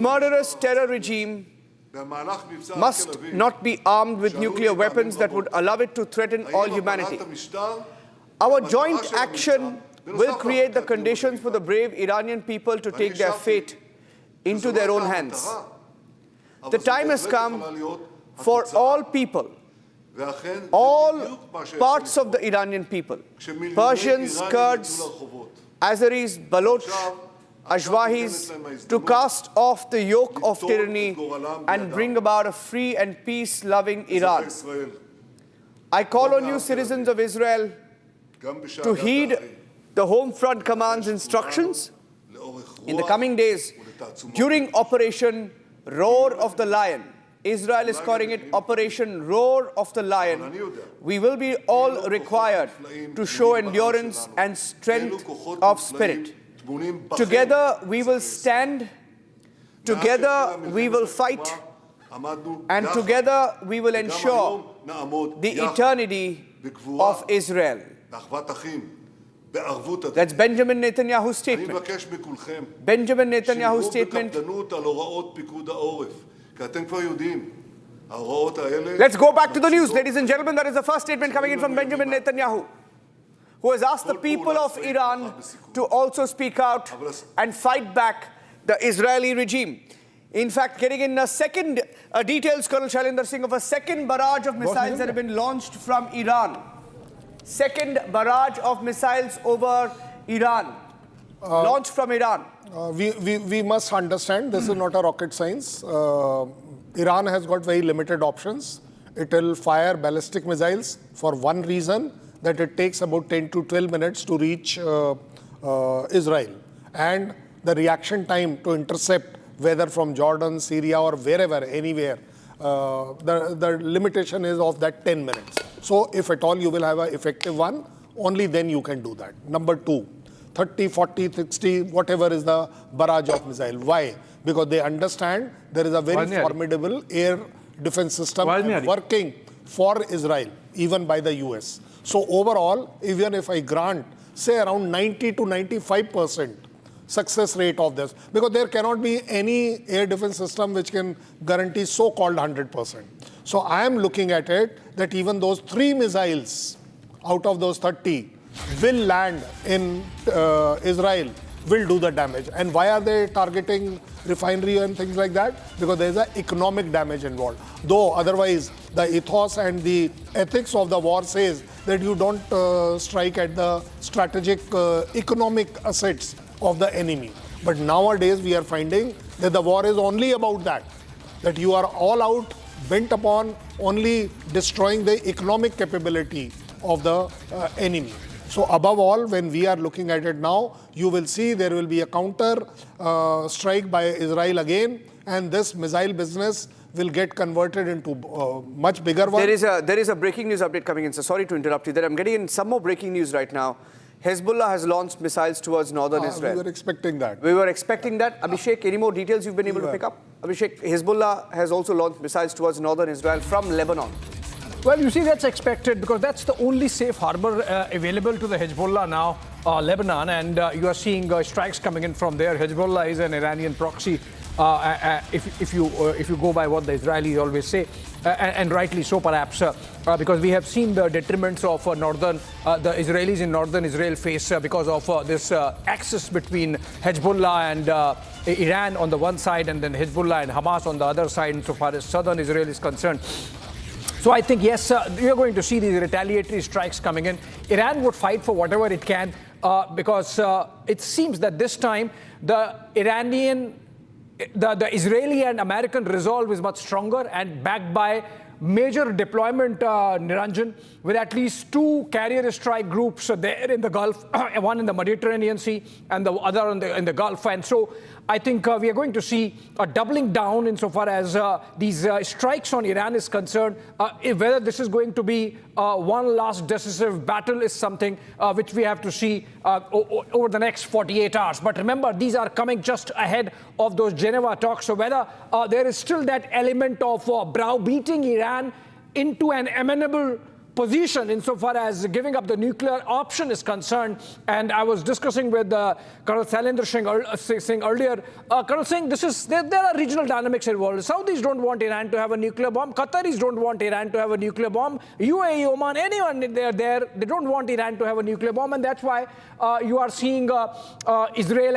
Murderous terror regime must not be armed with nuclear weapons that would allow it to threaten all humanity. Our joint action will create the conditions for the brave Iranian people to take their fate into their own hands. The time has come for all people, all parts of the Iranian people, Persians, Kurds, Azeris, Baloch, Ashwahis, to cast off the yoke of tyranny and bring about a free and peace-loving Iran. I call on you, citizens of Israel, to heed the Home Front Command's instructions in the coming days during Operation Roar of the Lion. Israel is calling it Operation Roar of the Lion. We will be all required to show endurance and strength of spirit. Together we will stand, together we will fight, and together we will ensure the eternity of Israel. That's Benjamin Netanyahu's statement. Benjamin Netanyahu's statement. Let's go back to the news, ladies and gentlemen. That is the first statement coming in from Benjamin Netanyahu, who has asked the people of Iran to also speak out and fight back the Israeli regime. In fact, getting in a second details, Colonel Shailendra Singh, of a second barrage of missiles that have been launched from Iran. Second barrage of missiles over Iran, launched from Iran. We must understand this is not a rocket science. Iran has got very limited options. It will fire ballistic missiles for one reason, that it takes about 10 to 12 minutes to reach Israel. And the reaction time to intercept, whether from Jordan, Syria or wherever, anywhere, the limitation is of that 10 minutes. So if at all you will have an effective one, only then you can do that. Number two, 30, 40, 60, whatever is the barrage of missile. Why? Because they understand there is a very formidable air defense system working for Israel, even by the US. So overall, even if I grant, say around 90 to 95% success rate of this, because there cannot be any air defense system which can guarantee so-called 100%. So I am looking at it that even those 3 missiles out of those 30 will land in Israel, will do the damage. And why are they targeting refinery and things like that? Because there is an economic damage involved. Though otherwise the ethos and the ethics of the war says that you don't strike at the strategic economic assets of the enemy. But nowadays we are finding that the war is only about that you are all out, bent upon only destroying the economic capability of the enemy. So above all, when we are looking at it now, you will see there will be a counter strike by Israel again, and this missile business will get converted into much bigger one. There is a breaking news update coming in, so sorry to interrupt you there. I'm getting in some more breaking news right now. Hezbollah has launched missiles towards northern Israel. We were expecting that. We were expecting that. Abhishek, any more details you've been able to pick up? Abhishek, Hezbollah has also launched missiles towards northern Israel from Lebanon. Well, you see, that's expected because that's the only safe harbor available to the Hezbollah now, Lebanon, and you are seeing strikes coming in from there. Hezbollah is an Iranian proxy, if you go by what the Israelis always say, and rightly so, perhaps, because we have seen the detriments of the Israelis in northern Israel face because of this axis between Hezbollah and Iran on the one side, and then Hezbollah and Hamas on the other side, insofar as southern Israel is concerned. So I think, yes, we are going to see these retaliatory strikes coming in. Iran would fight for whatever it can because it seems that this time the Israeli and American resolve is much stronger and backed by major deployment, Niranjan, with at least 2 carrier strike groups there in the Gulf, one in the Mediterranean Sea and the other in the Gulf. And so I think we are going to see a doubling down insofar as these strikes on Iran is concerned. Whether this is going to be one last decisive battle is something which we have to see over the next 48 hours. But remember, these are coming just ahead of those Geneva talks. So whether there is still that element of browbeating Iran into an amenable position insofar as giving up the nuclear option is concerned. And I was discussing with Colonel Sailendra Singh earlier. Colonel Singh, there are regional dynamics involved. Saudis don't want Iran to have a nuclear bomb. Qataris don't want Iran to have a nuclear bomb. UAE, Oman, anyone they don't want Iran to have a nuclear bomb. And that's why you are seeing Israel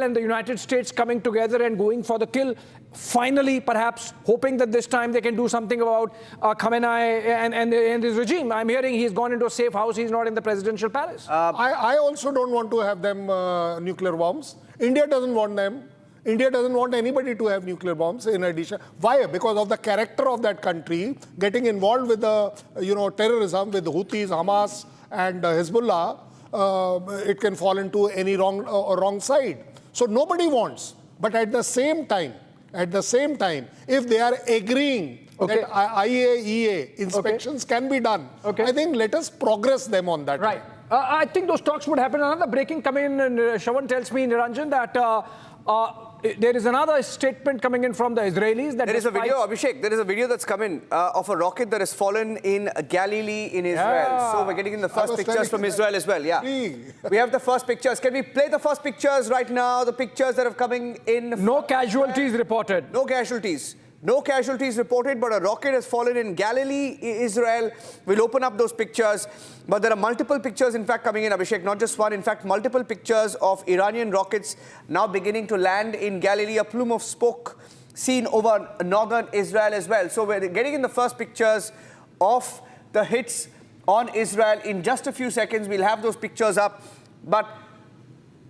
and the United States coming together and going for the kill. Finally, perhaps hoping that this time they can do something about Khamenei and his regime. I'm hearing he's gone into a safe house. He's not in the presidential palace. I also don't want to have them nuclear bombs. India doesn't want them. India doesn't want anybody to have nuclear bombs in addition. Why? Because of the character of that country getting involved with the terrorism, with the Houthis, Hamas and Hezbollah. It can fall into any wrong side. So nobody wants. But at the same time, if they are agreeing that IAEA inspections can be done, I think let us progress them on that. Right. I think those talks would happen. Another breaking coming in, and Shravan tells me, Niranjan, that there is another statement coming in from the Israelis. That there is a video, Abhishek, there is a video that's come in of a rocket that has fallen in Galilee in Israel. Yeah. So we're getting in the first pictures from Israel as well. Yeah. We have the first pictures. Can we play the first pictures right now? The pictures that are coming in. No casualties reported. No casualties. No casualties reported, but a rocket has fallen in Galilee, Israel. We'll open up those pictures. But there are multiple pictures, in fact, coming in, Abhishek. Not just one. In fact, multiple pictures of Iranian rockets now beginning to land in Galilee. A plume of smoke seen over northern Israel as well. So we're getting in the first pictures of the hits on Israel. In just a few seconds, we'll have those pictures up. But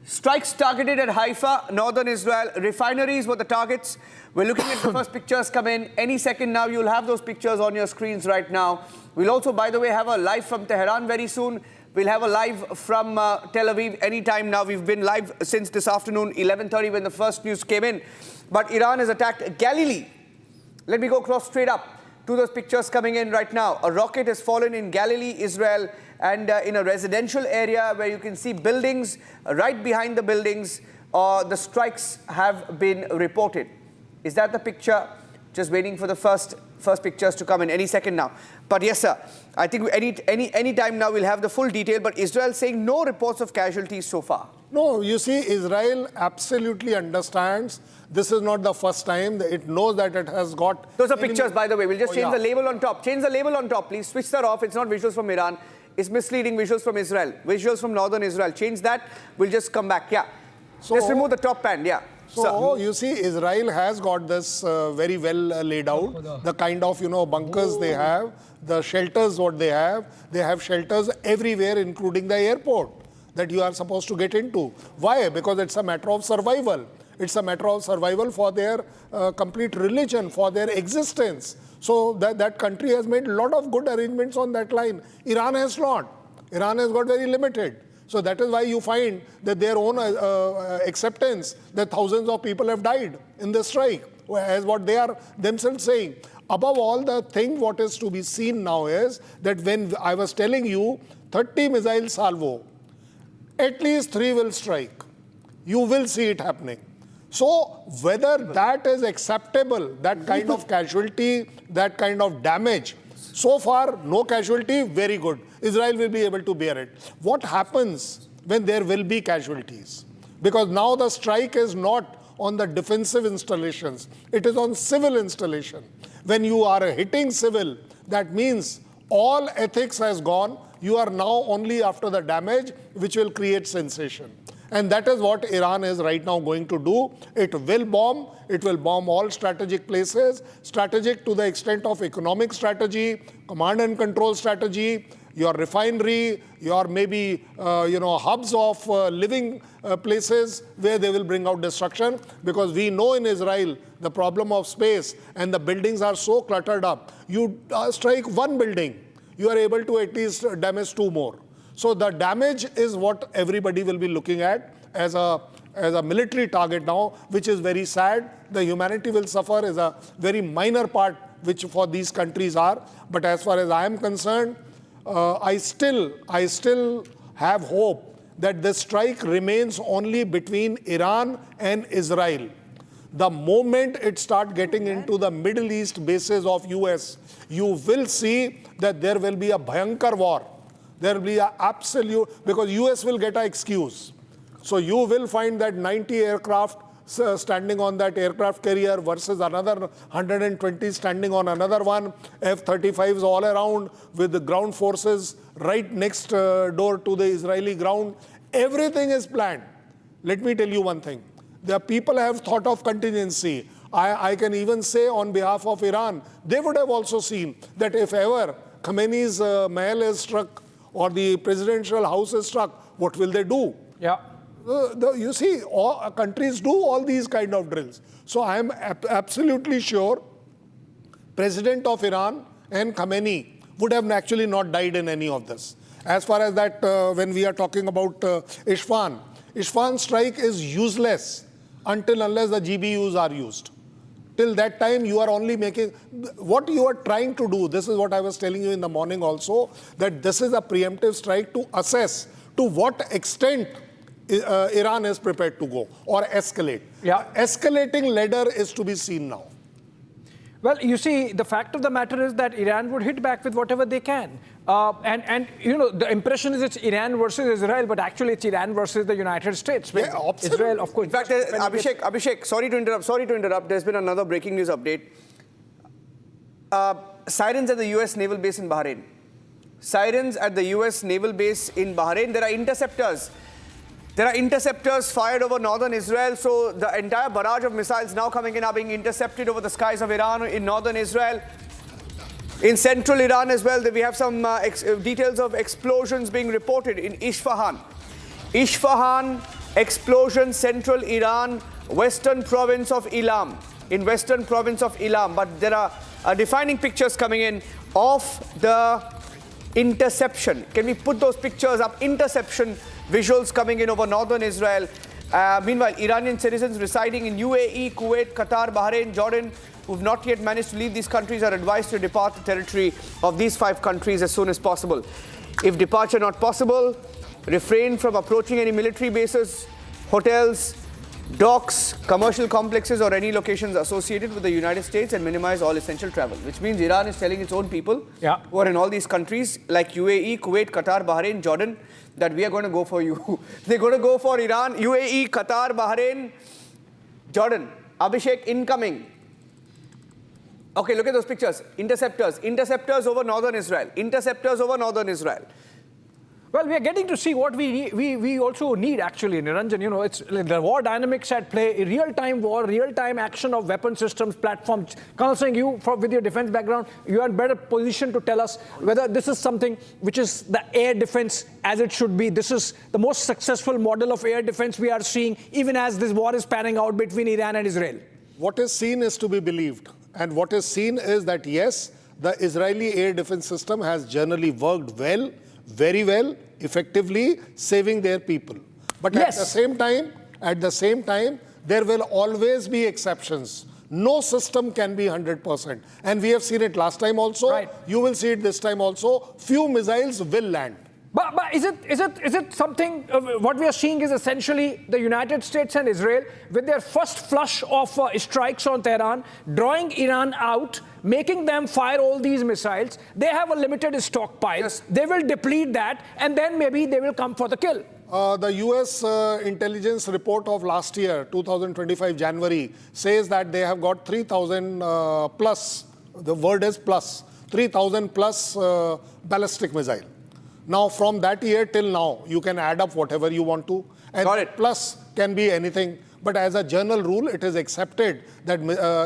strikes targeted at Haifa, northern Israel. Refineries were the targets. We're looking at the first pictures come in. Any second now, you'll have those pictures on your screens right now. We'll also, by the way, have a live from Tehran very soon. We'll have a live from Tel Aviv anytime now. We've been live since this afternoon, 11:30, when the first news came in. But Iran has attacked Galilee. Let me go across straight up to those pictures coming in right now. A rocket has fallen in Galilee, Israel, and in a residential area where you can see buildings. Right behind the buildings, the strikes have been reported. Is that the picture? Just waiting for the first pictures to come in any second now. But yes, sir, I think any time now we'll have the full detail. But Israel saying no reports of casualties so far. No, you see, Israel absolutely understands this is not the first time. It knows that it has got... Those are pictures, by the way. We'll just change the label on top. Change the label on top, please. Switch that off. It's not visuals from Iran. It's misleading visuals from Israel. Visuals from northern Israel. Change that. We'll just come back. Yeah. So, just remove the top band. Yeah. So, you see, Israel has got this very well laid out. The kind of, bunkers they have, the shelters what they have shelters everywhere, including the airport that you are supposed to get into. Why? Because it's a matter of survival. It's a matter of survival for their complete religion, for their existence. So that country has made a lot of good arrangements on that line. Iran has not. Iran has got very limited. So that is why you find that their own acceptance that thousands of people have died in the strike, as what they are themselves saying. Above all, the thing what is to be seen now is that when I was telling you 30 missile salvo, at least 3 will strike. You will see it happening. So whether that is acceptable, that kind of casualty, that kind of damage, so far no casualty, very good. Israel will be able to bear it. What happens when there will be casualties? Because now the strike is not on the defensive installations, it is on civil installation. When you are hitting civil, that means all ethics has gone. You are now only after the damage, which will create sensation. And that is what Iran is right now going to do. It will bomb all strategic places, strategic to the extent of economic strategy, command and control strategy, your refinery, your maybe, hubs of living places where they will bring out destruction. Because we know in Israel, the problem of space and the buildings are so cluttered up. You strike one building, you are able to at least damage 2 more. So the damage is what everybody will be looking at as a military target now, which is very sad. The humanity will suffer is a very minor part, which for these countries are. But as far as I am concerned, I still have hope that the strike remains only between Iran and Israel. The moment it start getting into the Middle East bases of US, you will see that there will be a Bhayankar war. There will be an absolute, because US will get an excuse. So you will find that 90 aircraft standing on that aircraft carrier versus another 120 standing on another one, F-35s all around with the ground forces right next door to the Israeli ground. Everything is planned. Let me tell you one thing. The people have thought of contingency. I can even say on behalf of Iran, they would have also seen that if ever Khamenei's mahal is struck or the presidential house is struck, what will they do? Yeah. You see, all countries do all these kind of drills. So I am absolutely sure President of Iran and Khamenei would have actually not died in any of this. As far as that, when we are talking about Isfahan strike is useless unless the GBUs are used. Till that time, you are only making, what you are trying to do, this is what I was telling you in the morning also, that this is a preemptive strike to assess to what extent Iran is prepared to go or escalate. Yeah. Escalating ladder is to be seen now. Well, you see, the fact of the matter is that Iran would hit back with whatever they can. And you know, the impression is it's Iran versus Israel, but actually it's Iran versus the United States. Yeah, Israel, of course. In fact, Abhishek, sorry to interrupt. There's been another breaking news update. Sirens at the U.S. naval base in Bahrain. Sirens at the U.S. naval base in Bahrain. There are interceptors. There are interceptors fired over northern Israel, so the entire barrage of missiles now coming in are being intercepted over the skies of Iran in northern Israel. In central Iran as well, we have some details of explosions being reported in Isfahan. Isfahan, explosion, central Iran, western province of Elam. In western province of Elam. But there are defining pictures coming in of the interception. Can we put those pictures up? Interception visuals coming in over northern Israel. Meanwhile, Iranian citizens residing in UAE, Kuwait, Qatar, Bahrain, Jordan, who've not yet managed to leave these countries are advised to depart the territory of these 5 countries as soon as possible. If departure not possible, refrain from approaching any military bases, hotels, docks, commercial complexes or any locations associated with the United States and minimize all essential travel. Which means Iran is telling its own people who are in all these countries like UAE, Kuwait, Qatar, Bahrain, Jordan, that we are going to go for you. They're going to go for Iran, UAE, Qatar, Bahrain, Jordan. Abhishek, incoming. Okay, look at those pictures. Interceptors. Interceptors over northern Israel. Interceptors over northern Israel. Well, we are getting to see what we also need actually, Niranjan. You know, it's the war dynamics at play, real-time war, real-time action of weapon systems, platforms. Colonel Singh, with your defense background, you are in better position to tell us whether this is something which is the air defense as it should be. This is the most successful model of air defense we are seeing, even as this war is panning out between Iran and Israel. What is seen is to be believed. And what is seen is that, yes, the Israeli air defense system has generally worked well, very well, effectively, saving their people. But at the same time, there will always be exceptions. No system can be 100%. And we have seen it last time also. Right. You will see it this time also. Few missiles will land. But is it something, what we are seeing is essentially the United States and Israel with their first flush of strikes on Tehran, drawing Iran out, making them fire all these missiles. They have a limited stockpile. Yes. They will deplete that, and then maybe they will come for the kill. The U.S. intelligence report of last year, 2025 January, says that they have got 3,000 plus, the word is plus, 3,000 plus ballistic missile. Now, from that year till now, you can add up whatever you want to. And plus can be anything. But as a general rule, it is accepted that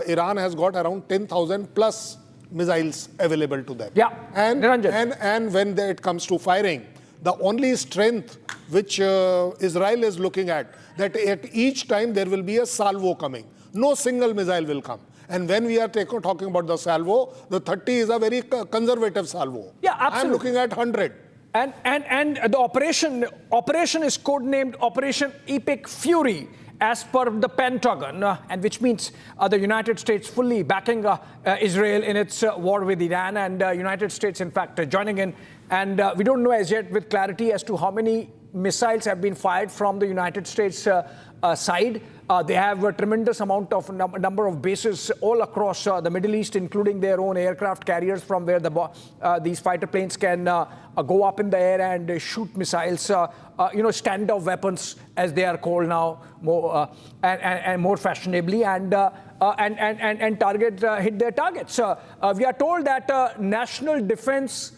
Iran has got around 10,000 plus missiles available to them. Yeah. And when it comes to firing, the only strength which Israel is looking at, that at each time there will be a salvo coming. No single missile will come. And when we are talking about the salvo, the 30 is a very conservative salvo. Yeah, absolutely. I'm looking at 100. And the operation is codenamed Operation Epic Fury, as per the Pentagon, and which means the United States fully backing Israel in its war with Iran, and United States, in fact, joining in. And we don't know as yet with clarity as to how many missiles have been fired from the United States side. They have a tremendous amount of number of bases all across the Middle East, including their own aircraft carriers from where these fighter planes can go up in the air and shoot missiles, standoff weapons, as they are called now, more and more fashionably, and hit their targets. We are told that National Defense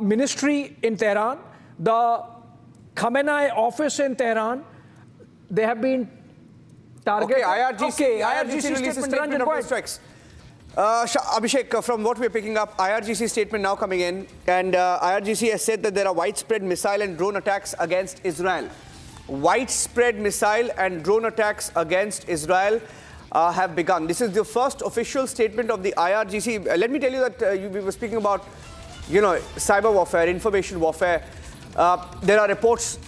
Ministry in Tehran, the Khamenei office in Tehran, they have been targeted. IRGC releases statement of strikes. Abhishek, from what we're picking up, IRGC statement now coming in, and IRGC has said that there are widespread missile and drone attacks against Israel. Widespread missile and drone attacks against Israel have begun. This is the first official statement of the IRGC. Let me tell you that we were speaking about, cyber warfare, information warfare. There are reports,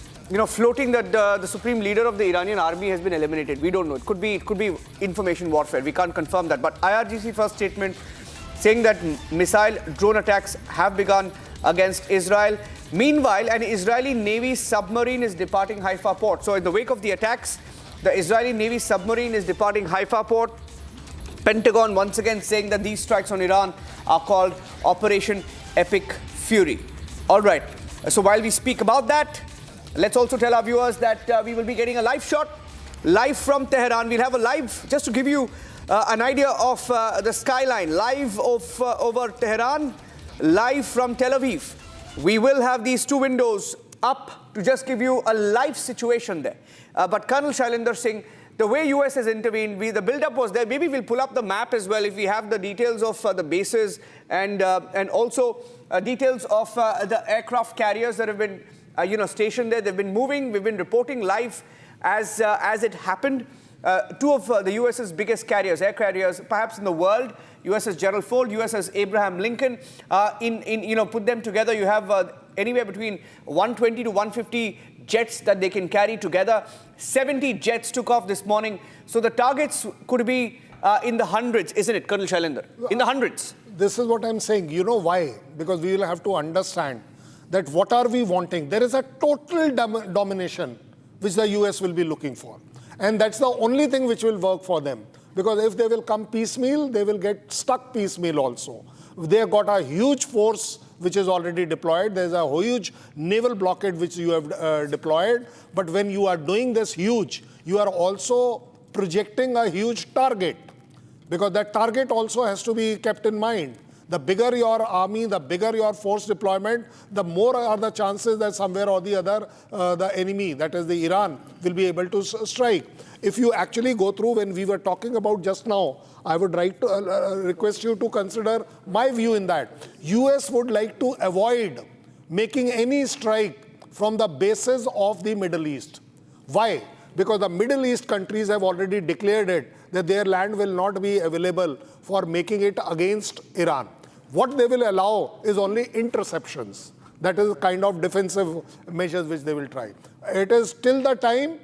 floating that the supreme leader of the Iranian army has been eliminated. We don't know. It could be information warfare. We can't confirm that. But IRGC first statement saying that missile drone attacks have begun against Israel. Meanwhile, an Israeli Navy submarine is departing Haifa port. So in the wake of the attacks, the Israeli Navy submarine is departing Haifa port. Pentagon once again saying that these strikes on Iran are called Operation Epic Fury. All right. So while we speak about that, let's also tell our viewers that we will be getting a live shot, live from Tehran. We'll have a live, just to give you an idea of the skyline, live over Tehran, live from Tel Aviv. We will have these two windows up to just give you a live situation there. But Colonel Shailendra Singh, the way US has intervened, the build-up was there. Maybe we'll pull up the map as well if we have the details of the bases and also details of the aircraft carriers that have been stationed there. They've been moving. We've been reporting live as it happened. Two of the US's biggest carriers, air carriers, perhaps in the world, USS Gerald Ford, USS Abraham Lincoln. Put them together, you have anywhere between 120 to 150 jets that they can carry together. 70 jets took off this morning. So the targets could be in the hundreds, isn't it, Colonel Shailendra? In the hundreds. This is what I'm saying. You know why? Because we will have to understand that what are we wanting? There is a total domination which the US will be looking for. And that's the only thing which will work for them. Because if they will come piecemeal, they will get stuck piecemeal also. They have got a huge force which is already deployed. There's a huge naval blockade which you have deployed. But when you are doing this huge, you are also projecting a huge target. Because that target also has to be kept in mind. The bigger your army, the bigger your force deployment, the more are the chances that somewhere or the other, the enemy, that is the Iran, will be able to strike. If you actually go through when we were talking about just now, I would like to request you to consider my view in that. US would like to avoid making any strike from the bases of the Middle East. Why? Because the Middle East countries have already declared it that their land will not be available for making it against Iran. What they will allow is only interceptions. That is kind of defensive measures which they will try. It is till the time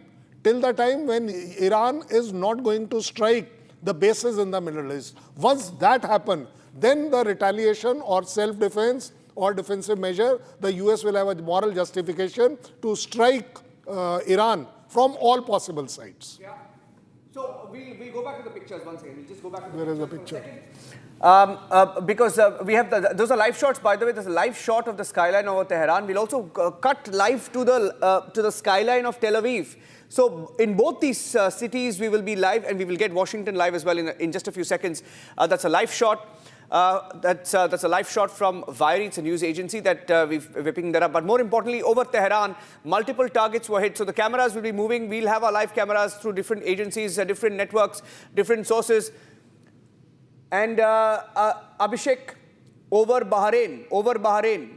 when Iran is not going to strike the bases in the Middle East. Once that happens, then the retaliation or self-defense or defensive measure, the US will have a moral justification to strike Iran from all possible sides. Yeah. So we'll go back to the pictures once again. We'll just go back to the Where is the picture? Because we have those are live shots, by the way. There's a live shot of the skyline over Tehran. We'll also cut live to the skyline of Tel Aviv. So in both these cities, we will be live, and we will get Washington live as well in just a few seconds. That's a live shot. That's a live shot from Wired. It's a news agency that we're picking that up. But more importantly, over Tehran, multiple targets were hit. So the cameras will be moving. We'll have our live cameras through different agencies, different networks, different sources. And Abhishek, over Bahrain,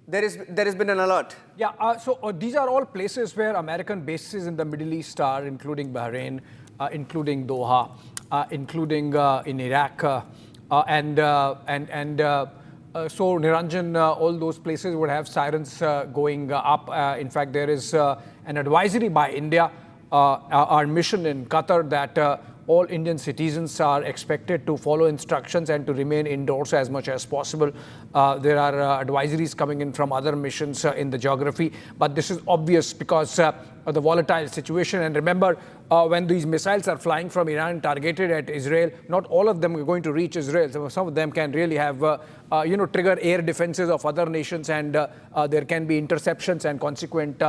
there has been an alert. Yeah, so these are all places where American bases in the Middle East are, including Bahrain, including Doha, including in Iraq, so Niranjan, all those places would have sirens going up. In fact, there is an advisory by India, our mission in Qatar, that all Indian citizens are expected to follow instructions and to remain indoors as much as possible. There are advisories coming in from other missions in the geography, but this is obvious because of the volatile situation. And remember, when these missiles are flying from Iran targeted at Israel, not all of them are going to reach Israel. So some of them can really have, trigger air defenses of other nations, and there can be interceptions and consequent,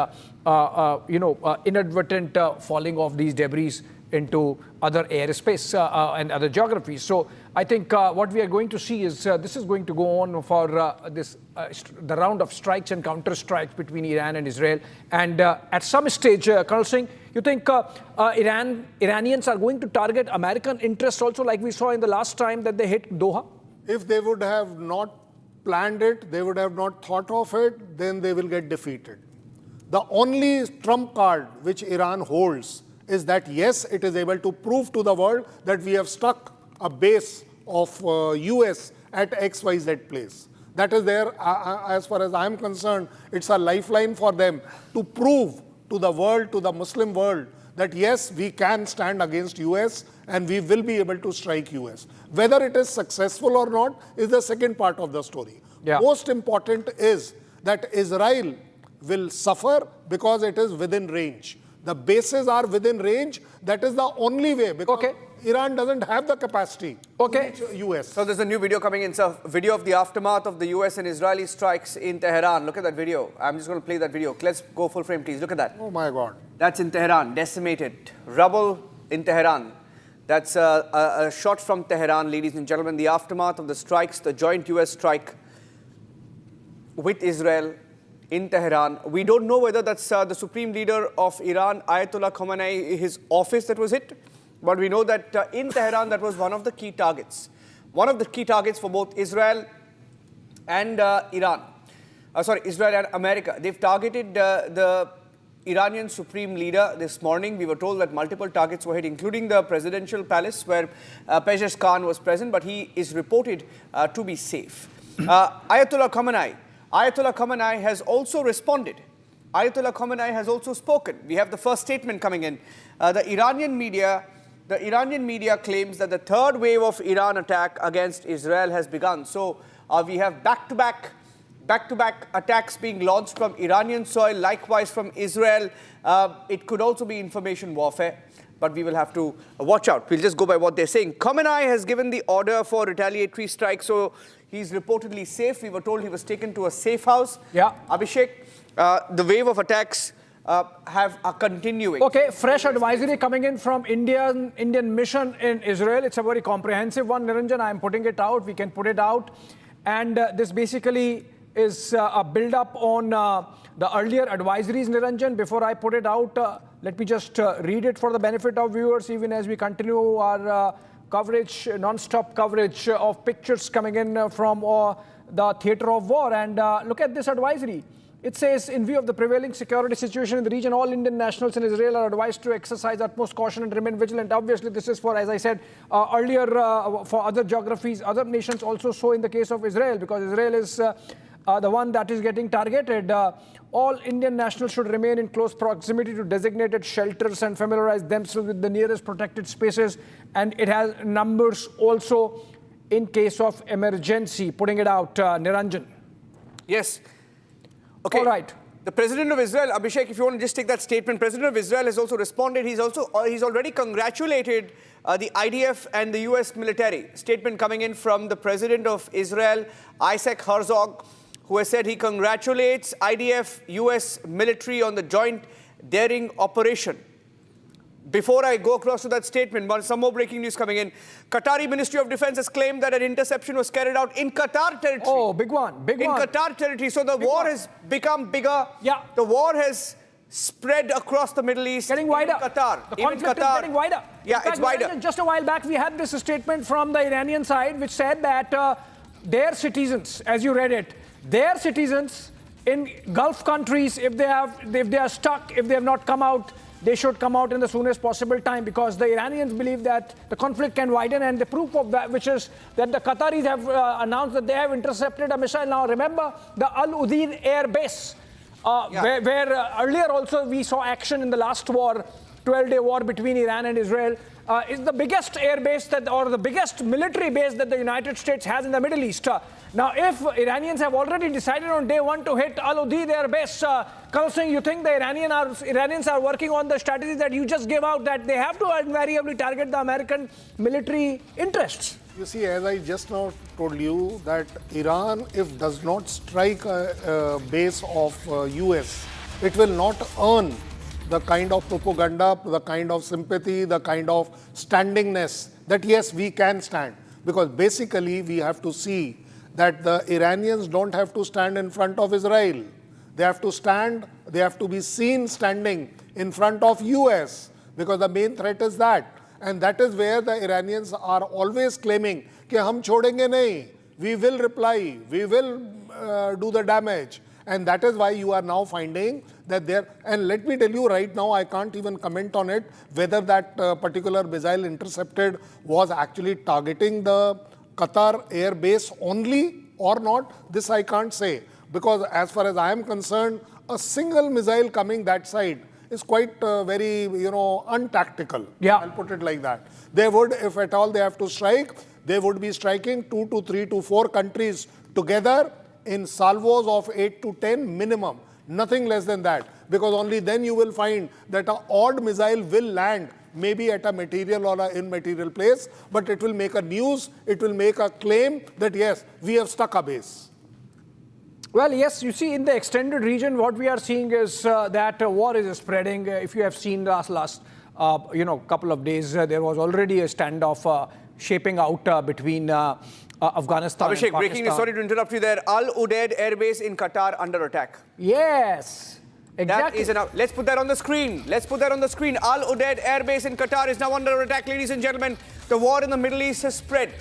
inadvertent falling of these debris into other airspace and other geographies. So I think what we are going to see is this is going to go on for the round of strikes and counter strikes between Iran and Israel. And at some stage, Colonel Singh, you think Iranians are going to target American interests also, like we saw in the last time that they hit Doha? If they would have not planned it, they would have not thought of it, then they will get defeated. The only trump card which Iran holds is that, yes, it is able to prove to the world that we have stuck a base of US at XYZ place. That is there, as far as I'm concerned, it's a lifeline for them to prove to the world, to the Muslim world, that yes, we can stand against US and we will be able to strike US. Whether it is successful or not is the second part of the story. Yeah. Most important is that Israel will suffer because it is within range. The bases are within range. That is the only way, because Iran doesn't have the capacity to reach US. So there's a new video coming in, sir. Video of the aftermath of the US and Israeli strikes in Tehran. Look at that video. I'm just going to play that video. Let's go full frame, please. Look at that. Oh my God. That's in Tehran, decimated. Rubble in Tehran. That's a shot from Tehran, ladies and gentlemen. The aftermath of the strikes, the joint US strike with Israel in Tehran. We don't know whether that's the supreme leader of Iran, Ayatollah Khamenei, his office that was hit. But we know that in Tehran, that was one of the key targets. One of the key targets for both Israel and Israel and America. They've targeted the Iranian supreme leader this morning. We were told that multiple targets were hit, including the presidential palace where Pezeshkian Khan was present, but he is reported to be safe. Ayatollah Khamenei has also responded. Ayatollah Khamenei has also spoken. We have the first statement coming in. The Iranian media claims that the third wave of Iran attack against Israel has begun. So we have back-to-back attacks being launched from Iranian soil, likewise from Israel. It could also be information warfare, but we will have to watch out. We'll just go by what they're saying. Khamenei has given the order for retaliatory strike, so he's reportedly safe. We were told he was taken to a safe house. Yeah. Abhishek, the wave of attacks are continuing. Okay, fresh advisory coming in from Indian mission in Israel. It's a very comprehensive one, Niranjan. I'm putting it out. We can put it out. And this basically is a build-up on the earlier advisories, Niranjan. Before I put it out, let me just read it for the benefit of viewers, even as we continue our coverage, non-stop coverage of pictures coming in from the theater of war. And look at this advisory. It says, in view of the prevailing security situation in the region, all Indian nationals in Israel are advised to exercise utmost caution and remain vigilant. Obviously, this is for, as I said earlier, for other geographies, other nations also so in the case of Israel, because Israel is the one that is getting targeted. All Indian nationals should remain in close proximity to designated shelters and familiarize themselves with the nearest protected spaces. And it has numbers also in case of emergency. Putting it out, Niranjan. Yes. Okay. All right. The President of Israel, Abhishek, if you want to just take that statement, President of Israel has also responded. He's already congratulated the IDF and the US military. Statement coming in from the President of Israel, Isaac Herzog, who has said he congratulates IDF, US military on the joint daring operation. Before I go across to that statement, some more breaking news coming in. Qatari Ministry of Defense has claimed that an interception was carried out in Qatar territory. Oh, big one, big one. In Qatar territory. So the war has become bigger. Yeah. The war has spread across the Middle East. Getting wider. Qatar. The conflict is getting wider. Yeah, in fact, it's wider. Just a while back, we had this statement from the Iranian side, which said that their citizens, as you read it, their citizens in Gulf countries, if they are stuck, if they have not come out, they should come out in the soonest possible time, because the Iranians believe that the conflict can widen, and the proof of that, which is that the Qataris have announced that they have intercepted a missile. Now, remember the Al Udeid air base, where earlier also we saw action in the last war, 12-day war between Iran and Israel. is the biggest air base or the biggest military base that the United States has in the Middle East. Now, if Iranians have already decided on day one to hit Al-Udi, their base, Colonel Singh, you think the Iranians are working on the strategy that you just gave out, that they have to invariably target the American military interests? You see, as I just now told you, that Iran, if does not strike a base of US, it will not earn the kind of propaganda, the kind of sympathy, the kind of standingness that yes, we can stand. Because basically we have to see that the Iranians don't have to stand in front of Israel. They have to be seen standing in front of US, because the main threat is that. And that is where the Iranians are always claiming कि हम छोड़ेंगे नहीं, we will reply, we will do the damage. And that is why you are now finding that there, and let me tell you right now, I can't even comment on it, whether that particular missile intercepted was actually targeting the Qatar air base only or not. This I can't say, because as far as I am concerned, a single missile coming that side is quite very, untactical. Yeah. I'll put it like that. They would, if at all they have to strike, they would be striking 2 to 3 to 4 countries together in salvos of 8 to 10 minimum. Nothing less than that. Because only then you will find that an odd missile will land maybe at a material or an immaterial place, but it will make a news, it will make a claim that yes, we have stuck a base. Well, yes, you see, in the extended region, what we are seeing is that war is spreading. If you have seen last couple of days, there was already a standoff shaping out between Afghanistan Abhishek, and Pakistan. breaking news, sorry to interrupt you there. Al-Udeid Air Base in Qatar under attack. Yes, exactly. That is let's put that on the screen. Let's put that on the screen. Al-Udeid Air Base in Qatar is now under attack, ladies and gentlemen. The war in the Middle East has spread.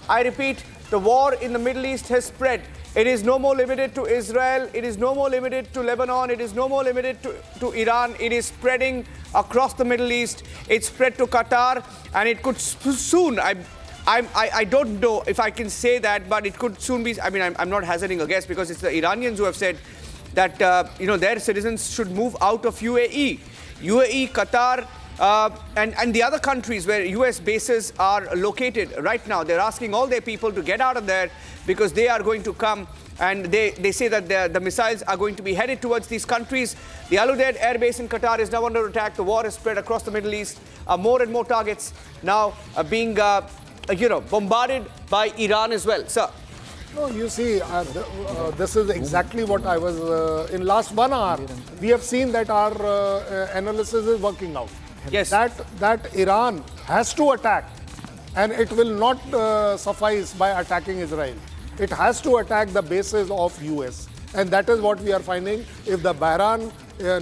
I repeat, the war in the Middle East has spread. It is no more limited to Israel. It is no more limited to Lebanon. It is no more limited to Iran. It is spreading across the Middle East. It's spread to Qatar, and it could soon, I don't know if I can say that, but it could soon be, I'm not hazarding a guess, because it's the Iranians who have said that, their citizens should move out of UAE. UAE, Qatar, and the other countries where US bases are located right now. They're asking all their people to get out of there, because they are going to come, and they say that the missiles are going to be headed towards these countries. The Al-Udeid Air Base in Qatar is now under attack. The war has spread across the Middle East. More and more targets now being bombarded by Iran as well. Sir. No, you see, this is exactly what I was, in last 1 hour, we have seen that our analysis is working out. Yes. That Iran has to attack, and it will not suffice by attacking Israel. It has to attack the bases of US. And that is what we are finding. If the Bahrain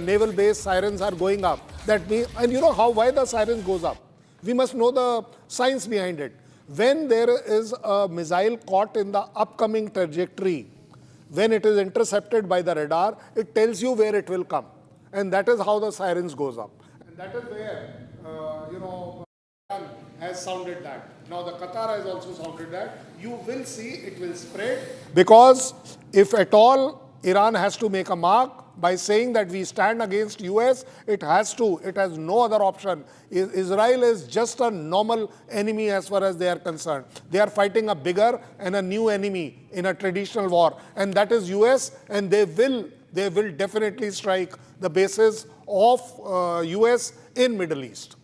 naval base sirens are going up, that means, and you know why the sirens goes up? We must know the science behind it. When there is a missile caught in the upcoming trajectory, when it is intercepted by the radar, it tells you where it will come. And that is how the sirens goes up. And that is where, Iran has sounded that. Now the Qatar has also sounded that. You will see it will spread. Because if at all Iran has to make a mark by saying that we stand against US, it has to. It has no other option. Israel is just a normal enemy as far as they are concerned. They are fighting a bigger and a new enemy in a traditional war. And that is US, and they will definitely strike the bases of US in Middle East.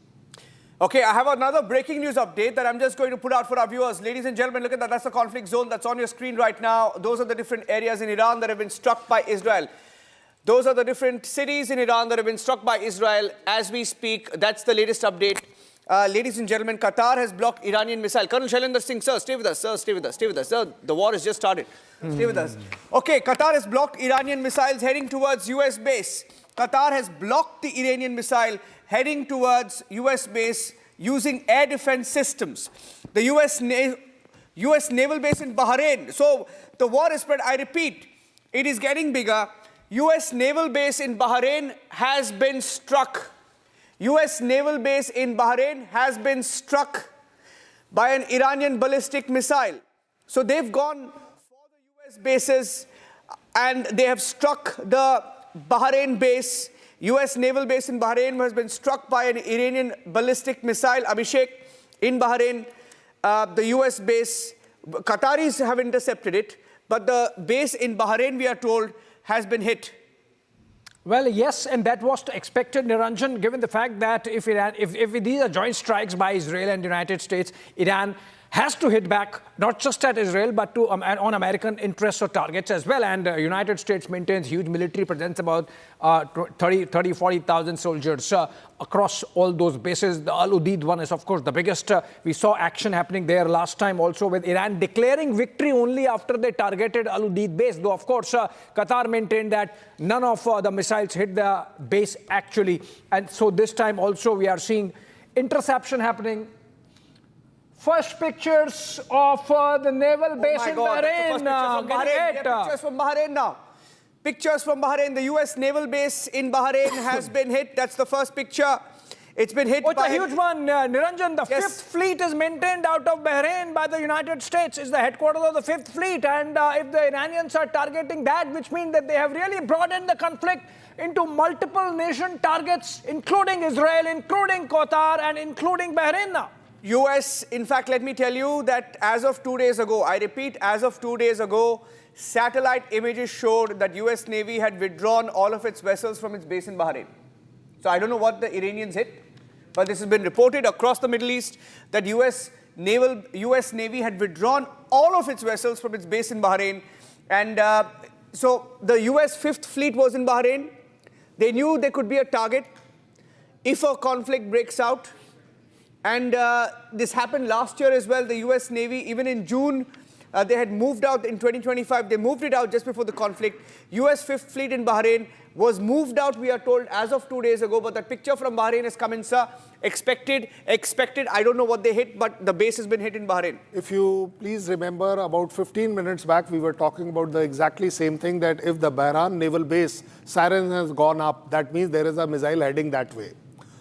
Okay, I have another breaking news update that I'm just going to put out for our viewers. Ladies and gentlemen, look at that. That's the conflict zone that's on your screen right now. Those are the different areas in Iran that have been struck by Israel. Those are the different cities in Iran that have been struck by Israel as we speak. That's the latest update. Ladies and gentlemen, Qatar has blocked Iranian missile. Colonel Shailendra Singh, sir, stay with us. Sir, stay with us. Stay with us. Sir, the war has just started. Stay with us. Okay, Qatar has blocked Iranian missiles heading towards US base. Qatar has blocked the Iranian missile heading towards US base using air defense systems. The US naval base in Bahrain. So the war is spread. I repeat, it is getting bigger. US naval base in Bahrain has been struck. US naval base in Bahrain has been struck by an Iranian ballistic missile. So they've gone for the US bases and they have struck the Bahrain base. U.S. naval base in Bahrain has been struck by an Iranian ballistic missile, Abhishek, in Bahrain. The U.S. base, Qataris have intercepted it, but the base in Bahrain, we are told, has been hit. Well, yes, and that was expected, Niranjan, given the fact that if these are joint strikes by Israel and the United States, Iran has to hit back, not just at Israel, but to, on American interests or targets as well. And the United States maintains huge military presence, about 40,000 soldiers across all those bases. The Al Udeid one is, of course, the biggest. We saw action happening there last time also, with Iran declaring victory only after they targeted Al Udeid base. Though, of course, Qatar maintained that none of the missiles hit the base actually. And so this time also we are seeing interception happening. First pictures of the naval base in Bahrain. Pictures from Bahrain now. Pictures from Bahrain. The U.S. naval base in Bahrain has been hit. That's the first picture. It's been hit by... It's a huge one, Niranjan. The 5th Fleet is maintained out of Bahrain by the United States. It's the headquarters of the 5th Fleet. And if the Iranians are targeting that, which means that they have really broadened the conflict into multiple nation targets, including Israel, including Qatar, and including Bahrain now. US, in fact, let me tell you that as of 2 days ago, I repeat, as of 2 days ago, satellite images showed that US Navy had withdrawn all of its vessels from its base in Bahrain. So I don't know what the Iranians hit, but this has been reported across the Middle East that US Navy had withdrawn all of its vessels from its base in Bahrain. And so the US 5th Fleet was in Bahrain. They knew they could be a target if a conflict breaks out. And this happened last year as well. The US Navy, even in June, they had moved out in 2025. They moved it out just before the conflict. US 5th Fleet in Bahrain was moved out, we are told, as of 2 days ago. But that picture from Bahrain has come in, sir. Expected. I don't know what they hit, but the base has been hit in Bahrain. If you please remember, about 15 minutes back, we were talking about the exactly same thing, that if the Bahrain naval base siren has gone up, that means there is a missile heading that way.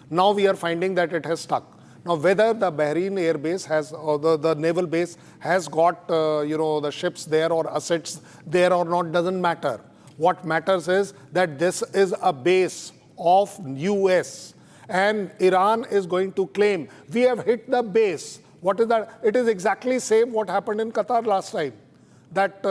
Now we are finding that it has stuck. Now, whether the Bahrain air base has, or the naval base has got, the ships there or assets there or not, doesn't matter. What matters is that this is a base of US, and Iran is going to claim, we have hit the base. What is that? It is exactly same what happened in Qatar last time. That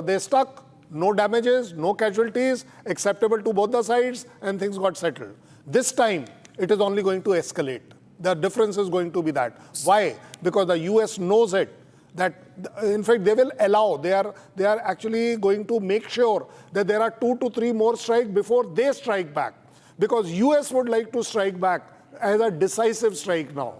they stuck, no damages, no casualties, acceptable to both the sides, and things got settled. This time, it is only going to escalate. The difference is going to be that. Why? Because the US knows it. That, in fact, they will allow, they are actually going to make sure that there are 2 to 3 more strikes before they strike back. Because US would like to strike back as a decisive strike now.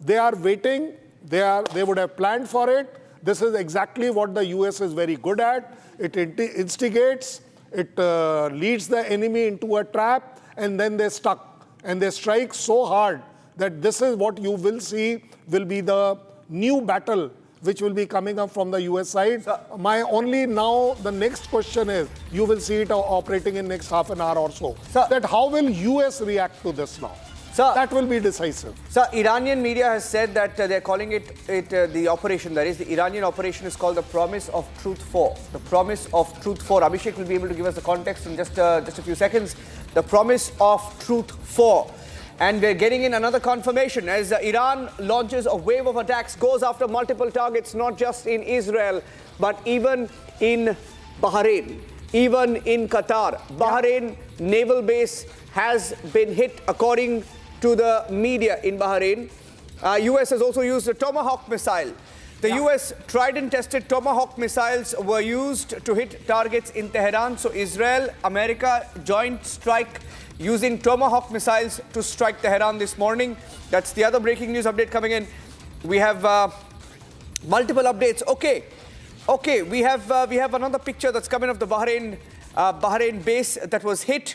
They are waiting, they would have planned for it. This is exactly what the US is very good at. It instigates, it leads the enemy into a trap, and then they stuck. And they strike so hard that this is what you will see will be the new battle which will be coming up from the US side. My only now, the next question is, you will see it operating in next half an hour or so. That how will US react to this now? That will be decisive. Sir, Iranian media has said that they're calling it the operation, that is, the Iranian operation is called the Promise of Truth 4. The Promise of Truth 4. Abhishek will be able to give us the context in just a few seconds. The Promise of Truth 4. And we're getting in another confirmation as Iran launches a wave of attacks, goes after multiple targets, not just in Israel, but even in Bahrain, even in Qatar. Bahrain naval base has been hit, according to the media in Bahrain. US has also used a Tomahawk missile. The US tried and tested Tomahawk missiles were used to hit targets in Tehran. So Israel, America, joint strike using Tomahawk missiles to strike Tehran this morning. That's the other breaking news update coming in. We have multiple updates. Okay, we have another picture that's coming of the Bahrain base that was hit,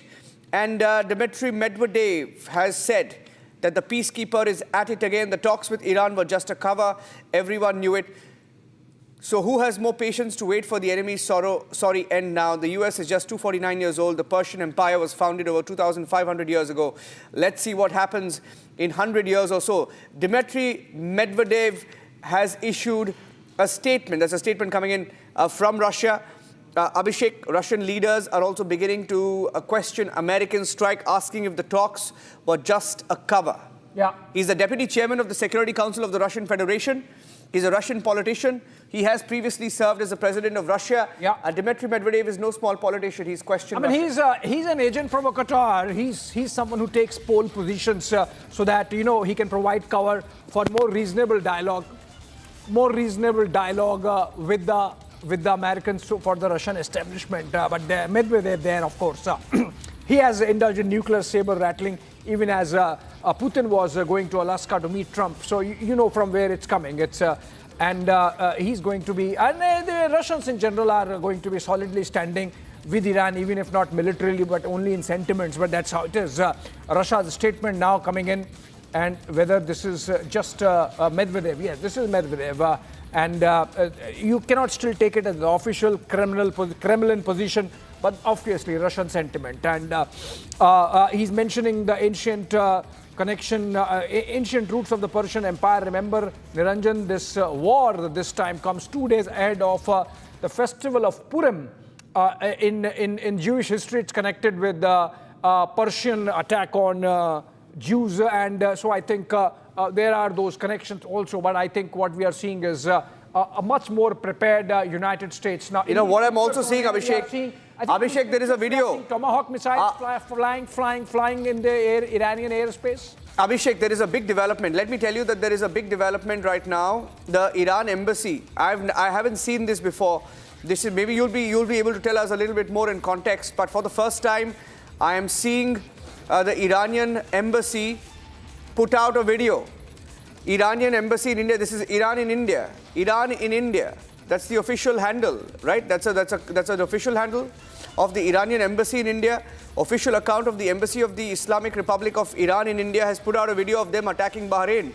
and Dmitry Medvedev has said that the peacekeeper is at it again. The talks with Iran were just a cover. Everyone knew it. So who has more patience to wait for the enemy's end now? The US is just 249 years old. The Persian Empire was founded over 2,500 years ago. Let's see what happens in 100 years or so. Dmitry Medvedev has issued a statement. There's a statement coming in from Russia. Abhishek, Russian leaders are also beginning to question American strike, asking if the talks were just a cover. Yeah. He's the deputy chairman of the Security Council of the Russian Federation. He's a Russian politician. He has previously served as the president of Russia. Yeah. Dmitry Medvedev is no small politician. He's questioned. I mean, he's an agent from Qatar. He's someone who takes pole positions so that, you know, he can provide cover for more reasonable dialogue with the Americans for the Russian establishment. But Medvedev there, of course, he has indulged in nuclear saber rattling, even as Putin was going to Alaska to meet Trump. So you know from where it's coming. It's he's going to be, and the Russians in general are going to be solidly standing with Iran, even if not militarily, but only in sentiments. But that's how it is. Russia's statement now coming in, and whether this is just Medvedev. Yes, this is Medvedev. And you cannot still take it as the official Kremlin position, but obviously Russian sentiment. And he's mentioning the ancient connection, ancient roots of the Persian Empire. Remember, Niranjan, this war this time comes 2 days ahead of the festival of Purim. In Jewish history, it's connected with the Persian attack on Jews. And so I think there are those connections also. But I think what we are seeing is a much more prepared United States. Now, you know what I'm also seeing, Abhishek? Abhishek, there is a video. Tomahawk missiles flying in the Iranian airspace. Abhishek, there is a big development. Let me tell you that there is a big development right now. The Iran embassy, I haven't seen this before. This is, maybe you'll be able to tell us a little bit more in context. But for the first time, I am seeing the Iranian embassy put out a video. Iranian embassy in India. This is Iran in India. Iran in India. That's the official handle, right? That's an official handle of the Iranian embassy in India. Official account of the embassy of the Islamic Republic of Iran in India has put out a video of them attacking Bahrain.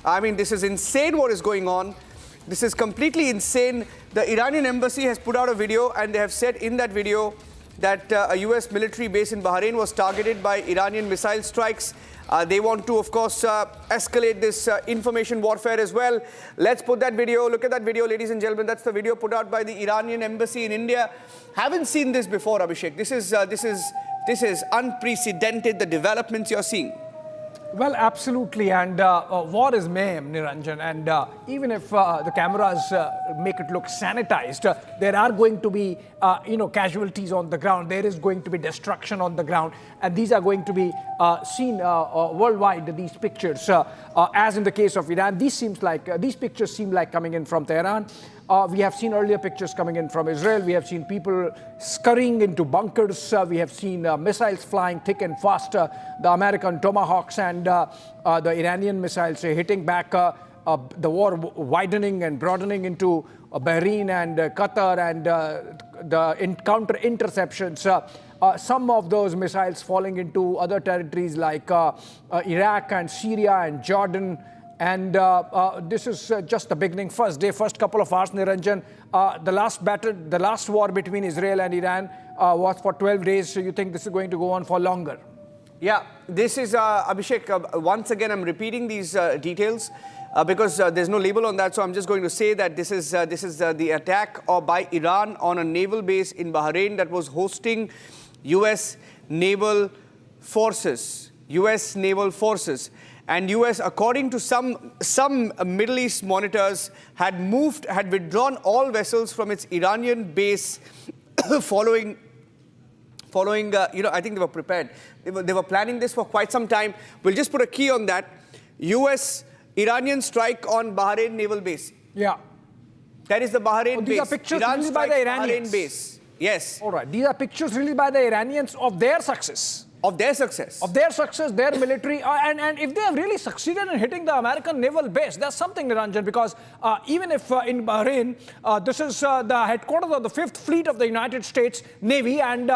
I mean, this is insane what is going on. This is completely insane. The Iranian embassy has put out a video, and they have said in that video that a U.S. military base in Bahrain was targeted by Iranian missile strikes. They want to, of course, escalate this information warfare as well. Let's put that video. Look at that video, ladies and gentlemen. That's the video put out by the Iranian embassy in India. Haven't seen this before, Abhishek. This is unprecedented, the developments you're seeing. Well, absolutely, and war is mayhem, Niranjan, and even if the cameras make it look sanitized, there are going to be, casualties on the ground. There is going to be destruction on the ground, and these are going to be seen worldwide. These pictures, as in the case of Iran, these pictures seem like coming in from Tehran. We have seen earlier pictures coming in from Israel. We have seen people scurrying into bunkers. We have seen missiles flying thick and fast, the American Tomahawks and the Iranian missiles hitting back, the war widening and broadening into Bahrain and Qatar, and the counter interceptions. Some of those missiles falling into other territories like Iraq and Syria and Jordan. And this is just the beginning. First couple of hours, Niranjan. The last war between Israel and Iran was for 12 days. So you think this is going to go on for longer? Yeah, this is, Abhishek, once again, I'm repeating these details because there's no label on that. So I'm just going to say that this is the attack by Iran on a naval base in Bahrain that was hosting U.S. naval forces. U.S. naval forces. And U.S., according to some Middle East monitors, had withdrawn all vessels from its Iranian base following, I think they were prepared. They were planning this for quite some time. We'll just put a key on that. U.S.-Iranian strike on Bahrain naval base. Yeah. That is the Bahrain base. These are pictures released by the Iranians. Bahrain base. Yes. All right. These are pictures released by the Iranians of their success. Of their success. Of their success, their military. And if they have really succeeded in hitting the American naval base, that's something, Niranjan, because even if in Bahrain, this is the headquarters of the 5th Fleet of the United States Navy, and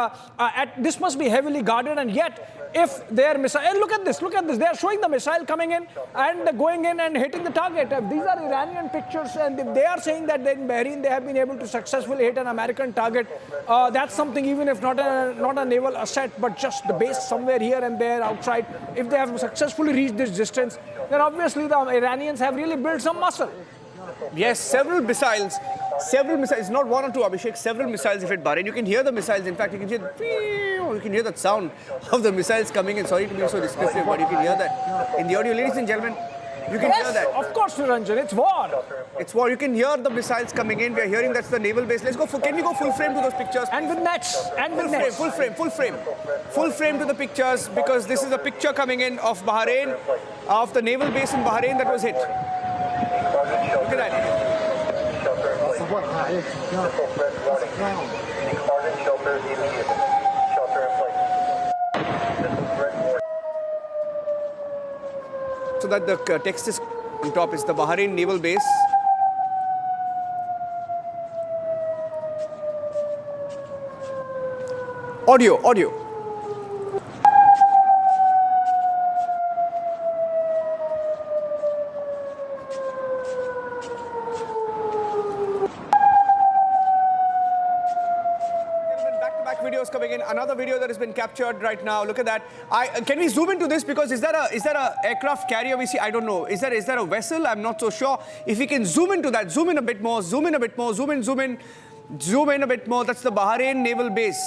this must be heavily guarded, and yet if their missile, and look at this, they are showing the missile coming in and going in and hitting the target. These are Iranian pictures, and if they are saying that in Bahrain they have been able to successfully hit an American target, that's something, even if not a naval asset, but just the base somewhere here and there outside. If they have successfully reached this distance, then obviously the Iranians have really built some muscle. Yes, several missiles, not one or two, Abhishek, several missiles have hit Bahrain. You can hear the missiles. In fact, you can hear that sound of the missiles coming in. Sorry to be so descriptive, but you can hear that in the audio. Ladies and gentlemen, you can hear that. Of course, Niranjan, it's war. It's war. You can hear the missiles coming in. We are hearing that's the naval base. Let's go. Can we go full frame to those pictures? And with nets. And with nets. Full frame to the pictures, because this is a picture coming in of Bahrain, of the naval base in Bahrain that was hit. Look at that. So that the text is on top is the Bahrain naval base. Audio. Videos coming in. Another video that has been captured right now. Look at that. Can we zoom into this, because is that a aircraft carrier we see? I don't know. Is that a vessel? I'm not so sure. If we can zoom into that, zoom in a bit more, zoom in a bit more, zoom in a bit more. That's the Bahrain naval base.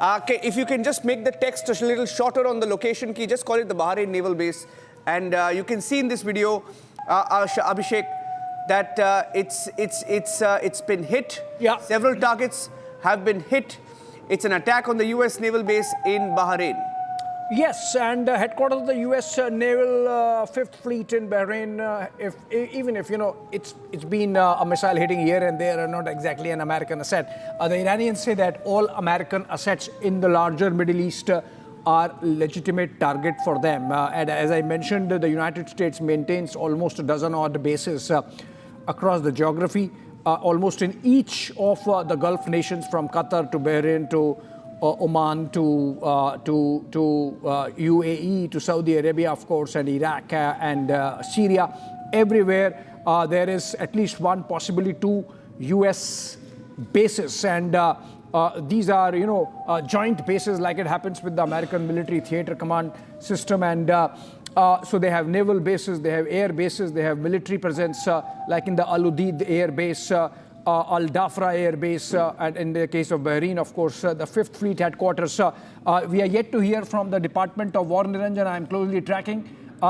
Okay, if you can just make the text a little shorter on the location key, just call it the Bahrain naval base, and you can see in this video, Abhishek, that it's been hit. Yeah. Several targets have been hit. It's an attack on the U.S. naval base in Bahrain. Yes, and headquarters of the U.S. Naval Fifth Fleet in Bahrain. Even if it's been a missile hitting here and there, and not exactly an American asset. The Iranians say that all American assets in the larger Middle East are legitimate target for them. And as I mentioned, the United States maintains almost a dozen odd bases across the geography. Almost in each of the Gulf nations, from Qatar to Bahrain to Oman to UAE to Saudi Arabia, of course, and Iraq and Syria. Everywhere there is at least one, possibly two U.S. bases, and these are joint bases, like it happens with the American Military Theater Command system, and so they have naval bases, they have air bases, they have military presence, like in the Al Udeid Air Base, Al Dhafra Air Base, and in the case of Bahrain, of course, the Fifth Fleet headquarters. We are yet to hear from the Department of War, Niranjan. I am closely tracking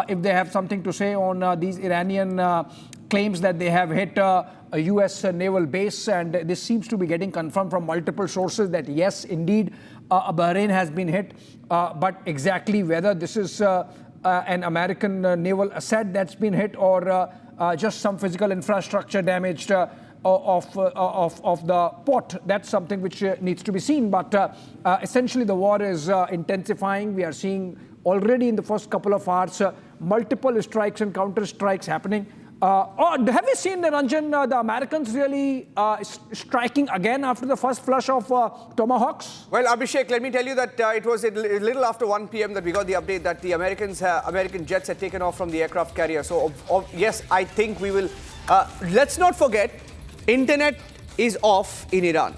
if they have something to say on these Iranian claims that they have hit a U.S. naval base, and this seems to be getting confirmed from multiple sources that yes, indeed, Bahrain has been hit, but exactly whether this is an American naval asset that's been hit, or just some physical infrastructure damaged of the port. That's something which needs to be seen. But essentially, the war is intensifying. We are seeing already in the first couple of hours multiple strikes and counter strikes happening. Have you seen, Niranjan, the Americans really striking again after the first flush of Tomahawks? Well, Abhishek, let me tell you that it was a little after 1 p.m. that we got the update that the American jets had taken off from the aircraft carrier. So, yes, I think we will. Let's not forget, internet is off in Iran.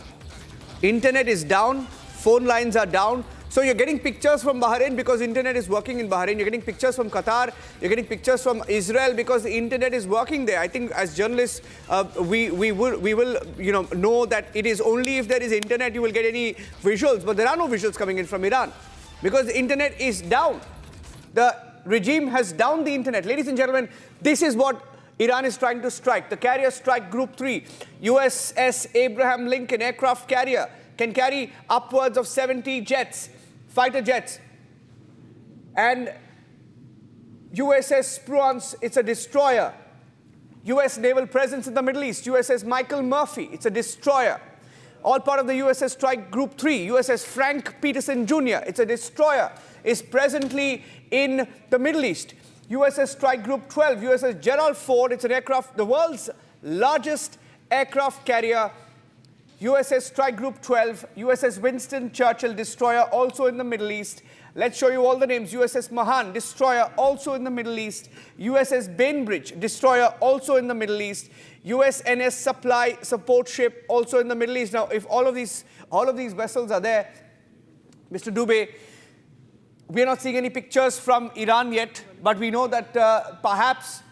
Internet is down, phone lines are down. So you're getting pictures from Bahrain because internet is working in Bahrain. You're getting pictures from Qatar. You're getting pictures from Israel because the internet is working there. I think as journalists, we will know that it is only if there is internet you will get any visuals. But there are no visuals coming in from Iran because the internet is down. The regime has downed the internet. Ladies and gentlemen, this is what Iran is trying to strike. The carrier strike Group 3, USS Abraham Lincoln aircraft carrier, can carry upwards of 70 jets, fighter jets. And USS Spruance, it's a destroyer. US naval presence in the Middle East, USS Michael Murphy, it's a destroyer. All part of the USS Strike Group 3, USS Frank Peterson Jr., it's a destroyer, is presently in the Middle East. USS Strike Group 12, USS Gerald Ford, it's an aircraft, the world's largest aircraft carrier. USS Strike Group 12, USS Winston Churchill, destroyer, also in the Middle East. Let's show you all the names. USS Mahan, destroyer, also in the Middle East. USS Bainbridge, destroyer, also in the Middle East. USNS Supply Support Ship, also in the Middle East. Now, if all of these vessels are there, Mr. Dubey, we are not seeing any pictures from Iran yet, but we know that perhaps,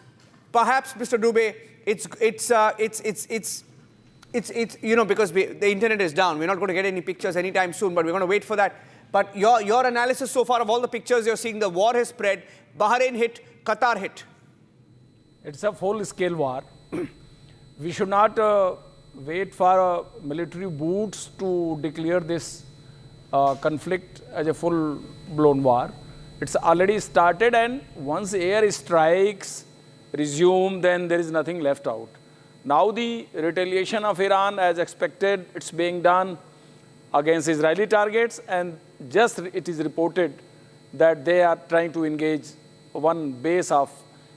Mr. Dubey, you know, because the internet is down. We're not going to get any pictures anytime soon, but we're going to wait for that. But your analysis so far of all the pictures you're seeing, the war has spread. Bahrain hit, Qatar hit. It's a full-scale war. We should not wait for military boots to declare this conflict as a full-blown war. It's already started, and once air strikes resume, then there is nothing left out. Now the retaliation of Iran, as expected, it's being done against Israeli targets, and just it is reported that they are trying to engage one base of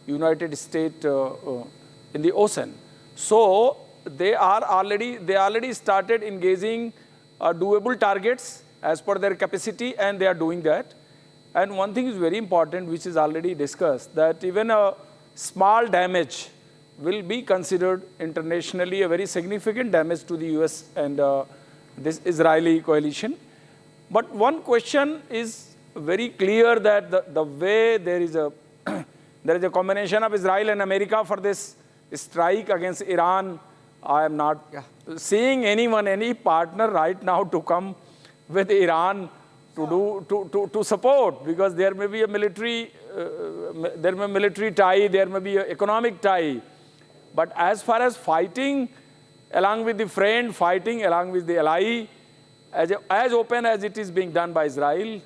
United States in the ocean. So they already started engaging doable targets as per their capacity, and they are doing that. And one thing is very important, which is already discussed, that even a small damage will be considered internationally a very significant damage to the US and this Israeli coalition. But one question is very clear, that the way there is a there is a combination of Israel and America for this strike against Iran. I am not seeing anyone, any partner right now to come with Iran to support, because there may be a military tie, there may be an economic tie. But as far as fighting along with the friend, fighting along with the ally, as open as it is being done by Israel,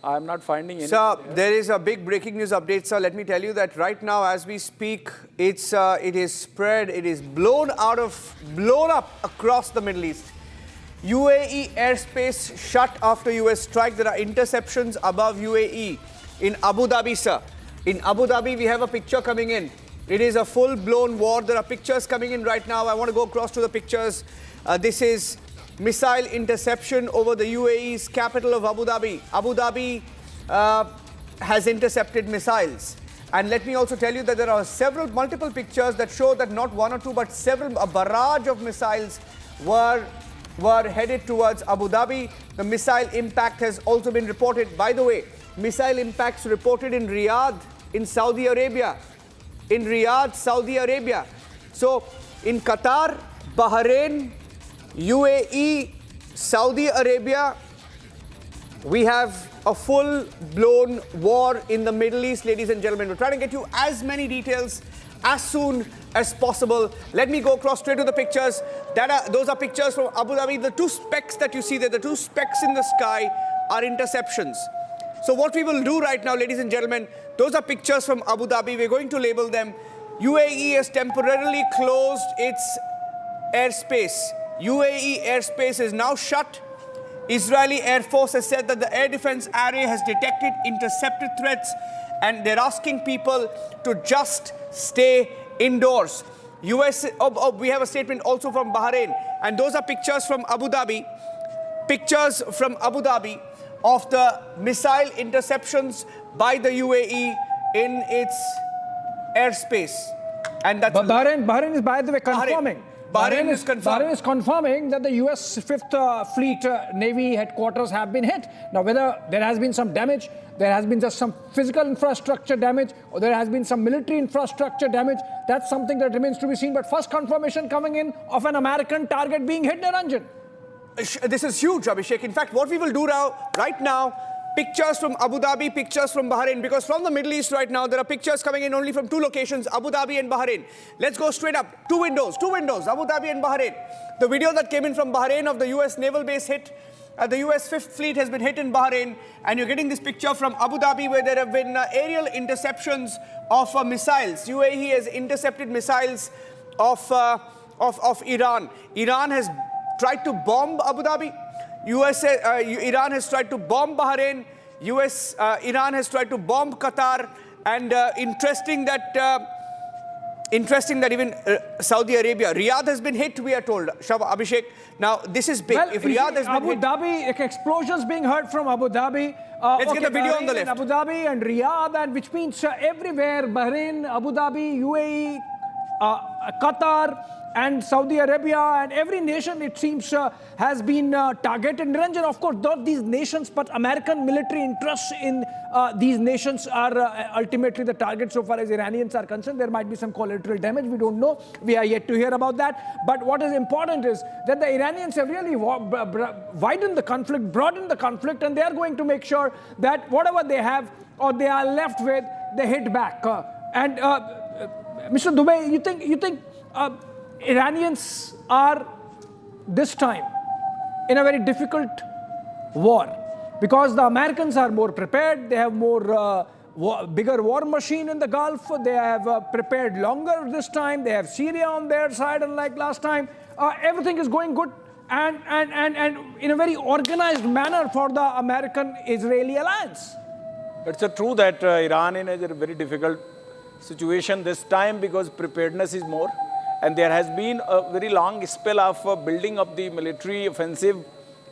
I am not finding any. Sir, there is a big breaking news update, sir. Let me tell you that right now, as we speak, it is spread, it is blown up across the Middle East. UAE airspace shut after US strike. There are interceptions above UAE. In Abu Dhabi, sir. In Abu Dhabi, we have a picture coming in. It is a full-blown war. There are pictures coming in right now. I want to go across to the pictures. This is missile interception over the UAE's capital of Abu Dhabi. Abu Dhabi has intercepted missiles. And let me also tell you that there are multiple pictures that show that not one or two, but a barrage of missiles were headed towards Abu Dhabi. The missile impact has also been reported. By the way, missile impacts reported in Riyadh, in Saudi Arabia. In Riyadh, Saudi Arabia. So, in Qatar, Bahrain, UAE, Saudi Arabia, we have a full-blown war in the Middle East, ladies and gentlemen. We're trying to get you as many details as soon as possible. Let me go across straight to the pictures. Those are pictures from Abu Dhabi. The two specks that you see there, the two specks in the sky, are interceptions. So what we will do right now, ladies and gentlemen, those are pictures from Abu Dhabi. We're going to label them. UAE has temporarily closed its airspace. UAE airspace is now shut. Israeli Air Force has said that the air defense area has detected intercepted threats, and they're asking people to just stay indoors. We have a statement also from Bahrain, and those are pictures from Abu Dhabi. Pictures from Abu Dhabi of the missile interceptions by the UAE in its airspace. And that's Bahrain is, by the way, confirming. Bahrain is confirming that the US 5th Fleet Navy headquarters have been hit. Now, whether there has been some damage, there has been just some physical infrastructure damage, or there has been some military infrastructure damage, that's something that remains to be seen. But first confirmation coming in of an American target being hit, Niranjan. This is huge, Abhishek. In fact, what we will do right now, pictures from Abu Dhabi, pictures from Bahrain, because from the Middle East right now, there are pictures coming in only from two locations, Abu Dhabi and Bahrain. Let's go straight up. Two windows, Abu Dhabi and Bahrain. The video that came in from Bahrain of the US naval base hit, the US 5th Fleet has been hit in Bahrain, and you're getting this picture from Abu Dhabi where there have been aerial interceptions of missiles. UAE has intercepted missiles of Iran. Iran has tried to bomb Abu Dhabi. Iran has tried to bomb Bahrain. Iran has tried to bomb Qatar. And interesting that even Saudi Arabia, Riyadh has been hit, we are told. Abhishek, now this is big. Well, if Riyadh has been Abu hit, Dhabi, explosions being heard from Abu Dhabi. Let's get the video on the left. Abu Dhabi and Riyadh, and which means everywhere, Bahrain, Abu Dhabi, UAE, Qatar, and Saudi Arabia and every nation, it seems, has been targeted. Niranjan, of course, not these nations, but American military interests in these nations are ultimately the target so far as Iranians are concerned. There might be some collateral damage. We don't know. We are yet to hear about that. But what is important is that the Iranians have really widened the conflict, broadened the conflict, and they are going to make sure that whatever they have or they are left with, they hit back. Mr. Dubey, you think Iranians are this time in a very difficult war because the Americans are more prepared, they have more bigger war machine in the Gulf, they have prepared longer this time, they have Syria on their side unlike last time. Everything is going good and in a very organized manner for the American-Israeli alliance. It's true that Iran is in a very difficult situation this time because preparedness is more. And there has been a very long spell of building up the military offensive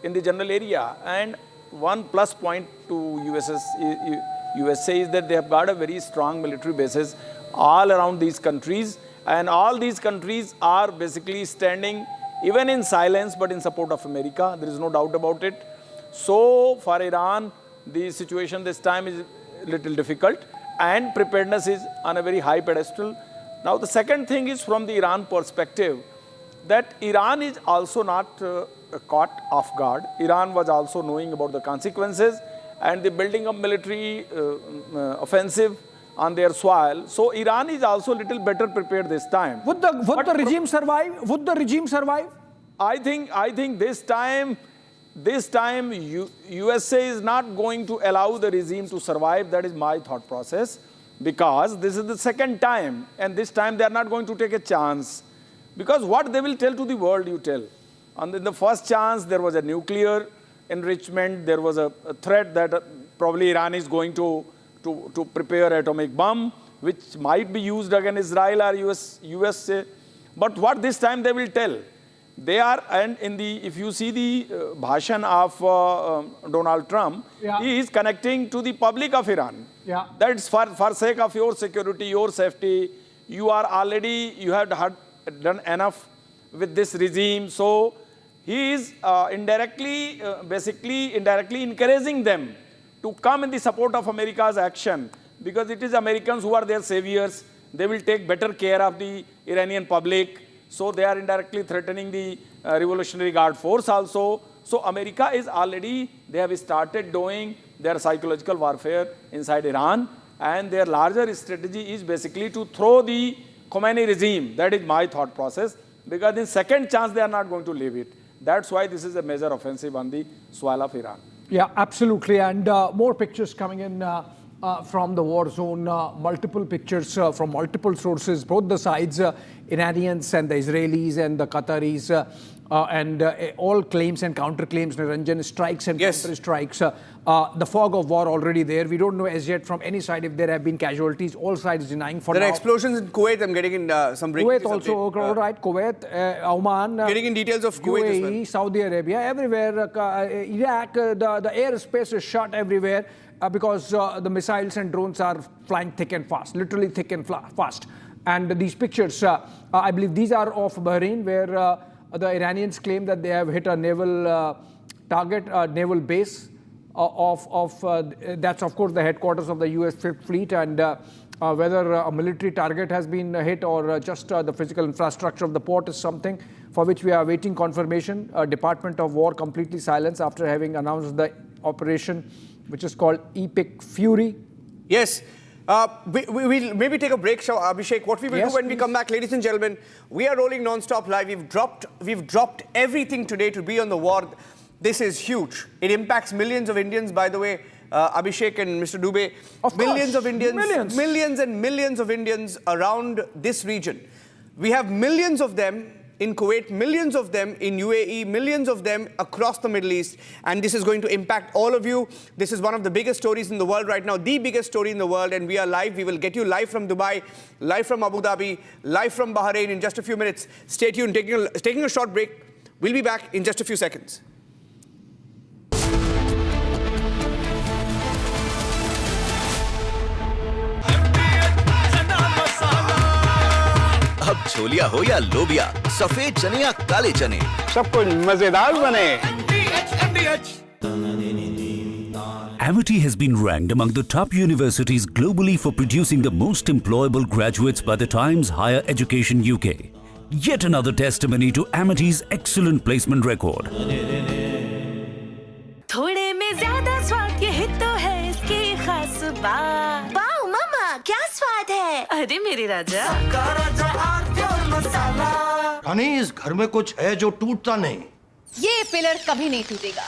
in the general area. And one plus point to USA is that they have got a very strong military bases all around these countries. And all these countries are basically standing even in silence but in support of America. There is no doubt about it. So for Iran, the situation this time is a little difficult and preparedness is on a very high pedestal. Now, the second thing is from the Iran perspective, that Iran is also not caught off guard. Iran was also knowing about the consequences and the building of military offensive on their soil. So, Iran is also a little better prepared this time. Would the regime survive? Would the regime survive? I think this time USA is not going to allow the regime to survive. That is my thought process. Because this is the second time, and this time they are not going to take a chance. Because what they will tell to the world, you tell. And in the first chance, there was a nuclear enrichment, there was a threat that probably Iran is going to prepare atomic bomb, which might be used against Israel or USA. But what this time they will tell? They are, and if you see the bhashan of Donald Trump, he is connecting to the public of Iran. Yeah. That's for sake of your security, your safety. You have done enough with this regime. So he is indirectly encouraging them to come in the support of America's action, because it is Americans who are their saviors. They will take better care of the Iranian public. So they are indirectly threatening the Revolutionary Guard force also. So America is already, they have started doing their psychological warfare inside Iran, and their larger strategy is basically to throw the Khamenei regime. That is my thought process, because in second chance they are not going to leave it. That's why this is a major offensive on the soil of Iran. Yeah, absolutely. And more pictures coming in from the war zone, multiple pictures from multiple sources, both the sides, Iranians and the Israelis and the Qataris, and all claims and counterclaims, Niranjan, strikes and counter-strikes. The fog of war already there. We don't know as yet from any side if there have been casualties. All sides denying for now. There are explosions in Kuwait. I'm getting in some breaking Kuwait also, all right. Kuwait, Oman. Getting in details of Kuwait UAE, as well. Saudi Arabia, everywhere. Iraq, the airspace is shut everywhere. Because the missiles and drones are flying thick and fast, literally thick and fast. And these pictures, I believe these are of Bahrain, where the Iranians claim that they have hit a naval target, naval base that's of course the headquarters of the U.S. Fifth Fleet, and whether a military target has been hit or just the physical infrastructure of the port is something for which we are awaiting confirmation. Department of War completely silenced after having announced the operation, which is called Epic Fury. Yes. We'll maybe take a break, Abhishek. What we will do when we come back, ladies and gentlemen, we are rolling non-stop live. We've dropped everything today to be on the war. This is huge. It impacts millions of Indians, by the way, Abhishek and Mr. Dubey. Millions of Indians, millions and millions of Indians around this region. We have millions of them in Kuwait, millions of them in UAE, millions of them across the Middle East. And this is going to impact all of you. This is one of the biggest stories in the world right now, the biggest story in the world. And we are live. We will get you live from Dubai, live from Abu Dhabi, live from Bahrain in just a few minutes. Stay tuned, taking a short break. We'll be back in just a few seconds. अब छोलिया हो या लोबिया, सफेद चने या काले चने, सब कुछ मजेदार बने। Amity has been ranked among the top universities globally for producing the most employable graduates by the Times Higher Education UK. Yet another testimony to Amity's excellent placement record. थोड़े में ज्यादा स्वाद यही तो है इसकी खास बात। वाओ मामा क्या स्वाद है। अरे मेरे राजा रानी, इस घर में कुछ है जो टूटता नहीं। ये पिलर कभी नहीं टूटेगा।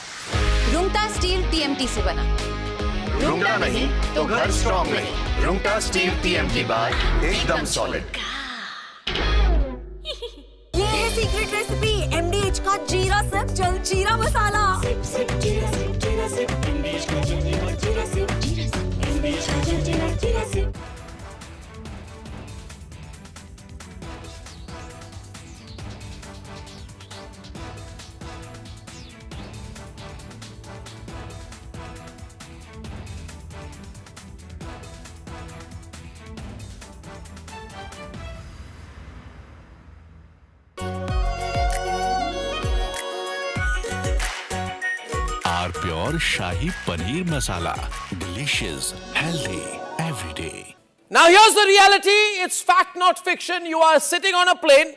रुंगटा स्टील TMT से बना। रुंगटा नहीं तो घर स्ट्रॉन्ग नहीं। रुंगटा स्टील TMT बार एकदम सॉलिड। ये है सीक्रेट रेसिपी MDH का जीरा सिप जल जीरा मसाला। सिप सिप जीरा सिप जीरा सिप MDH का जल जीरा सिप जीरा सिप MDH का जल जीरा SIP. Pure Shahi Paneer Masala. Delicious, healthy, every day. Now here's the reality. It's fact, not fiction. You are sitting on a plane.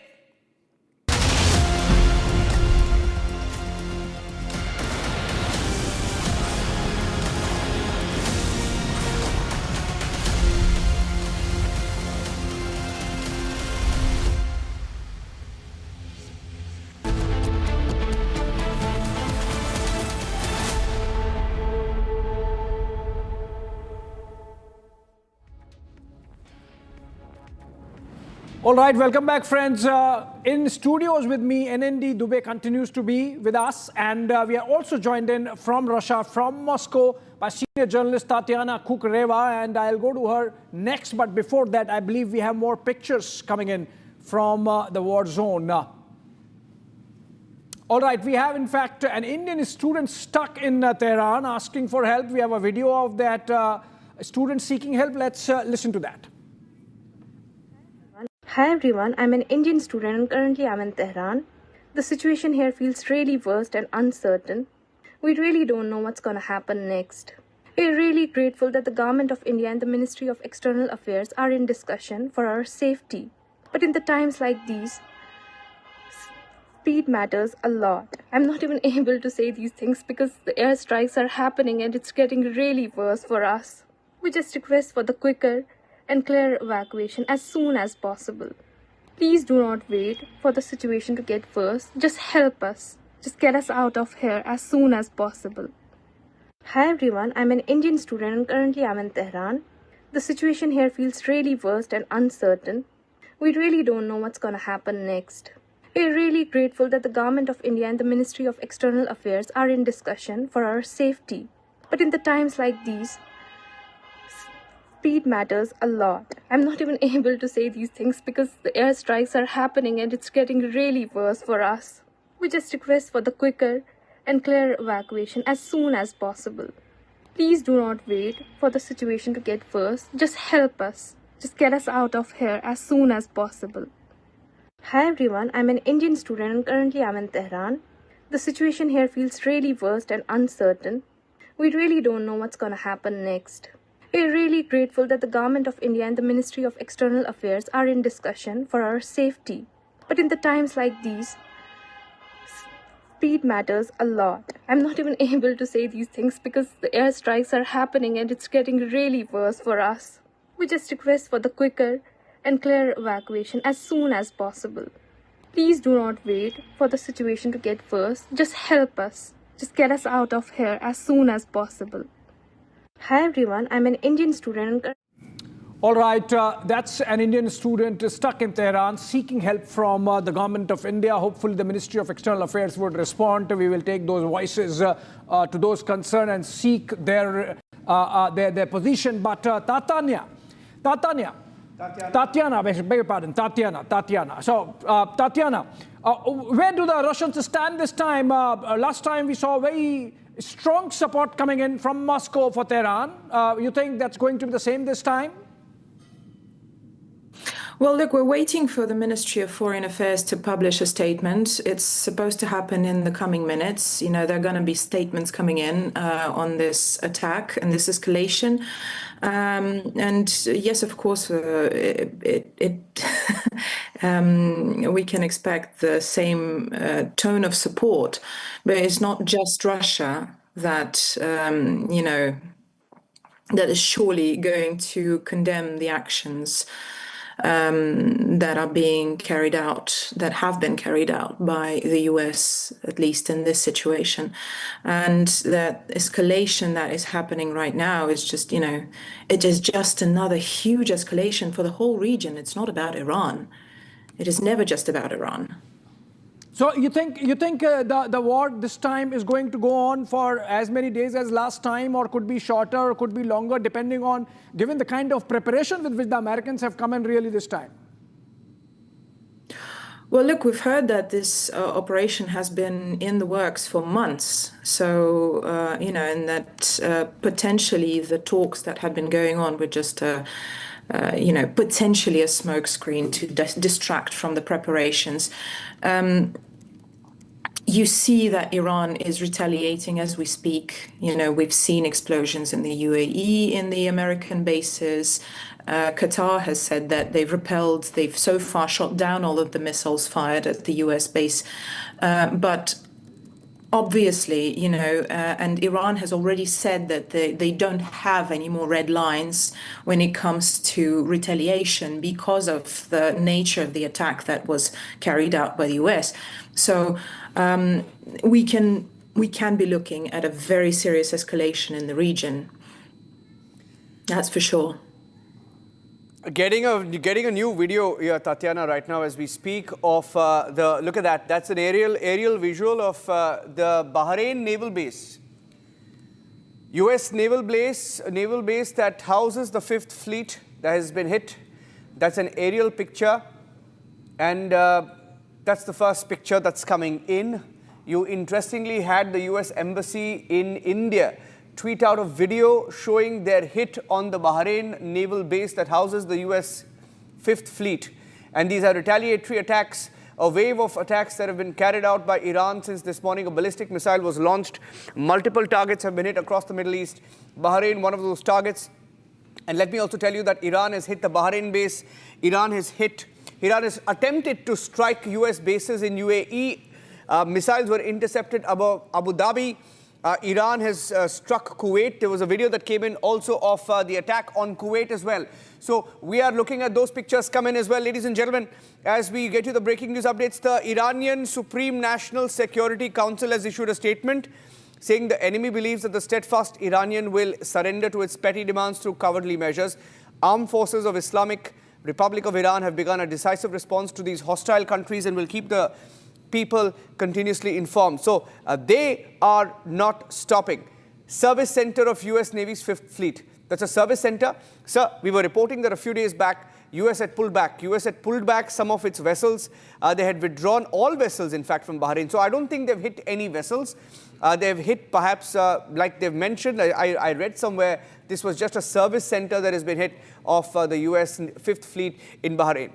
All right, welcome back, friends. In studios with me, NND Dubey continues to be with us, and we are also joined in from Russia, from Moscow, by senior journalist Tatiana Kukreva, and I'll go to her next. But before that, I believe we have more pictures coming in from the war zone. All right, we have, in fact, an Indian student stuck in Tehran asking for help. We have a video of that student seeking help. Let's listen to that. Hi everyone, I'm an Indian student and currently I'm in Tehran. The situation here feels really worst and uncertain. We really don't know what's going to happen next. We're really grateful that the Government of India and the Ministry of External Affairs are in discussion for our safety. But in the times like these, speed matters a lot. I'm not even able to say these things because the airstrikes are happening and it's getting really worse for us. We just request for the quicker and clear evacuation as soon as possible. Please do not wait for the situation to get worse. Just help us. Just get us out of here as soon as possible. Hi everyone, I'm an Indian student and currently I'm in Tehran. The situation here feels really worst and uncertain. We really don't know what's going to happen next. We're really grateful that the Government of India and the Ministry of External Affairs are in discussion for our safety. But in the times like these, speed matters a lot. I'm not even able to say these things because the airstrikes are happening and it's getting really worse for us. We just request for the quicker and clear evacuation as soon as possible. Please do not wait for the situation to get worse. Just help us. Just get us out of here as soon as possible. Hi everyone, I'm an Indian student and currently I'm in Tehran. The situation here feels really worst and uncertain. We really don't know what's going to happen next. We're really grateful that the Government of India and the Ministry of External Affairs are in discussion for our safety. But in the times like these, speed matters a lot. I'm not even able to say these things because the airstrikes are happening and it's getting really worse for us. We just request for the quicker and clear evacuation as soon as possible. Please do not wait for the situation to get worse. Just help us. Just get us out of here as soon as possible. Hi everyone, I'm an Indian student. All right, that's an Indian student stuck in Tehran seeking help from the Government of India. Hopefully the Ministry of External Affairs would respond. We will take those voices to those concerned and seek their position. But Tatiana, beg your pardon, Tatiana. So, Tatiana, where do the Russians stand this time? Last time we saw very strong support coming in from Moscow for Tehran. You think that's going to be the same this time? Well, look, we're waiting for the Ministry of Foreign Affairs to publish a statement. It's supposed to happen in the coming minutes. You know, there are going to be statements coming in on this attack and this escalation. And yes, of course, we can expect the same tone of support, but it's not just Russia that, you know, that is surely going to condemn the actions that are being carried out, that have been carried out by the US, at least in this situation. And that escalation that is happening right now is just, you know, it is just another huge escalation for the whole region. It's not about Iran. It is never just about Iran. So you think the war this time is going to go on for as many days as last time, or could be shorter, or could be longer, depending on, given the kind of preparation with which the Americans have come in really this time? Well, look, we've heard that this operation has been in the works for months. So, you know, and that potentially the talks that had been going on were just you know, potentially a smokescreen to distract from the preparations. You see that Iran is retaliating as we speak. You know, we've seen explosions in the UAE, in the American bases. Qatar has said that they've so far shot down all of the missiles fired at the US base. But obviously, you know, and Iran has already said that they don't have any more red lines when it comes to retaliation because of the nature of the attack that was carried out by the US. So we can be looking at a very serious escalation in the region. That's for sure. Getting a new video here, Tatiana, right now as we speak of look at that. That's an aerial visual of the Bahrain naval base. U.S. naval base that houses the 5th Fleet that has been hit. That's an aerial picture, and that's the first picture that's coming in. You interestingly had the U.S. Embassy in India tweet out a video showing their hit on the Bahrain naval base that houses the U.S. 5th Fleet. And these are retaliatory attacks, a wave of attacks that have been carried out by Iran since this morning. A ballistic missile was launched. Multiple targets have been hit across the Middle East. Bahrain, one of those targets. And let me also tell you that Iran has hit the Bahrain base. Iran has attempted to strike U.S. bases in UAE. Missiles were intercepted above Abu Dhabi. Iran has struck Kuwait. There was a video that came in also of the attack on Kuwait as well. So we are looking at those pictures come in as well. Ladies and gentlemen, as we get you the breaking news updates, the Iranian Supreme National Security Council has issued a statement saying the enemy believes that the steadfast Iranian will surrender to its petty demands through cowardly measures. Armed forces of Islamic Republic of Iran have begun a decisive response to these hostile countries and will keep the people continuously informed. So they are not stopping. Service center of US Navy's 5th Fleet. That's a service center. Sir, we were reporting that a few days back, US had pulled back some of its vessels. They had withdrawn all vessels, in fact, from Bahrain. So I don't think they've hit any vessels. They've hit perhaps, like they've mentioned, I read somewhere, this was just a service center that has been hit of the US 5th Fleet in Bahrain.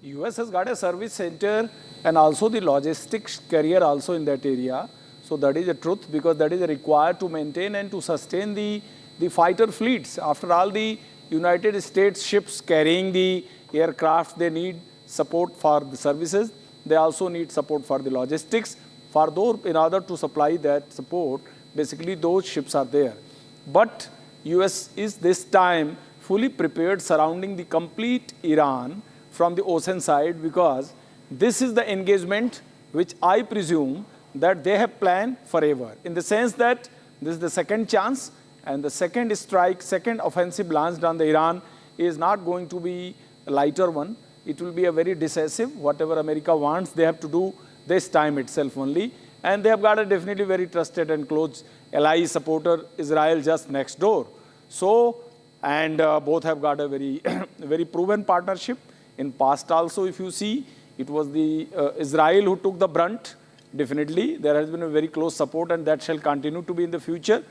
US has got a service center and also the logistics carrier also in that area. So that is the truth, because that is required to maintain and to sustain the fighter fleets. After all, the United States ships carrying the aircraft, they need support for the services. They also need support for the logistics. For those, in order to supply that support, basically those ships are there. But US is this time fully prepared surrounding the complete Iran from the ocean side, because this is the engagement which I presume that they have planned forever, in the sense that this is the second chance, and the second strike, second offensive launched on the Iran is not going to be a lighter one. It will be a very decisive. Whatever America wants, they have to do this time itself only. And they have got a definitely very trusted and close ally supporter, Israel, just next door. So, and both have got a very, very proven partnership. In past also, if you see, it was the Israel who took the brunt. Definitely, there has been a very close support, and that shall continue to be in the future.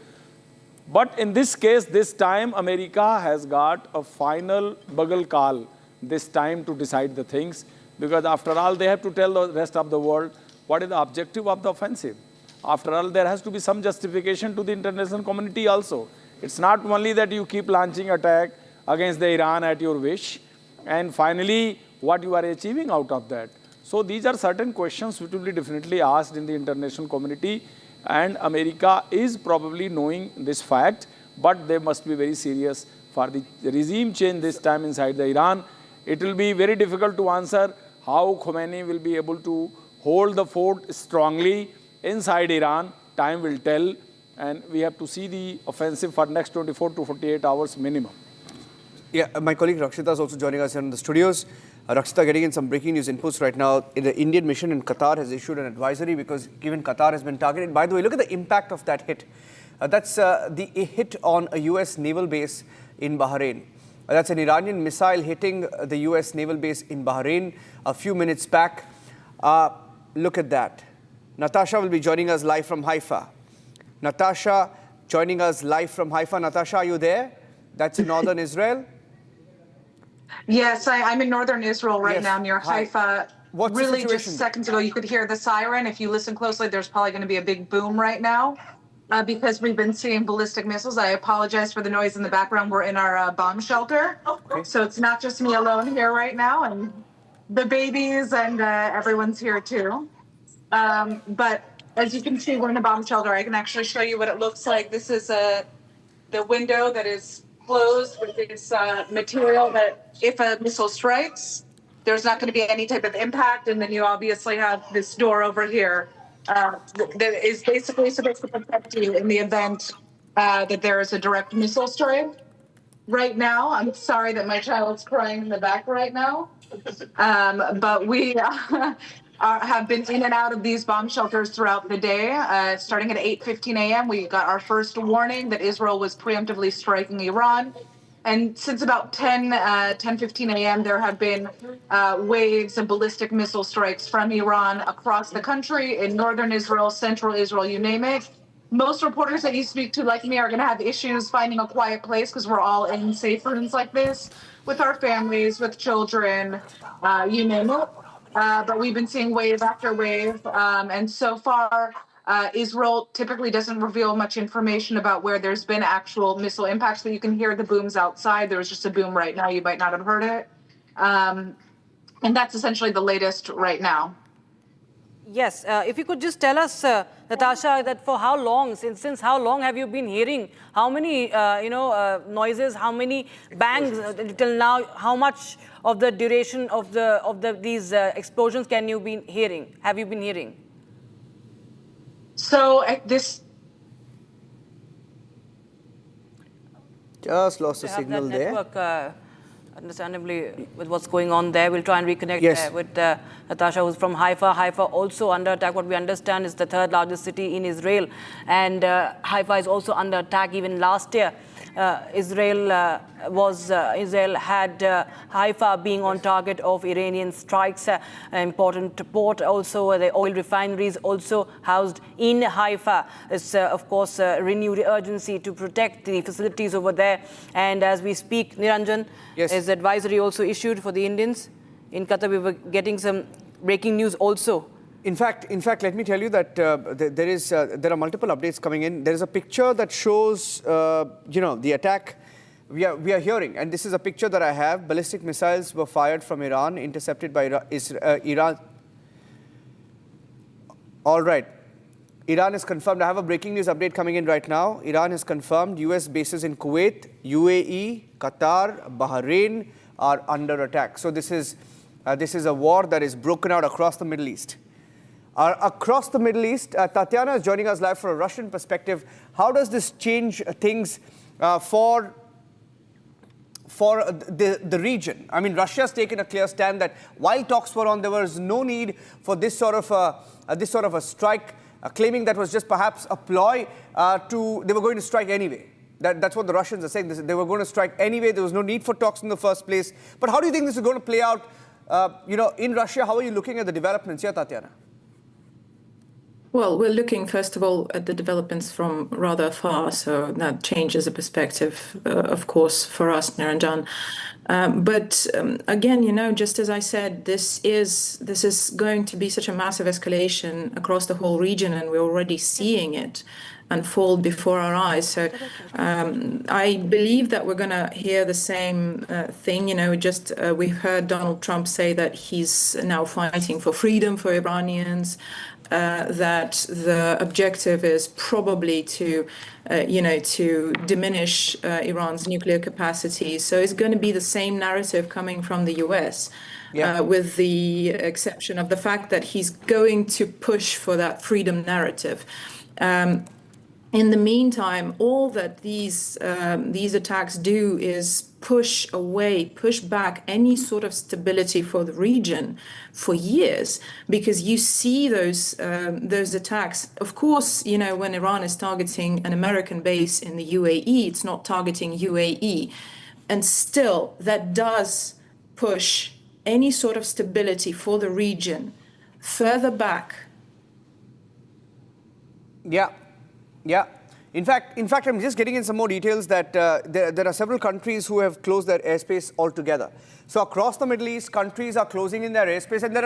But in this case, this time, America has got a final bugle call this time to decide the things, because after all, they have to tell the rest of the world what is the objective of the offensive. After all, there has to be some justification to the international community also. It's not only that you keep launching attack against the Iran at your wish, and finally, what you are achieving out of that. So these are certain questions which will be definitely asked in the international community, and America is probably knowing this fact, but they must be very serious for the regime change this time inside the Iran. It will be very difficult to answer how Khamenei will be able to hold the fort strongly inside Iran. Time will tell, and we have to see the offensive for next 24 to 48 hours minimum. Yeah, my colleague Rakshita is also joining us here in the studios. Rakshita, getting in some breaking news inputs right now. The Indian mission in Qatar has issued an advisory because given Qatar has been targeted. By the way, look at the impact of that hit. That's the hit on a U.S. naval base in Bahrain. That's an Iranian missile hitting the U.S. naval base in Bahrain a few minutes back. Look at that. Natasha will be joining us live from Haifa. Natasha joining us live from Haifa. Natasha, are you there? That's in northern Israel. Yes, I'm in northern Israel right now near Haifa. What's really the situation? Just seconds ago, you could hear the siren. If you listen closely, there's probably going to be a big boom right now because we've been seeing ballistic missiles. I apologize for the noise in the background. We're in our bomb shelter. Okay. So it's not just me alone here right now, and the babies and everyone's here too. But as you can see, we're in a bomb shelter. I can actually show you what it looks like. This is the window that is closed with this material that if a missile strikes, there's not going to be any type of impact. And then you obviously have this door over here that is basically supposed to protect you in the event that there is a direct missile strike. Right now, I'm sorry that my child's crying in the back right now, but we have been in and out of these bomb shelters throughout the day. Starting at 8:15 a.m., we got our first warning that Israel was preemptively striking Iran. And since about 10:15 a.m., there have been waves of ballistic missile strikes from Iran across the country, in northern Israel, central Israel, you name it. Most reporters that you speak to, like me, are going to have issues finding a quiet place because we're all in safe rooms like this with our families, with children, you name it. But we've been seeing wave after wave. And so far, Israel typically doesn't reveal much information about where there's been actual missile impacts, but you can hear the booms outside. There was just a boom right now. You might not have heard it. And that's essentially the latest right now. Yes, if you could just tell us, Natasha, that for how long, since how long have you been hearing? How many, noises? How many bangs till now? How much of the duration of these explosions can you be hearing? Have you been hearing? So at this. Just lost the signal there. Network, understandably, with what's going on there, we'll try and reconnect with Natasha, who's from Haifa. Haifa also under attack. What we understand is the third largest city in Israel, and Haifa is also under attack. Even last year, Israel had Haifa being on target of Iranian strikes. An important port also, the oil refineries also housed in Haifa. It's of course renewed urgency to protect the facilities over there. And as we speak, Niranjan, is advisory also issued for the Indians in Qatar. We were getting some breaking news also. In fact, let me tell you that there are multiple updates coming in. There is a picture that shows, the attack we are hearing, and this is a picture that I have. Ballistic missiles were fired from Iran, intercepted by Iran. All right, Iran has confirmed. I have a breaking news update coming in right now. Iran has confirmed U.S. bases in Kuwait, UAE, Qatar, Bahrain are under attack. So this is a war that is broken out across the Middle East. Across the Middle East, Tatiana is joining us live for a Russian perspective. How does this change things for the region? I mean, Russia's taken a clear stand that while talks were on, there was no need for this sort of a strike, claiming that was just perhaps a ploy they were going to strike anyway. That's what the Russians are saying. They were going to strike anyway. There was no need for talks in the first place. But how do you think this is going to play out? In Russia, how are you looking at the developments here, Tatiana? Well, we're looking, first of all, at the developments from rather far, so that changes the perspective, of course, for us, Niranjan. But again, just as I said, this is going to be such a massive escalation across the whole region, and we're already seeing it unfold before our eyes. So I believe that we're going to hear the same thing. We've heard Donald Trump say that he's now fighting for freedom for Iranians. That the objective is probably to diminish Iran's nuclear capacity. So it's going to be the same narrative coming from the U.S., with the exception of the fact that he's going to push for that freedom narrative. In the meantime, all that these attacks do is push back any sort of stability for the region for years, because you see those attacks. Of course, when Iran is targeting an American base in the UAE, it's not targeting UAE, and still that does push any sort of stability for the region further back. Yeah. In fact, I'm just getting in some more details that there are several countries who have closed their airspace altogether. So across the Middle East, countries are closing in their airspace, and there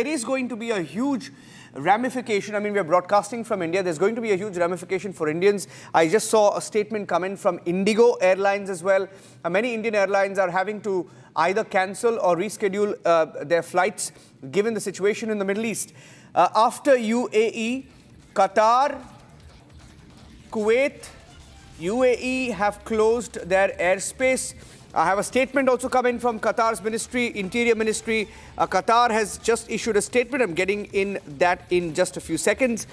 is going to be a huge ramification. I mean, we're broadcasting from India. There's going to be a huge ramification for Indians. I just saw a statement come in from Indigo Airlines as well. Many Indian airlines are having to either cancel or reschedule their flights given the situation in the Middle East. After UAE, Qatar, Kuwait, UAE have closed their airspace. I have a statement also come in from Qatar's Interior Ministry. Qatar has just issued a statement. I'm getting in that in just a few seconds.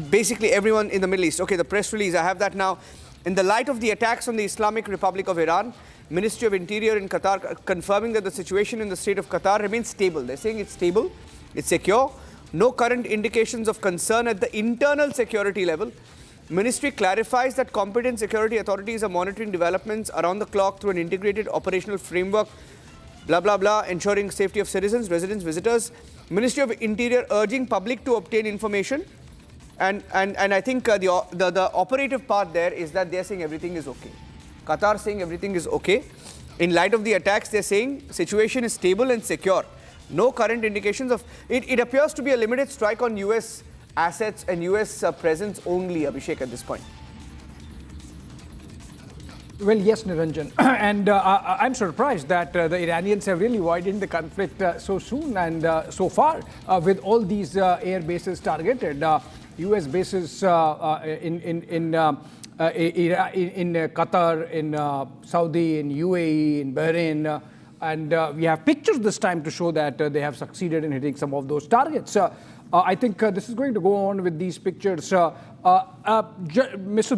Basically, everyone in the Middle East. Okay, the press release, I have that now. In the light of the attacks on the Islamic Republic of Iran, Ministry of Interior in Qatar confirming that the situation in the state of Qatar remains stable. They're saying it's stable, it's secure. No current indications of concern at the internal security level. Ministry clarifies that competent security authorities are monitoring developments around the clock through an integrated operational framework, blah, blah, blah, ensuring safety of citizens, residents, visitors. Ministry of Interior urging public to obtain information. And I think the operative part there is that they're saying everything is okay. Qatar saying everything is okay. In light of the attacks, they're saying situation is stable and secure. No current indications of... It appears to be a limited strike on U.S. assets and U.S. presence only, Abhishek, at this point. Well, yes, Niranjan. And I'm surprised that the Iranians have really widened the conflict so soon and so far with all these air bases targeted. U.S. bases in Qatar, in Saudi, in UAE, in Bahrain. And we have pictures this time to show that they have succeeded in hitting some of those targets. I think this is going to go on with these pictures. Mr.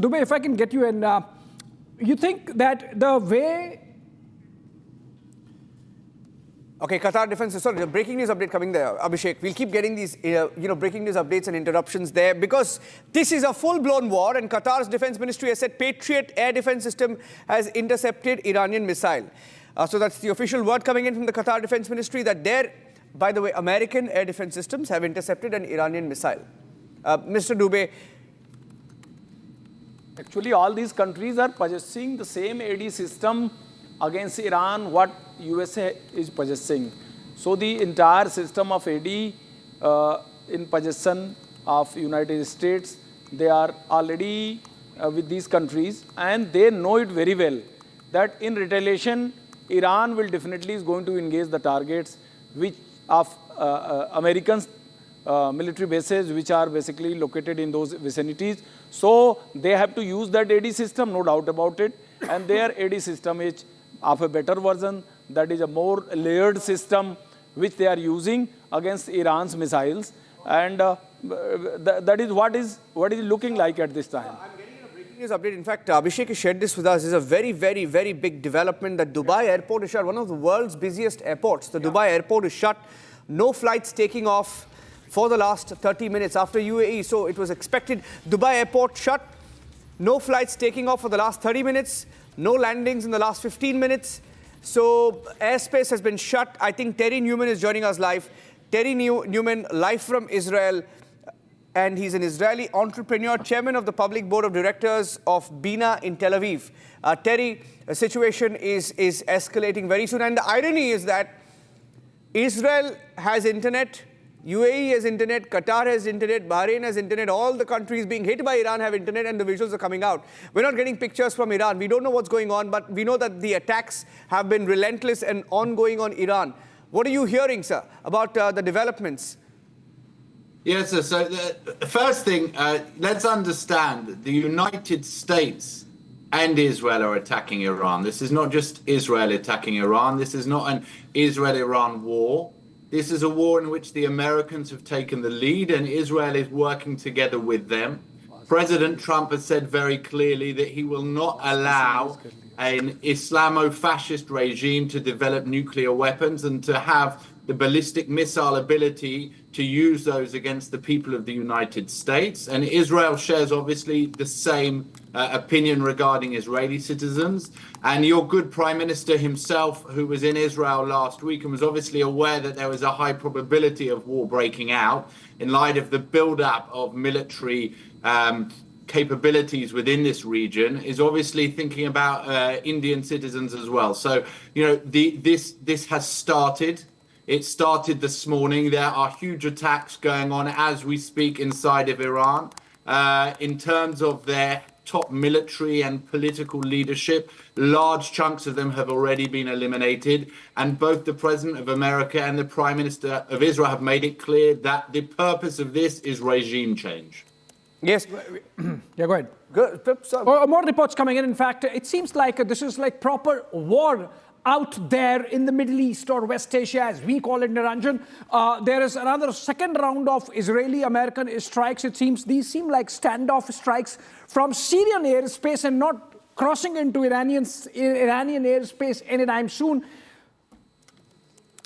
Dubey, if I can get you in, you think that the way... Okay, Qatar defense, sorry, the breaking news update coming there, Abhishek. We'll keep getting these, breaking news updates and interruptions there because this is a full-blown war and Qatar's defense ministry has said Patriot air defense system has intercepted Iranian missile. So that's the official word coming in from the Qatar defense ministry that their, by the way, American air defense systems have intercepted an Iranian missile. Mr. Dubey. Actually, all these countries are possessing the same AD system against Iran what USA is possessing. So the entire system of AD in possession of United States, they are already with these countries and they know it very well that in retaliation, Iran will definitely is going to engage the targets which of American military bases which are basically located in those vicinities. So they have to use that AD system, no doubt about it. And their AD system is of a better version, that is a more layered system which they are using against Iran's missiles. And that is what is looking like at this time. I'm getting a breaking news update. In fact, Abhishek has shared this with us. This is a very, very, very big development that Dubai airport is shut, one of the world's busiest airports. The Dubai airport is shut. No flights taking off for the last 30 minutes after UAE. So it was expected. Dubai airport shut. No flights taking off for the last 30 minutes. No landings in the last 15 minutes. So airspace has been shut. I think Terry Newman is joining us live. Terry Newman, live from Israel. and he's an Israeli entrepreneur, chairman of the public board of directors of Bina in Tel Aviv. Terry, the situation is escalating very soon. And the irony is that Israel has internet, UAE has internet, Qatar has internet, Bahrain has internet, all the countries being hit by Iran have internet, and the visuals are coming out. We're not getting pictures from Iran. We don't know what's going on, but we know that the attacks have been relentless and ongoing on Iran. What are you hearing, sir, about the developments? Yes, sir. So the first thing, let's understand that the United States and Israel are attacking Iran. This is not just Israel attacking Iran. This is not an Israel-Iran war. This is a war in which the Americans have taken the lead, and Israel is working together with them. President Trump has said very clearly that he will not allow an Islamo-fascist regime to develop nuclear weapons and to have the ballistic missile ability to use those against the people of the United States. And Israel shares obviously the same opinion regarding Israeli citizens. And your good Prime Minister himself, who was in Israel last week and was obviously aware that there was a high probability of war breaking out in light of the buildup of military capabilities within this region, is obviously thinking about Indian citizens as well. So, you know, this has started. It started this morning. There are huge attacks going on as we speak inside of Iran. In terms of their top military and political leadership, large chunks of them have already been eliminated. And both the President of America and the Prime Minister of Israel have made it clear that the purpose of this is regime change. Yes. Yeah, go ahead. Good. More reports coming in. In fact, it seems like this is like proper war out there in the Middle East or West Asia, as we call it, Niranjan. There is another second round of Israeli-American strikes. It seems these seem like standoff strikes from Syrian airspace and not crossing into Iranian airspace anytime soon.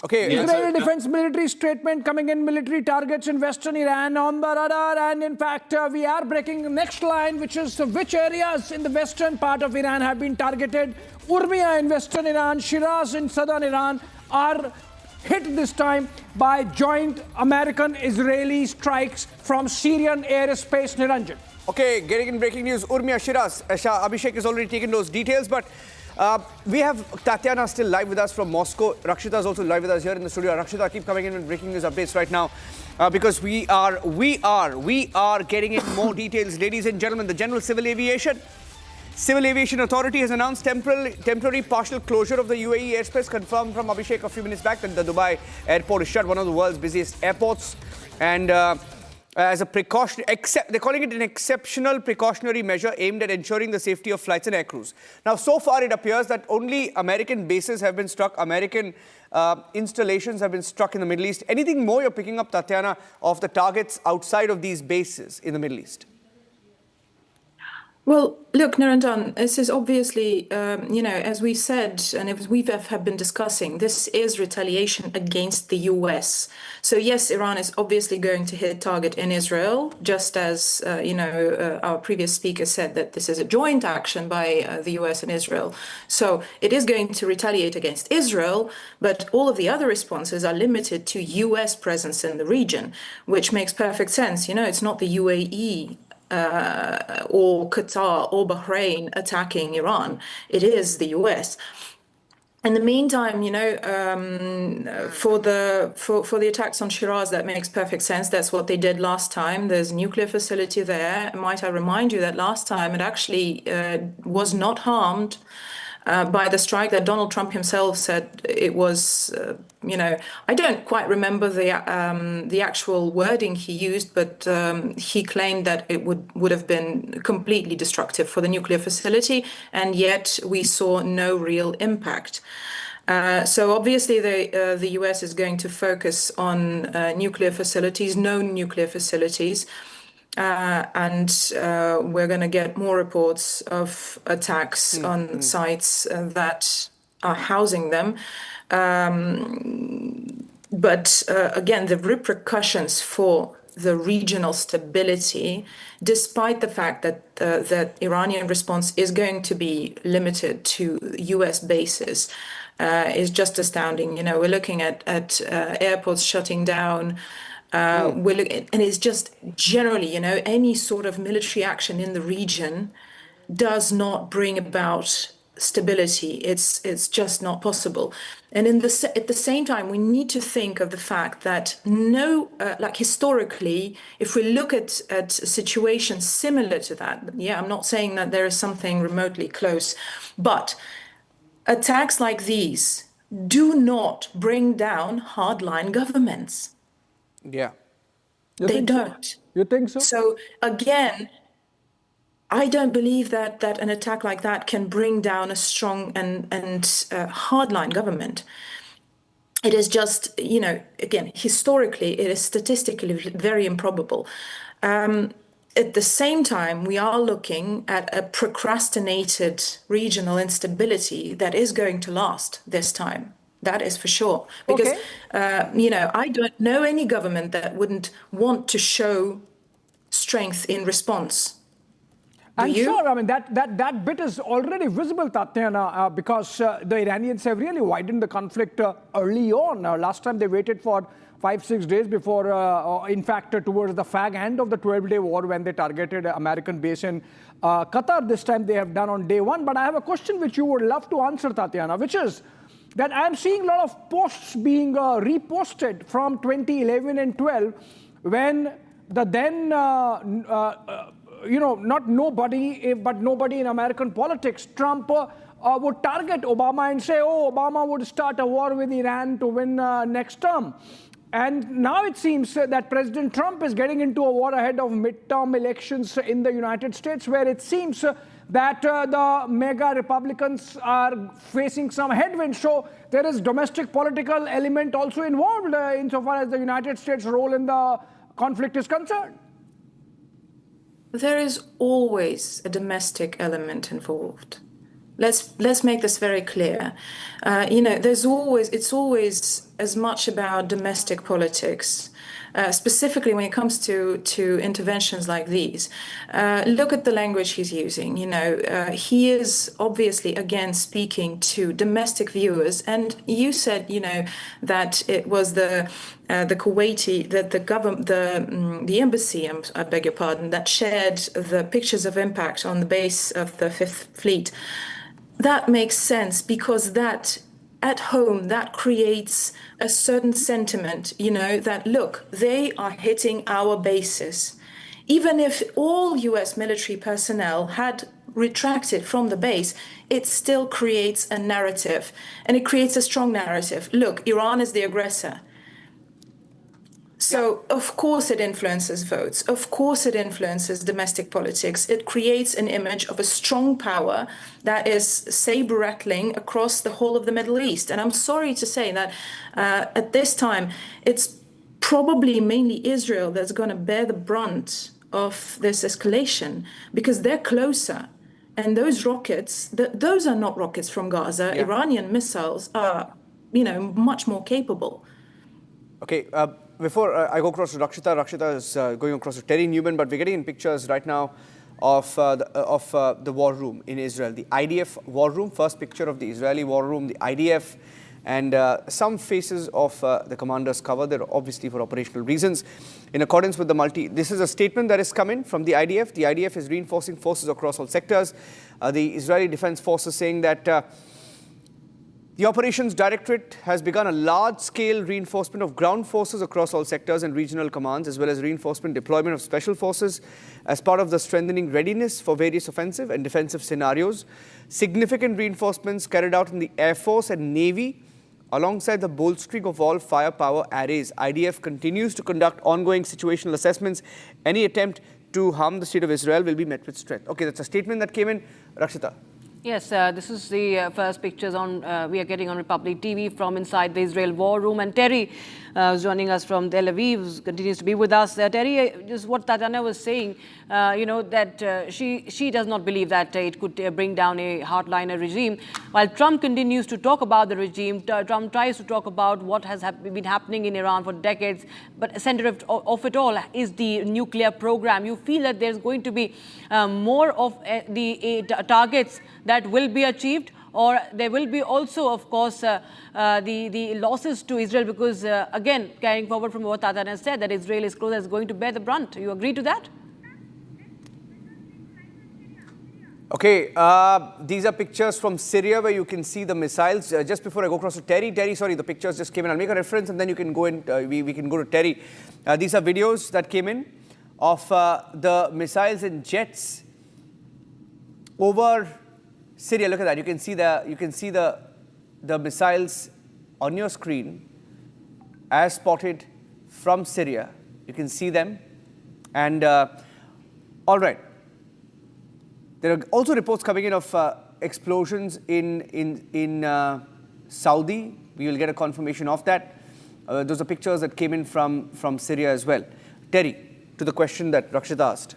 Okay. Israeli defense military statement coming in, military targets in western Iran on the radar. And in fact, we are breaking the next line, which is which areas in the western part of Iran have been targeted. Urmia in western Iran, Shiraz in southern Iran are hit this time by joint American-Israeli strikes from Syrian airspace, Niranjan. Okay, getting in breaking news, Urmia, Shiraz. Abhishek has already taken those details, but we have Tatiana still live with us from Moscow. Rakshita is also live with us here in the studio. Rakshita, keep coming in and breaking news updates right now because we are getting in more details. Ladies and gentlemen, the General Civil Aviation Authority has announced temporary partial closure of the UAE airspace, confirmed from Abhishek a few minutes back that the Dubai airport is shut, one of the world's busiest airports. And as a precaution, they're calling it an exceptional precautionary measure aimed at ensuring the safety of flights and aircrews. Now, so far it appears that only American bases have been struck, American installations have been struck in the Middle East. Anything more you're picking up, Tatiana, of the targets outside of these bases in the Middle East? Well, look, Niranjan, this is obviously, as we said, and as we have been discussing, this is retaliation against the US. So yes, Iran is obviously going to hit target in Israel, just as, our previous speaker said that this is a joint action by the US and Israel. So it is going to retaliate against Israel, but all of the other responses are limited to US presence in the region, which makes perfect sense. It's not the UAE or Qatar or Bahrain attacking Iran. It is the US. In the meantime, for the attacks on Shiraz, that makes perfect sense. That's what they did last time. There's a nuclear facility there. Might I remind you that last time it actually was not harmed by the strike, that Donald Trump himself said it was, I don't quite remember the actual wording he used, but he claimed that it would have been completely destructive for the nuclear facility, and yet we saw no real impact. So obviously the US is going to focus on nuclear facilities, known nuclear facilities. And we're going to get more reports of attacks on sites that are housing them. But again, the repercussions for the regional stability, despite the fact that that Iranian response is going to be limited to US bases, is just astounding. We're looking at airports shutting down, And it's just generally, any sort of military action in the region does not bring about stability. It's just not possible. And at the same time, we need to think of the fact that historically, if we look at situations similar to that, I'm not saying that there is something remotely close, but attacks like these do not bring down hardline governments. Yeah. They don't. You think so? So again, I don't believe that an attack like that can bring down a strong and hardline government. It is just, again, historically, it is statistically very improbable. At the same time, we are looking at a procrastinated regional instability that is going to last this time. That is for sure. Because, I don't know any government that wouldn't want to show strength in response. And sure, I mean, that bit is already visible, Tatiana, because the Iranians have really widened the conflict early on. Last time they waited for 5-6 days before, in fact, towards the fag end of the 12-day war when they targeted American base in Qatar. This time they have done on day one. But I have a question which you would love to answer, Tatiana, which is that I'm seeing a lot of posts being reposted from 2011 and 12 when the then, not nobody, but nobody in American politics, Trump would target Obama and say, Obama would start a war with Iran to win next term. And now it seems that President Trump is getting into a war ahead of midterm elections in the United States, where it seems that the mega Republicans are facing some headwinds. So there is domestic political element also involved insofar as the United States' role in the conflict is concerned. There is always a domestic element involved. Let's make this very clear. It's always as much about domestic politics, specifically when it comes to interventions like these. Look at the language he's using. He is obviously again speaking to domestic viewers, and you said that it was the Kuwaiti, that the embassy, I beg your pardon, that shared the pictures of impact on the base of the Fifth Fleet. That makes sense because that at home, that creates a certain sentiment, that look, they are hitting our bases. Even if all US military personnel had retracted from the base, it still creates a narrative, and it creates a strong narrative. Look, Iran is the aggressor. So, of course, it influences votes. Of course, it influences domestic politics. It creates an image of a strong power that is saber-rattling across the whole of the Middle East. And I'm sorry to say that at this time, it's probably mainly Israel that's going to bear the brunt of this escalation because they're closer. And those rockets, those are not rockets from Gaza. Yeah. Iranian missiles are, much more capable. Okay. Before I go across to Rakshita is going across to Terry Newman, but we're getting in pictures right now of the war room in Israel. The IDF war room, first picture of the Israeli war room, the IDF, and some faces of the commanders cover. They're obviously for operational reasons. In accordance with this is a statement that has come in from the IDF. The IDF is reinforcing forces across all sectors. The Israeli Defense Forces saying that the Operations Directorate has begun a large-scale reinforcement of ground forces across all sectors and regional commands, as well as reinforcement deployment of special forces as part of the strengthening readiness for various offensive and defensive scenarios. Significant reinforcements carried out in the Air Force and Navy, alongside the bolstering of all firepower arrays. IDF continues to conduct ongoing situational assessments. Any attempt to harm the state of Israel will be met with strength. Okay, that's a statement that came in. Rakshita. Yes, this is the first pictures we are getting on Republic TV from inside the Israel war room. And Terry is joining us from Tel Aviv, continues to be with us. Terry, just what Tatiana was saying, that she does not believe that it could bring down a hardliner regime. While Trump continues to talk about the regime, Trump tries to talk about what has been happening in Iran for decades. But center of it all is the nuclear program. You feel that there's going to be more of the targets that will be achieved, or there will be also, of course, the losses to Israel because, again, carrying forward from what Adnan has said, that Israel is close as going to bear the brunt. You agree to that? Okay, these are pictures from Syria where you can see the missiles. Just before I go across to Terry, sorry, the pictures just came in. I'll make a reference and then you can go in, we can go to Terry. These are videos that came in of the missiles and jets over Syria. Look at that. You can see the missiles on your screen as spotted from Syria. You can see them. And all right. There are also reports coming in of explosions in Saudi. We will get a confirmation of that. Those are pictures that came in from Syria as well. Terry, to the question that Rakshit asked.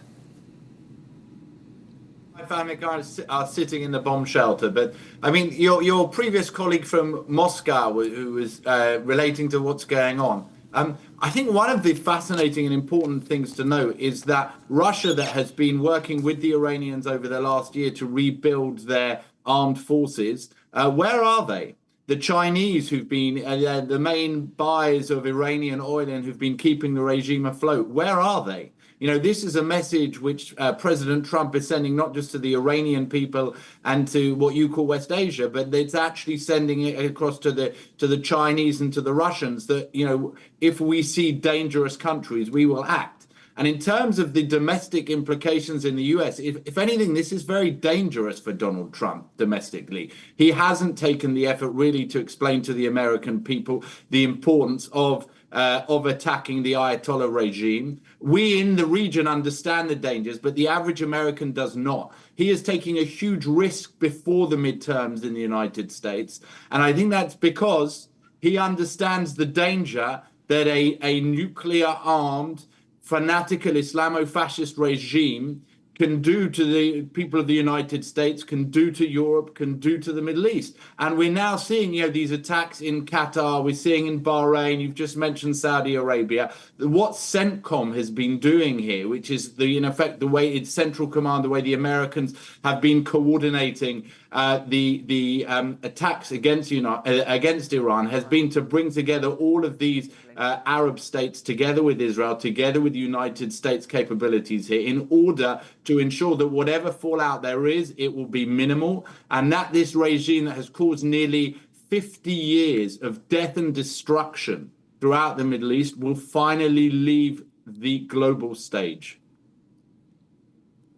My family are sitting in the bomb shelter, but I mean, your previous colleague from Moscow, who was relating to what's going on, I think one of the fascinating and important things to know is that Russia, that has been working with the Iranians over the last year to rebuild their armed forces, where are they? The Chinese, who've been the main buyers of Iranian oil and who've been keeping the regime afloat, where are they? You know, this is a message which President Trump is sending not just to the Iranian people and to what you call West Asia, but it's actually sending it across to the Chinese and to the Russians that, you know, if we see dangerous countries, we will act. And in terms of the domestic implications in the US, if anything, this is very dangerous for Donald Trump domestically. He hasn't taken the effort really to explain to the American people the importance of attacking the Ayatollah regime. We in the region understand the dangers, but the average American does not. He is taking a huge risk before the midterms in the United States. And I think that's because he understands the danger that a nuclear-armed, fanatical Islamo-fascist regime can do to the people of the United States, can do to Europe, can do to the Middle East. And we're now seeing, you know, these attacks in Qatar, we're seeing in Bahrain, you've just mentioned Saudi Arabia. What CENTCOM has been doing here, which is in effect the way it's Central Command, the way the Americans have been coordinating the attacks against Iran, has been to bring together all of these Arab states together with Israel, together with the United States capabilities here, in order to ensure that whatever fallout there is, it will be minimal, and that this regime that has caused nearly 50 years of death and destruction throughout the Middle East will finally leave the global stage.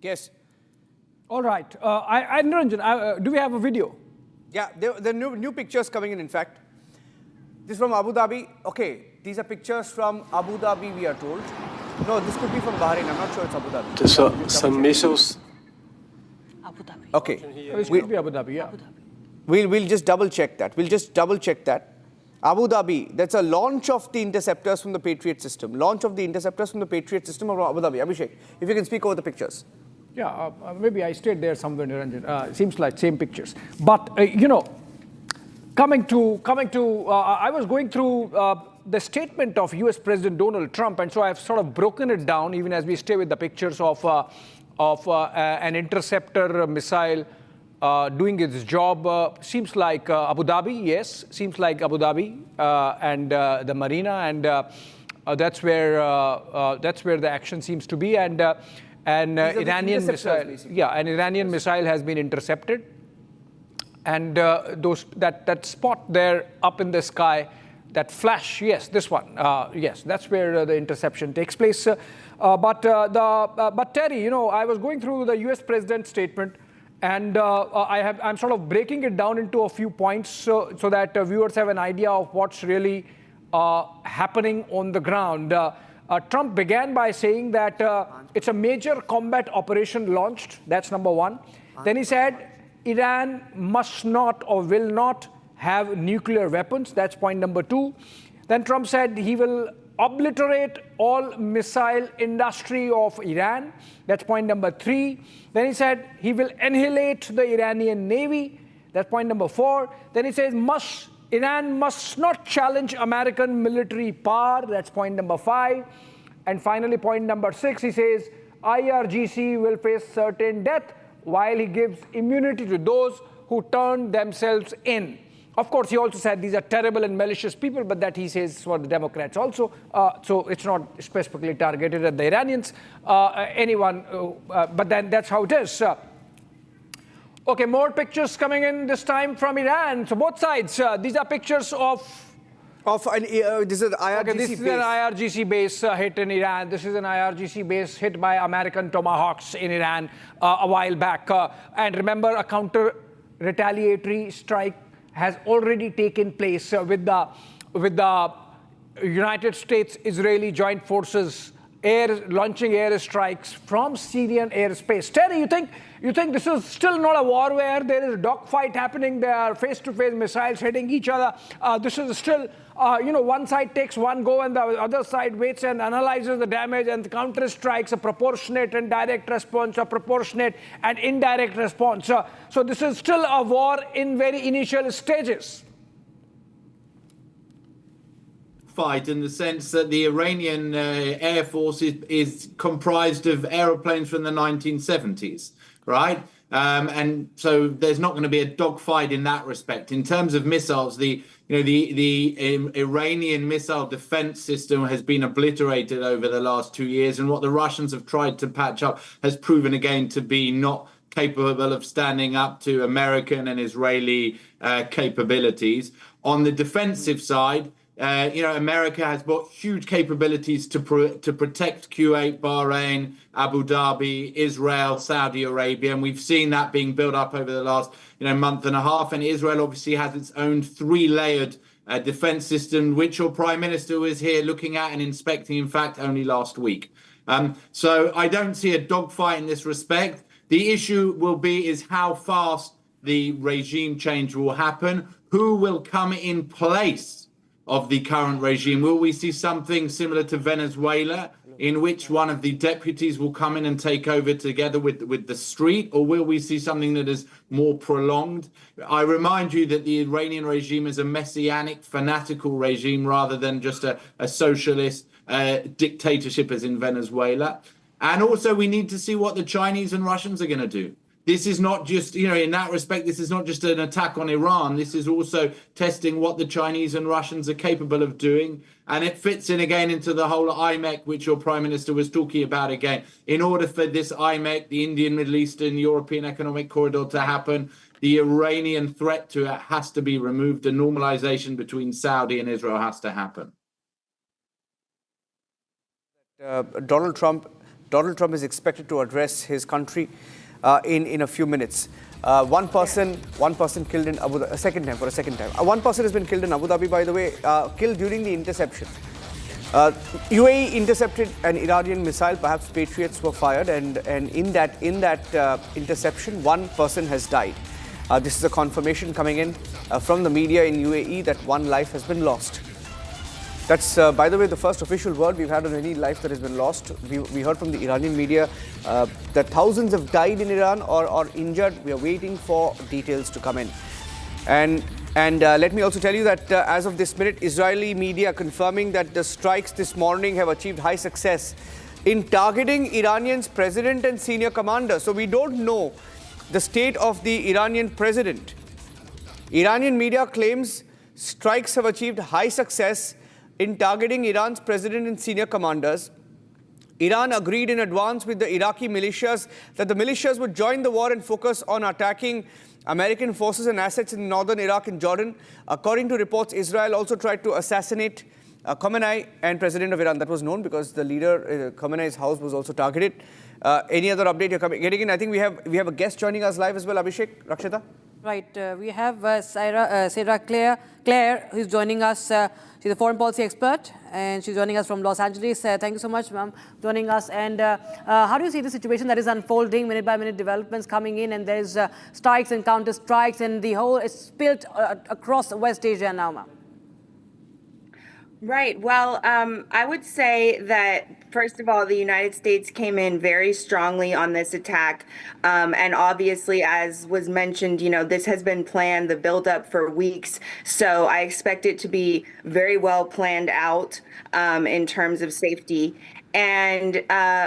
Yes. All right. Niranjan, do we have a video? Yeah, there are new pictures coming in fact. This is from Abu Dhabi. Okay, these are pictures from Abu Dhabi, we are told. No, this could be from Bahrain. I'm not sure it's Abu Dhabi. Some missiles. Abu Dhabi. Okay. It could be Abu Dhabi, yeah. We'll just double check that. Abu Dhabi, that's a launch of the interceptors from the Patriot system. Launch of the interceptors from the Patriot system of Abu Dhabi. Abhishek, if you can speak over the pictures. Yeah, maybe I stayed there somewhere, Niranjan. Seems like same pictures. But, you know, coming to, I was going through the statement of U.S. President Donald Trump, and so I've sort of broken it down, even as we stay with the pictures of an interceptor missile doing its job. Seems like Abu Dhabi, yes, seems like Abu Dhabi and the marina, and that's where the action seems to be. And an Iranian missile, an Iranian missile has been intercepted, and that spot there up in the sky, that flash, yes, this one, yes, that's where the interception takes place. But Terry, you know, I was going through the U.S. President's statement, and I'm sort of breaking it down into a few points so that viewers have an idea of what's really happening on the ground. Trump began by saying that it's a major combat operation launched. That's number one. Then he said Iran must not or will not have nuclear weapons. That's point number two. Then Trump said he will obliterate all missile industry of Iran. That's point number three. Then he said he will annihilate the Iranian Navy. That's point number four. Then he says Iran must not challenge American military power. That's point number five. And finally, point number six, he says IRGC will face certain death while he gives immunity to those who turned themselves in. Of course, he also said these are terrible and malicious people, but that he says for the Democrats also. So it's not specifically targeted at the Iranians, but then that's how it is. Okay, more pictures coming in this time from Iran. So both sides, these are pictures of this is an IRGC okay, this base. is an IRGC base hit in Iran. This is an IRGC base hit by American Tomahawks in Iran a while back. And remember, a counter-retaliatory strike has already taken place with the United States-Israeli joint forces launching airstrikes from Syrian airspace. Terry, you think this is still not a war where there is a dogfight happening? There are face-to-face missiles hitting each other. This is still, one side takes one go and the other side waits and analyzes the damage and counter strikes a proportionate and direct response, a proportionate and indirect response. So this is still a war in very initial stages. Fight in the sense that the Iranian Air Force is comprised of aeroplanes from the 1970s, right? And so there's not going to be a dogfight in that respect. In terms of missiles, the Iranian missile defense system has been obliterated over the last 2 years, and what the Russians have tried to patch up has proven again to be not capable of standing up to American and Israeli capabilities. On the defensive side, America has brought huge capabilities to protect Kuwait, Bahrain, Abu Dhabi, Israel, Saudi Arabia, and we've seen that being built up over the last month and a half. And Israel obviously has its own three-layered defense system, which your Prime Minister was here looking at and inspecting, in fact, only last week. So I don't see a dogfight in this respect. The issue is how fast the regime change will happen. Who will come in place of the current regime? Will we see something similar to Venezuela, in which one of the deputies will come in and take over together with the street, or will we see something that is more prolonged? I remind you that the Iranian regime is a messianic, fanatical regime rather than just a socialist dictatorship as in Venezuela. And also we need to see what the Chinese and Russians are going to do. This is not just, in that respect, this is not just an attack on Iran. This is also testing what the Chinese and Russians are capable of doing. And it fits in again into the whole IMEC, which your Prime Minister was talking about again. In order for this IMEC, the Indian, Middle Eastern, European Economic Corridor to happen, the Iranian threat to it has to be removed. A normalization between Saudi and Israel has to happen. Donald Trump is expected to address his country in a few minutes. One person killed in Abu Dhabi, a second time. One person has been killed in Abu Dhabi, by the way, killed during the interception. UAE intercepted an Iranian missile, perhaps Patriots were fired, and in that interception, one person has died. This is a confirmation coming in from the media in UAE that one life has been lost. That's, by the way, the first official word we've had on any life that has been lost. We heard from the Iranian media that thousands have died in Iran or injured. We are waiting for details to come in. And let me also tell you that as of this minute, Israeli media confirming that the strikes this morning have achieved high success in targeting Iranian's president and senior commander. So we don't know the state of the Iranian president. Iranian media claims strikes have achieved high success in targeting Iran's president and senior commanders. Iran agreed in advance with the Iraqi militias that the militias would join the war and focus on attacking American forces and assets in northern Iraq and Jordan. According to reports, Israel also tried to assassinate Khamenei and president of Iran. That was known because the leader, Khamenei's house, was also targeted. Any other update you're getting in? I think we have a guest joining us live as well, Abhishek, Rakshita. Right, we have Sarah Claire, who's joining us. She's a foreign policy expert, and she's joining us from Los Angeles. Thank you so much, ma'am, joining us. And how do you see the situation that is unfolding, minute-by-minute developments coming in, and there's strikes and counter-strikes, and the whole is spilled across West Asia now, ma'am? Right. Well, I would say that, first of all, the United States came in very strongly on this attack. And obviously, as was mentioned, this has been planned, the buildup for weeks. So I expect it to be very well planned out in terms of safety. And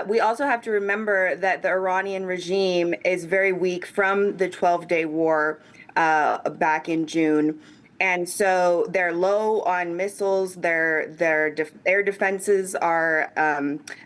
we also have to remember that the Iranian regime is very weak from the 12-day war. back in June. And so they're low on missiles. Their air defenses are,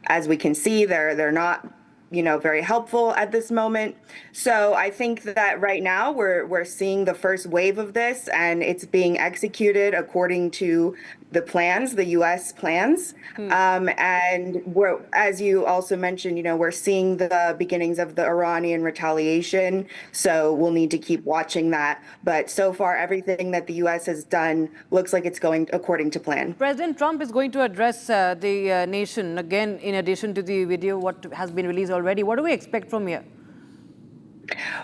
as we can see, they're not, very helpful at this moment. So I think that right now we're seeing the first wave of this, and it's being executed according to the plans, the U.S. plans. And as you also mentioned, we're seeing the beginnings of the Iranian retaliation. So we'll need to keep watching that. But so far, everything that the U.S. has done looks like it's going according to plan. President Trump is going to address the nation again, in addition to the video, what has been released already. What do we expect from here?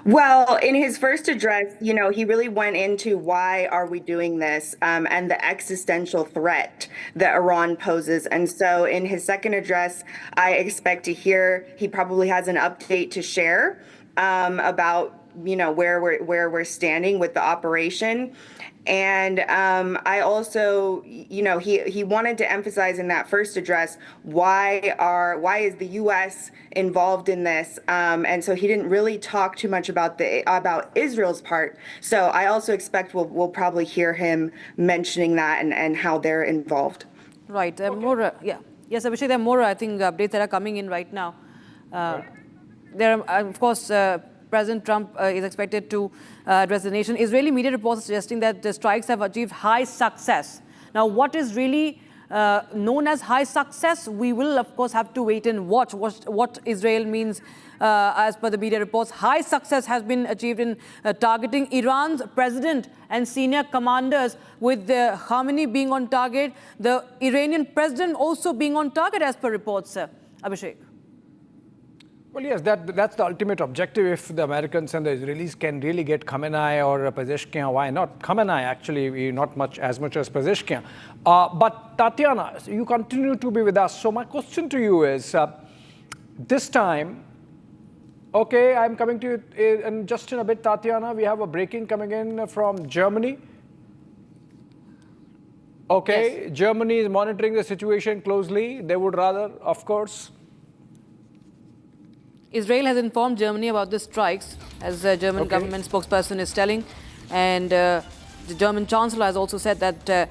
Well, in his first address, he really went into why are we doing this and the existential threat that Iran poses. And so in his second address, I expect to hear he probably has an update to share about, where we're standing with the operation. And I also, he wanted to emphasize in that first address why is the U.S. involved in this, and so he didn't really talk too much about Israel's part. So I also expect we'll probably hear him mentioning that and how they're involved. Right. Yes, Abhishek, there are more, I think, updates that are coming in right now. There are, of course, President Trump is expected to address the nation. Israeli media reports suggesting that the strikes have achieved high success. Now, what is really known as high success? We will, of course, have to wait and watch what Israel means as per the media reports. High success has been achieved in targeting Iran's president and senior commanders, with the Khamenei being on target, the Iranian president also being on target as per reports, Abhishek. Well, yes, that's the ultimate objective. If the Americans and the Israelis can really get Khamenei or Pezeshkian, why not? Khamenei, actually, not as much as Pezeshkian. But Tatiana, you continue to be with us. So my question to you is, this time, okay, I'm coming to you in just in a bit, Tatiana. We have a breaking coming in from Germany. Okay, yes. Germany is monitoring the situation closely. They would rather, of course. Israel has informed Germany about the strikes, as the German government spokesperson is telling. And the German chancellor has also said that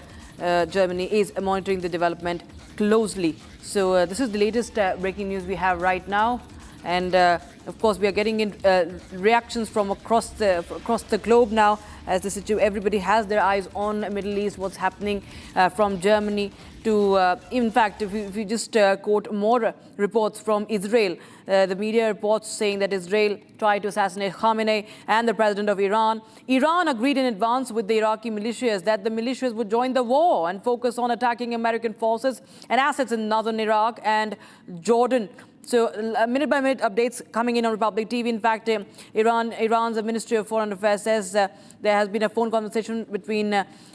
Germany is monitoring the development closely. So this is the latest breaking news we have right now. And of course, we are getting in reactions from across the globe now, as everybody has their eyes on the Middle East, what's happening from Germany to, in fact, if you just quote more reports from Israel, the media reports saying that Israel tried to assassinate Khamenei and the president of Iran. Iran agreed in advance with the Iraqi militias that the militias would join the war and focus on attacking American forces and assets in northern Iraq and Jordan. So minute-by-minute updates coming in on Republic TV. In fact, Iran's Ministry of Foreign Affairs says there has been a phone conversation between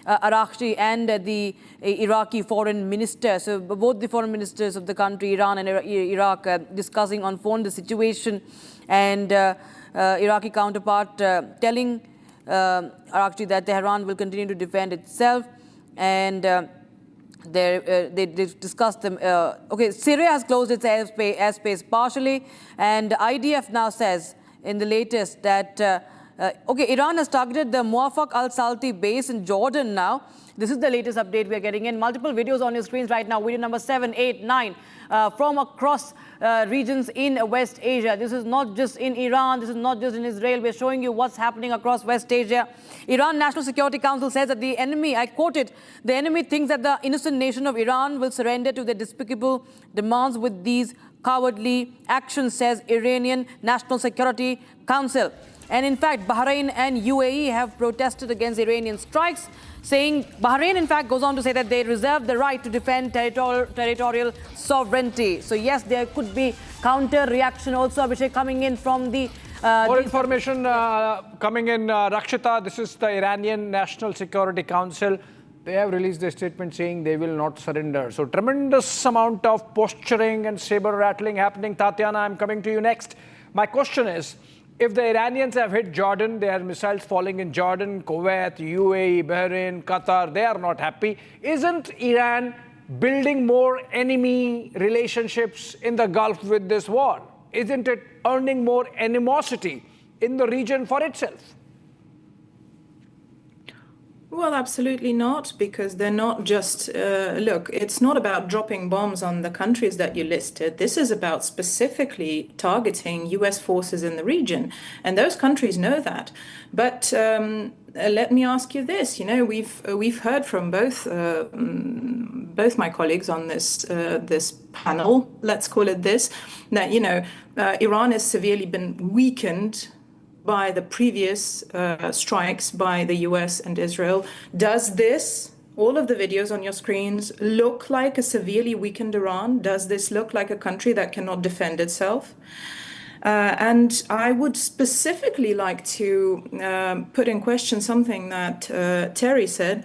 Araghchi and the Iraqi foreign minister. So both the foreign ministers of the country, Iran and Iraq, discussing on phone the situation, and Iraqi counterpart telling Araghchi that Tehran will continue to defend itself. And they discussed them. Syria has closed its airspace partially, and IDF now says in the latest that Iran has targeted the Muwafaq al-Salti base in Jordan now. This is the latest update we are getting in. Multiple videos on your screens right now. Video number 7, 8, 9 from across regions in West Asia. This is not just in Iran. This is not just in Israel. We're showing you what's happening across West Asia. Iran National Security Council says that the enemy, I quote it, the enemy thinks that the innocent nation of Iran will surrender to their despicable demands with these cowardly actions, says Iranian National Security Council. And in fact, Bahrain and UAE have protested against Iranian strikes, saying Bahrain, in fact, goes on to say that they reserve the right to defend territorial sovereignty. So yes, there could be counter-reaction also, Abhishek, coming in from the... More information coming in, Rakshita. This is the Iranian National Security Council. They have released a statement saying they will not surrender. So tremendous amount of posturing and saber rattling happening. Tatiana, I'm coming to you next. My question is, if the Iranians have hit Jordan, there are missiles falling in Jordan, Kuwait, UAE, Bahrain, Qatar, they are not happy. Isn't Iran building more enemy relationships in the Gulf with this war? Isn't it earning more animosity in the region for itself? Well, absolutely not, because they're not just, look, it's not about dropping bombs on the countries that you listed. This is about specifically targeting US forces in the region. And those countries know that. But let me ask you this, we've heard from both my colleagues on this panel, let's call it this, that, Iran has severely been weakened by the previous strikes by the US and Israel. Does this, all of the videos on your screens, look like a severely weakened Iran? Does this look like a country that cannot defend itself? And I would specifically like to put in question something that Terry said.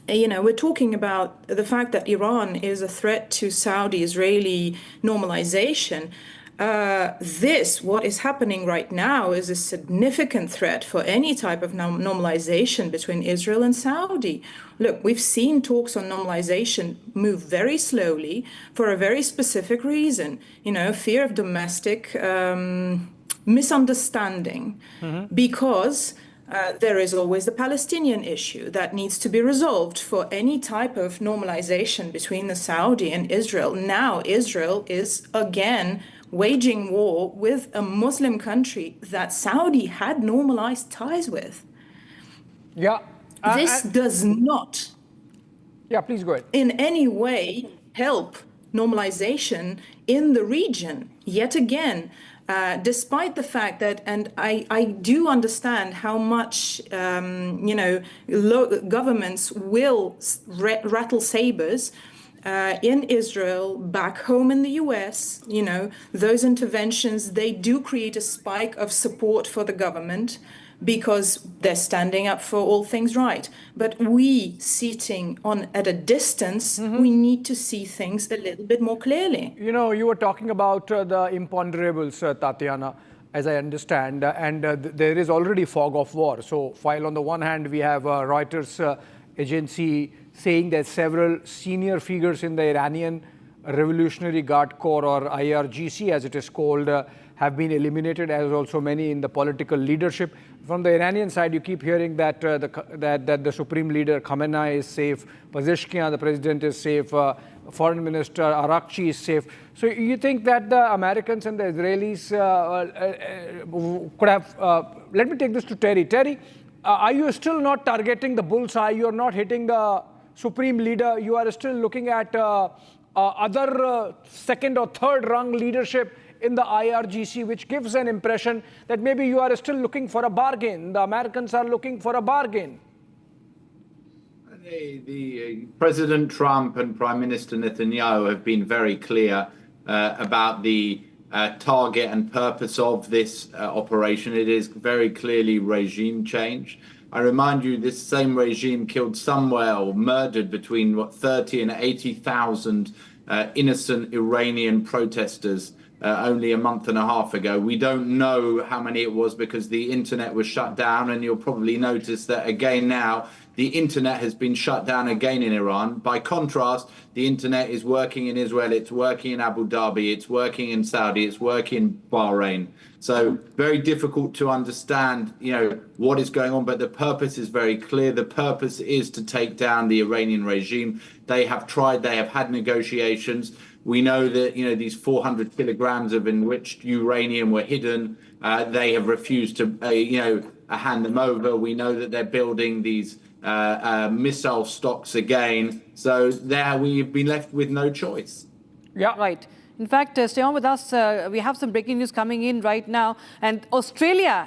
We're talking about the fact that Iran is a threat to Saudi-Israeli normalization. What is happening right now is a significant threat for any type of normalization between Israel and Saudi. Look, we've seen talks on normalization move very slowly for a very specific reason, fear of domestic misunderstanding, because there is always the Palestinian issue that needs to be resolved for any type of normalization between the Saudi and Israel. Now Israel is again waging war with a Muslim country that Saudi had normalized ties with. Yeah. This does not please go ahead. in any way help normalization in the region. Yet again, despite the fact that, and I do understand how much, governments will rattle sabers in Israel, back home in the US, those interventions, they do create a spike of support for the government because they're standing up for all things right. But we sitting at a distance, we need to see things a little bit more clearly. You were talking about the imponderables, Tatiana, as I understand, and there is already fog of war. So while on the one hand we have Reuters agency saying that several senior figures in the Iranian Revolutionary Guard Corps, or IRGC as it is called, have been eliminated, as also many in the political leadership. From the Iranian side, you keep hearing that the Supreme Leader Khamenei is safe, Pezeshkian, the president, is safe, Foreign Minister Arakchi is safe. So you think that the Americans and the Israelis could have... let me take this to Terry. Terry, are you still not targeting the bullseye? You are not hitting the Supreme Leader. You are still looking at other second or third rung leadership in the IRGC, which gives an impression that maybe you are still looking for a bargain. The Americans are looking for a bargain. The President Trump and Prime Minister Netanyahu have been very clear about the target and purpose of this operation. It is very clearly regime change. I remind you, this same regime killed somewhere or murdered between 30 and 80,000 innocent Iranian protesters only a month and a half ago. We don't know how many it was because the internet was shut down, and you'll probably notice that again now the internet has been shut down again in Iran. By contrast, the internet is working in Israel, it's working in Abu Dhabi, it's working in Saudi, it's working in Bahrain. So very difficult to understand, what is going on, but the purpose is very clear. The purpose is to take down the Iranian regime. They have tried, they have had negotiations. We know that, these 400 kilograms of enriched uranium were hidden. They have refused to, hand them over. We know that they're building these missile stocks again. So there we've been left with no choice. Yeah. Right. In fact, stay on with us. We have some breaking news coming in right now. And Australia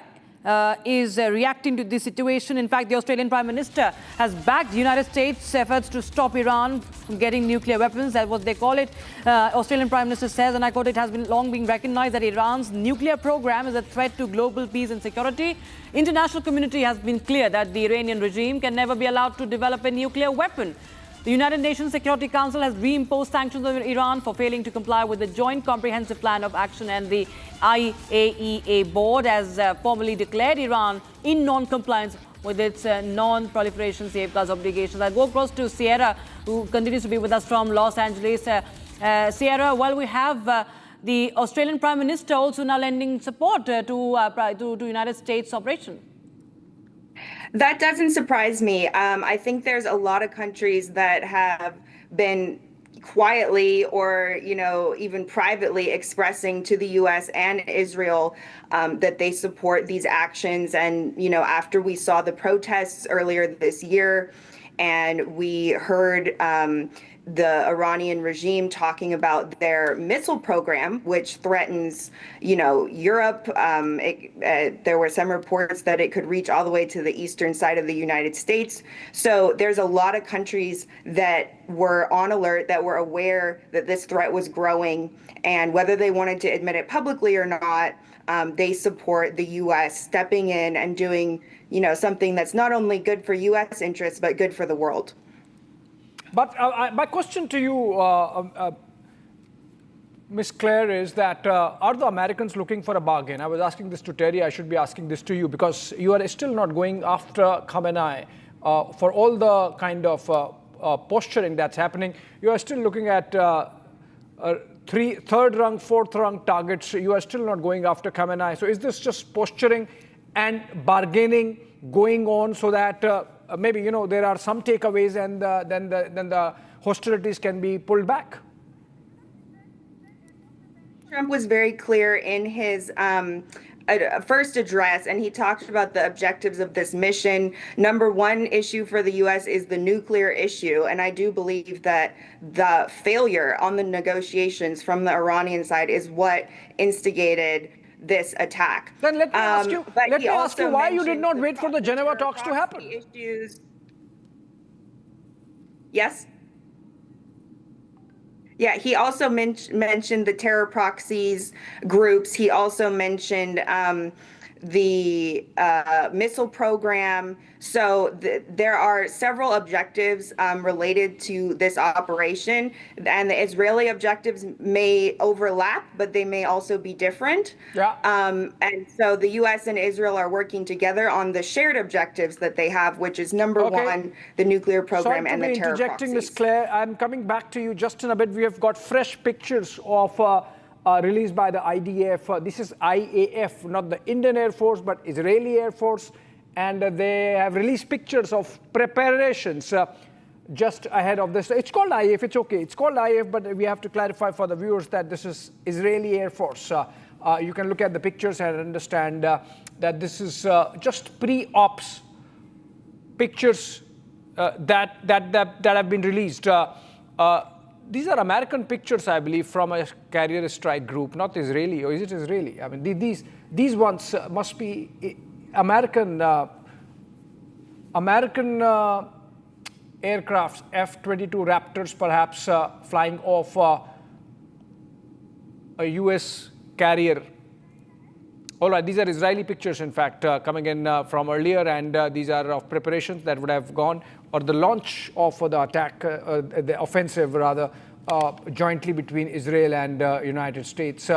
is reacting to this situation. In fact, the Australian Prime Minister has backed the United States' efforts to stop Iran from getting nuclear weapons. That's what they call it. Australian Prime Minister says, and I quote, "It has been long been recognized that Iran's nuclear program is a threat to global peace and security. International community has been clear that the Iranian regime can never be allowed to develop a nuclear weapon." The United Nations Security Council has reimposed sanctions on Iran for failing to comply with the Joint Comprehensive Plan of Action, and the IAEA board has formally declared Iran in non-compliance with its non-proliferation safeguards obligations. I'll go across to Sierra, who continues to be with us from Los Angeles. Sierra, while we have the Australian Prime Minister also now lending support to United States operation. That doesn't surprise me. I think there's a lot of countries that have been quietly or, even privately expressing to the U.S. and Israel that they support these actions. And, after we saw the protests earlier this year and we heard the Iranian regime talking about their missile program, which threatens, Europe. There were some reports that it could reach all the way to the eastern side of the United States. So there's a lot of countries that were on alert, that were aware that this threat was growing, and whether they wanted to admit it publicly or not, they support the U.S. stepping in and doing, something that's not only good for U.S. interests, but good for the world. But my question to you, Ms. Claire, is that are the Americans looking for a bargain? I was asking this to Terry. I should be asking this to you because you are still not going after Khamenei for all the kind of posturing that's happening. You are still looking at third rung, fourth rung targets. You are still not going after Khamenei. So is this just posturing and bargaining going on so that maybe, there are some takeaways and then the hostilities can be pulled back? Trump was very clear in his first address, and he talked about the objectives of this mission. Number one issue for the U.S. is the nuclear issue, and I do believe that the failure on the negotiations from the Iranian side is what instigated this attack. Then let me ask you, why you did not wait for the Geneva talks to happen? Issues. Yes? Yeah, he also mentioned the terror proxies groups. He also mentioned the missile program. So there are several objectives related to this operation, and the Israeli objectives may overlap, but they may also be different. Yeah. And so the U.S. and Israel are working together on the shared objectives that they have, which is number one, the nuclear program and the terror proxies. Ms. Claire, I'm coming back to you just in a bit. We have got fresh pictures of released by the IDF. This is IAF, not the Indian Air Force, but Israeli Air Force. And they have released pictures of preparations just ahead of this. It's called IAF, it's okay. It's called IAF, but we have to clarify for the viewers that this is Israeli Air Force. You can look at the pictures and understand that this is just pre-ops pictures that have been released. These are American pictures, I believe, from a carrier strike group, not Israeli. Or is it Israeli? I mean, these ones must be American aircrafts, F-22 Raptors, perhaps flying off a U.S. carrier. All right, these are Israeli pictures, in fact, coming in from earlier, and these are of preparations that would have gone, or the launch of the attack, the offensive rather, jointly between Israel and United States.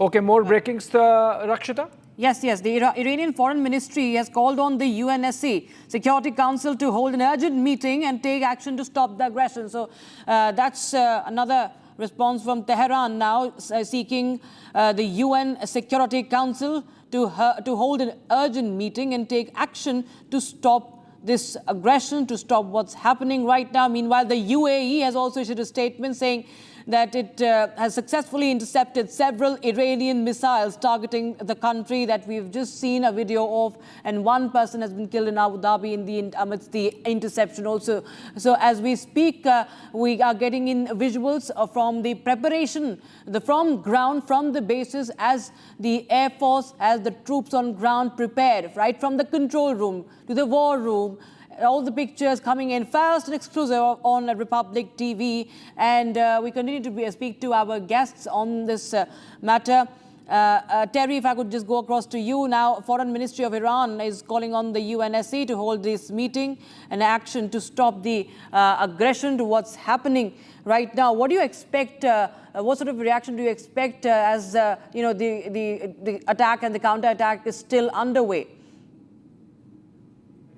Okay, more breakings, Rakshita? Yes. The Iranian Foreign Ministry has called on the UNSC Security Council to hold an urgent meeting and take action to stop the aggression. So that's another response from Tehran now, seeking the UN Security Council to hold an urgent meeting and take action to stop this aggression, to stop what's happening right now. Meanwhile, the UAE has also issued a statement saying that it has successfully intercepted several Iranian missiles targeting the country that we've just seen a video of, and one person has been killed in Abu Dhabi amidst the interception also. So as we speak, we are getting in visuals from the preparation, from ground, from the bases, as the Air Force, as the troops on ground prepared, right from the control room to the war room. All the pictures coming in fast and exclusive on Republic TV. And we continue to speak to our guests on this matter. Terry, if I could just go across to you now. Foreign Ministry of Iran is calling on the UNSC to hold this meeting and action to stop the aggression to what's happening right now. What do you expect? What sort of reaction do you expect as the attack and the counterattack is still underway?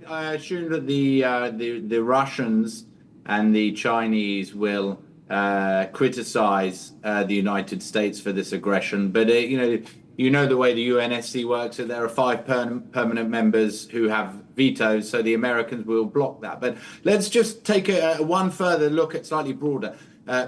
I assume that the Russians and the Chinese will criticize the United States for this aggression, but You know the way the UNSC works, that there are 5 permanent members who have vetoes, so the Americans will block that. But let's just take one further look at slightly broader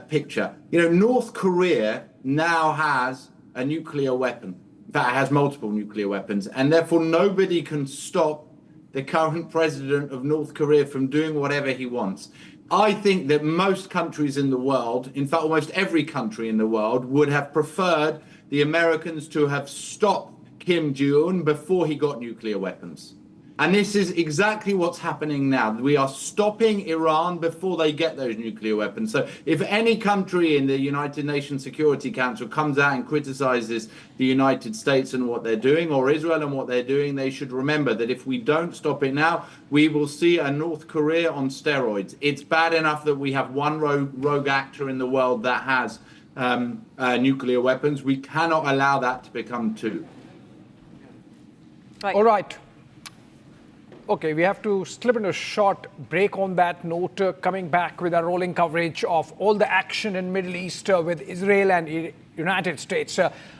picture. North Korea now has a nuclear weapon. In fact, it has multiple nuclear weapons, and therefore nobody can stop the current president of North Korea from doing whatever he wants. I think that most countries in the world, in fact, almost every country in the world, would have preferred the Americans to have stopped Kim Jong-un before he got nuclear weapons. And this is exactly what's happening now. We are stopping Iran before they get those nuclear weapons. So if any country in the United Nations Security Council comes out and criticizes the United States and what they're doing, or Israel and what they're doing, they should remember that if we don't stop it now, we will see a North Korea on steroids. It's bad enough that we have one rogue actor in the world that has nuclear weapons. We cannot allow that to become 2. All right. Okay, we have to slip into a short break on that note, coming back with our rolling coverage of all the action in Middle East with Israel and United States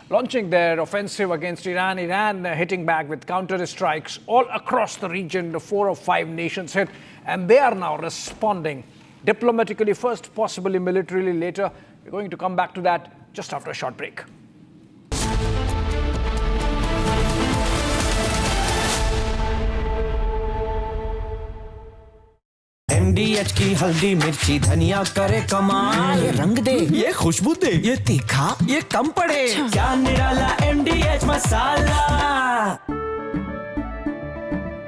launching their offensive against Iran. Iran hitting back with counter-strikes all across the region. The 4 of 5 nations hit, and they are now responding diplomatically first, possibly militarily later. We're going to come back to that just after a short break. MDH की हल्दी मिर्ची धनिया करे कमाल, ये रंग दे, ये खुशबू दे, ये तीखा, ये कम पड़े, क्या निराला MDH मसाला।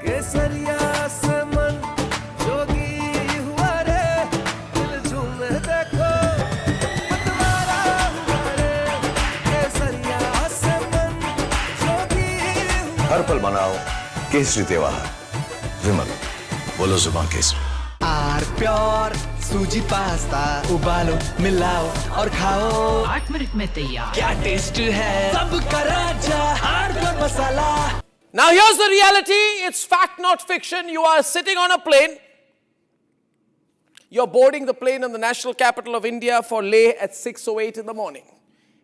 केसरिया से मन जोगी हुआ रे, दिल झूम देखो मतवारा हुआ रे, केसरिया से मन जोगी हुआ। हर पल मनाओ केसरी त्योहार। विमल, बोलो जुबान केसरी। आर प्योर सूजी पास्ता उबालो मिलाओ और खाओ 8 मिनट में तैयार। क्या टेस्ट है सबका राजा आर प्योर मसाला। Now here's the reality. It's fact, not fiction. You are sitting on a plane. You're boarding the plane in the national capital of India for Leh at 6:08 in the morning.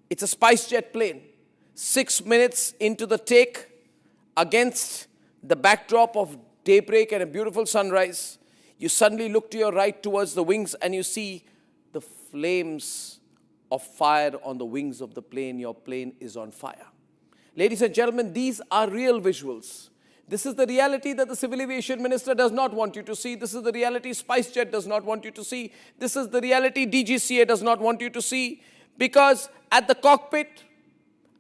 It's a SpiceJet plane. 6 minutes into the take, against the backdrop of daybreak and a beautiful sunrise, you suddenly look to your right towards the wings and you see the flames of fire on the wings of the plane. Your plane is on fire. Ladies and gentlemen, these are real visuals. This is the reality that the Civil Aviation Minister does not want you to see. This is the reality SpiceJet does not want you to see. This is the reality DGCA does not want you to see. Because at the cockpit,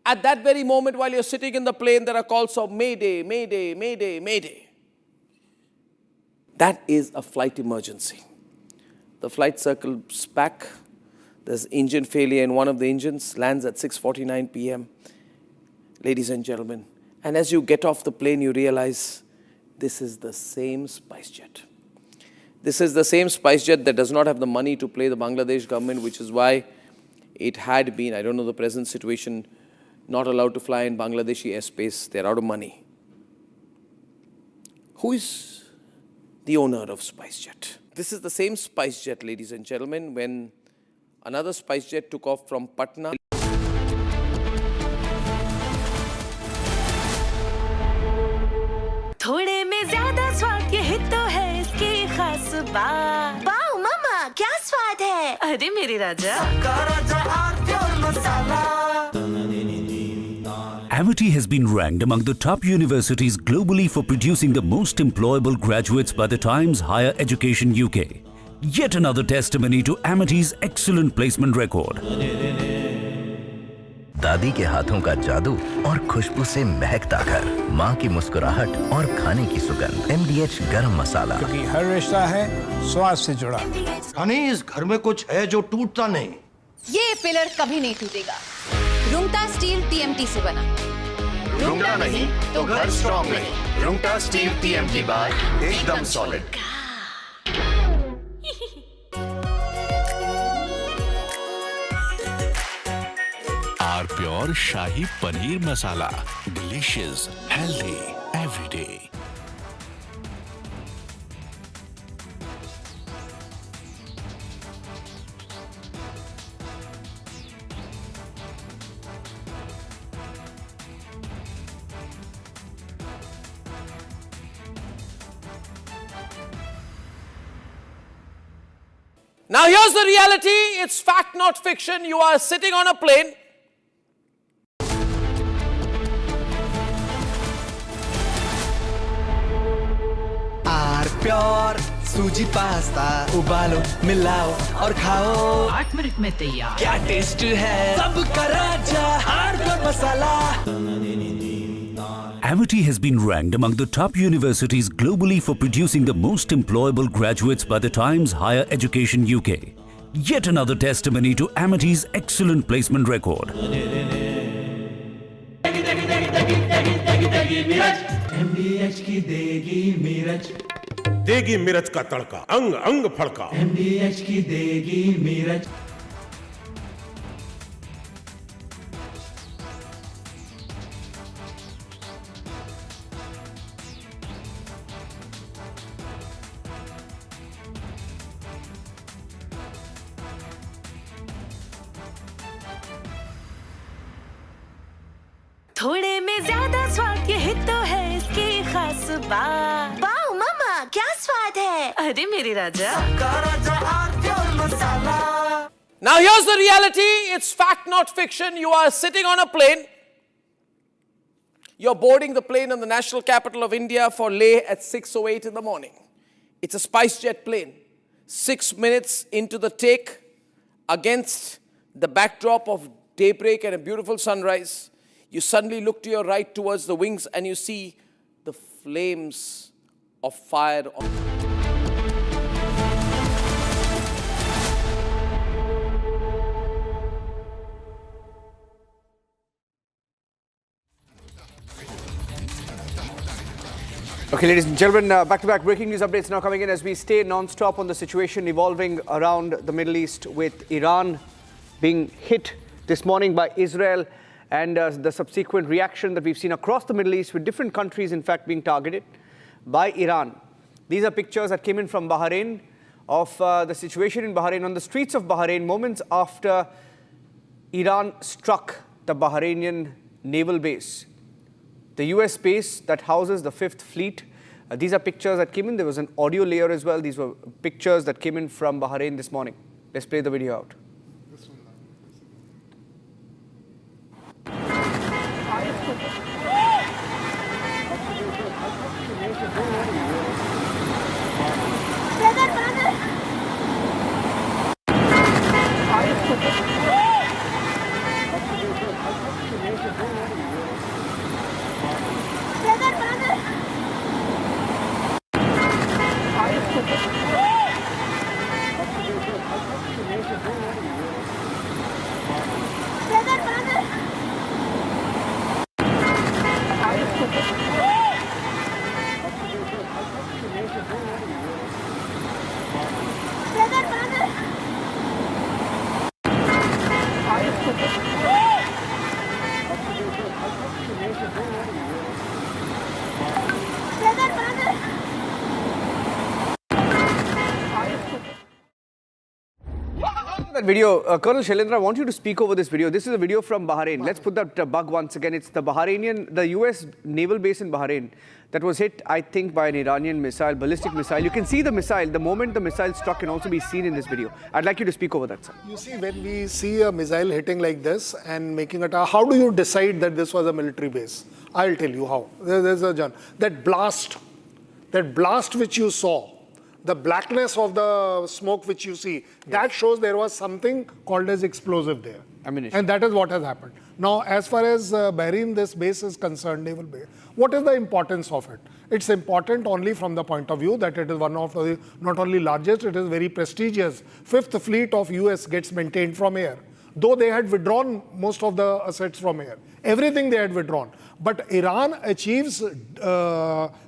at that very moment while you're sitting in the plane, there are calls of Mayday, Mayday, Mayday, Mayday. That is a flight emergency. The flight circles back. There's engine failure in one of the engines, lands at 6:49 p.m. Ladies and gentlemen, and as you get off the plane, you realize this is the same SpiceJet. This is the same SpiceJet that does not have the money to pay the Bangladesh government, which is why it had been, I don't know the present situation, not allowed to fly in Bangladeshi airspace. They're out of money. Who is the owner of SpiceJet? This is the same SpiceJet, ladies and gentlemen, when another SpiceJet took off from Patna. थोड़े में ज्यादा स्वाद यही तो है इसकी खास बात। वाओ मामा, क्या स्वाद है? अरे मेरे राजा, Amity has been ranked among the top universities globally for producing the most employable graduates by the Times Higher Education UK. Yet another testimony to Amity's excellent placement record. दादी के हाथों का जादू और खुशबू से महकता घर, माँ की मुस्कुराहट और खाने की सुगंध। MDH गरम मसाला, क्योंकि हर रिश्ता है स्वाद से जुड़ा। हनी, इस घर में कुछ है जो टूटता नहीं। ये पिलर कभी नहीं टूटेगा। रुंगटा स्टील TMT से बना। रुंगटा नहीं तो घर स्ट्रॉन्ग नहीं। रुंगटा स्टील TMT बार एकदम solid. R pure shahi paneer masala, delicious, healthy, everyday. Now here's the reality. It's fact, not fiction. You are sitting on a plane. Pure सूजी पास्ता उबालो मिलाओ और खाओ 8 मिनट में तैयार क्या टेस्ट है सबका राजा हार्डकोर मसाला Amity has been ranked among the top universities globally for producing the most employable graduates by the Times Higher Education UK. Yet another testimony to Amity's excellent placement record. MDH की देगी मिर्च देगी मिर्च का तड़का अंग अंग फड़का MDH की देगी मिर्च थोड़े में ज्यादा स्वाद यही तो है इसकी खास बात। वाओ मामा क्या स्वाद है अरे मेरे राजा Now here's the reality. It's fact, not fiction. You are sitting on a plane. You're boarding the plane in the national capital of India for Leh at 6:08 in the morning. It's a SpiceJet plane. 6 minutes into the take, against the backdrop of daybreak and a beautiful sunrise, you suddenly look to your right towards the wings and you see the flames of fire on. Okay, ladies and gentlemen, back-to-back breaking news updates now coming in as we stay non-stop on the situation evolving around the Middle East, with Iran being hit this morning by Israel and the subsequent reaction that we've seen across the Middle East, with different countries, in fact, being targeted by Iran. These are pictures that came in from Bahrain of the situation in Bahrain, on the streets of Bahrain, moments after Iran struck the Bahrainian naval base, the U.S. base that houses the 5th Fleet. These are pictures that came in. There was an audio layer as well. These were pictures that came in from Bahrain this morning. Let's play the video out. That video, Colonel Shailendra, I want you to speak over this video. This is a video from Bahrain. Let's put that bug once again. It's the the U.S. naval base in Bahrain that was hit, I think, by an Iranian missile, ballistic missile. You can see the missile. The moment the missile struck can also be seen in this video. I'd like you to speak over that, sir. You see, when we see a missile hitting like this and making it, how do you decide that this was a military base? I'll tell you how. There's a John. That blast which you saw, the blackness of the smoke which you see, that shows there was something called as explosive there. Ammunition. And that is what has happened. Now, as far as Bahrain, this base is concerned, naval base, what is the importance of it? It's important only from the point of view that it is one of the not only largest, it is very prestigious. 5th Fleet of US gets maintained from air. Though they had withdrawn most of the assets from air. Everything they had withdrawn. But Iran achieves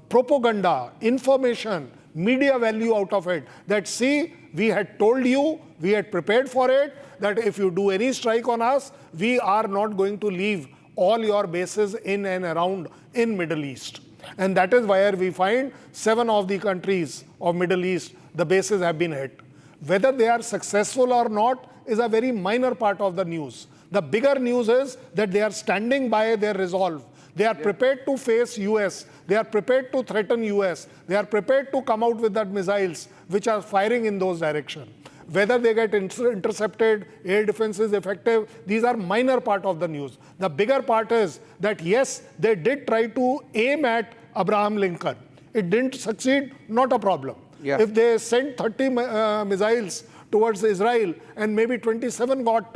propaganda, information, media value out of it, that see, we had told you, we had prepared for it, that if you do any strike on us, we are not going to leave all your bases in and around in Middle East. And that is where we find 7 of the countries of Middle East, the bases have been hit. Whether they are successful or not is a very minor part of the news. The bigger news is that they are standing by their resolve. They are prepared to face US. They are prepared to threaten US. They are prepared to come out with that missiles which are firing in those directions. Whether they get intercepted, air defense is effective, these are minor part of the news. The bigger part is that yes, they did try to aim at Abraham Lincoln. It didn't succeed, not a problem. Yeah. If they sent 30 missiles towards Israel and maybe 27 got,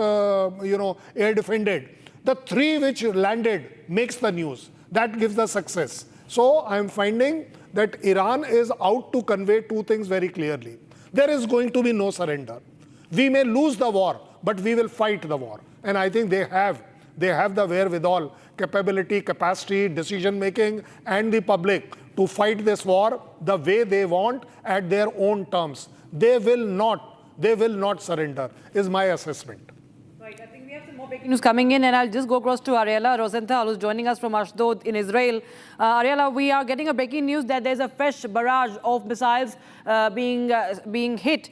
air defended, the 3 which landed makes the news. That gives the success. So I'm finding that Iran is out to convey 2 things very clearly. There is going to be no surrender. We may lose the war, but we will fight the war. And I think they have the wherewithal, capability, capacity, decision making, and the public to fight this war the way they want at their own terms. They will not surrender, is my assessment. Right, I think we have some more breaking news coming in, and I'll just go across to Ariella Rosenthal, who's joining us from Ashdod in Israel. Ariella, we are getting a breaking news that there's a fresh barrage of missiles being hit.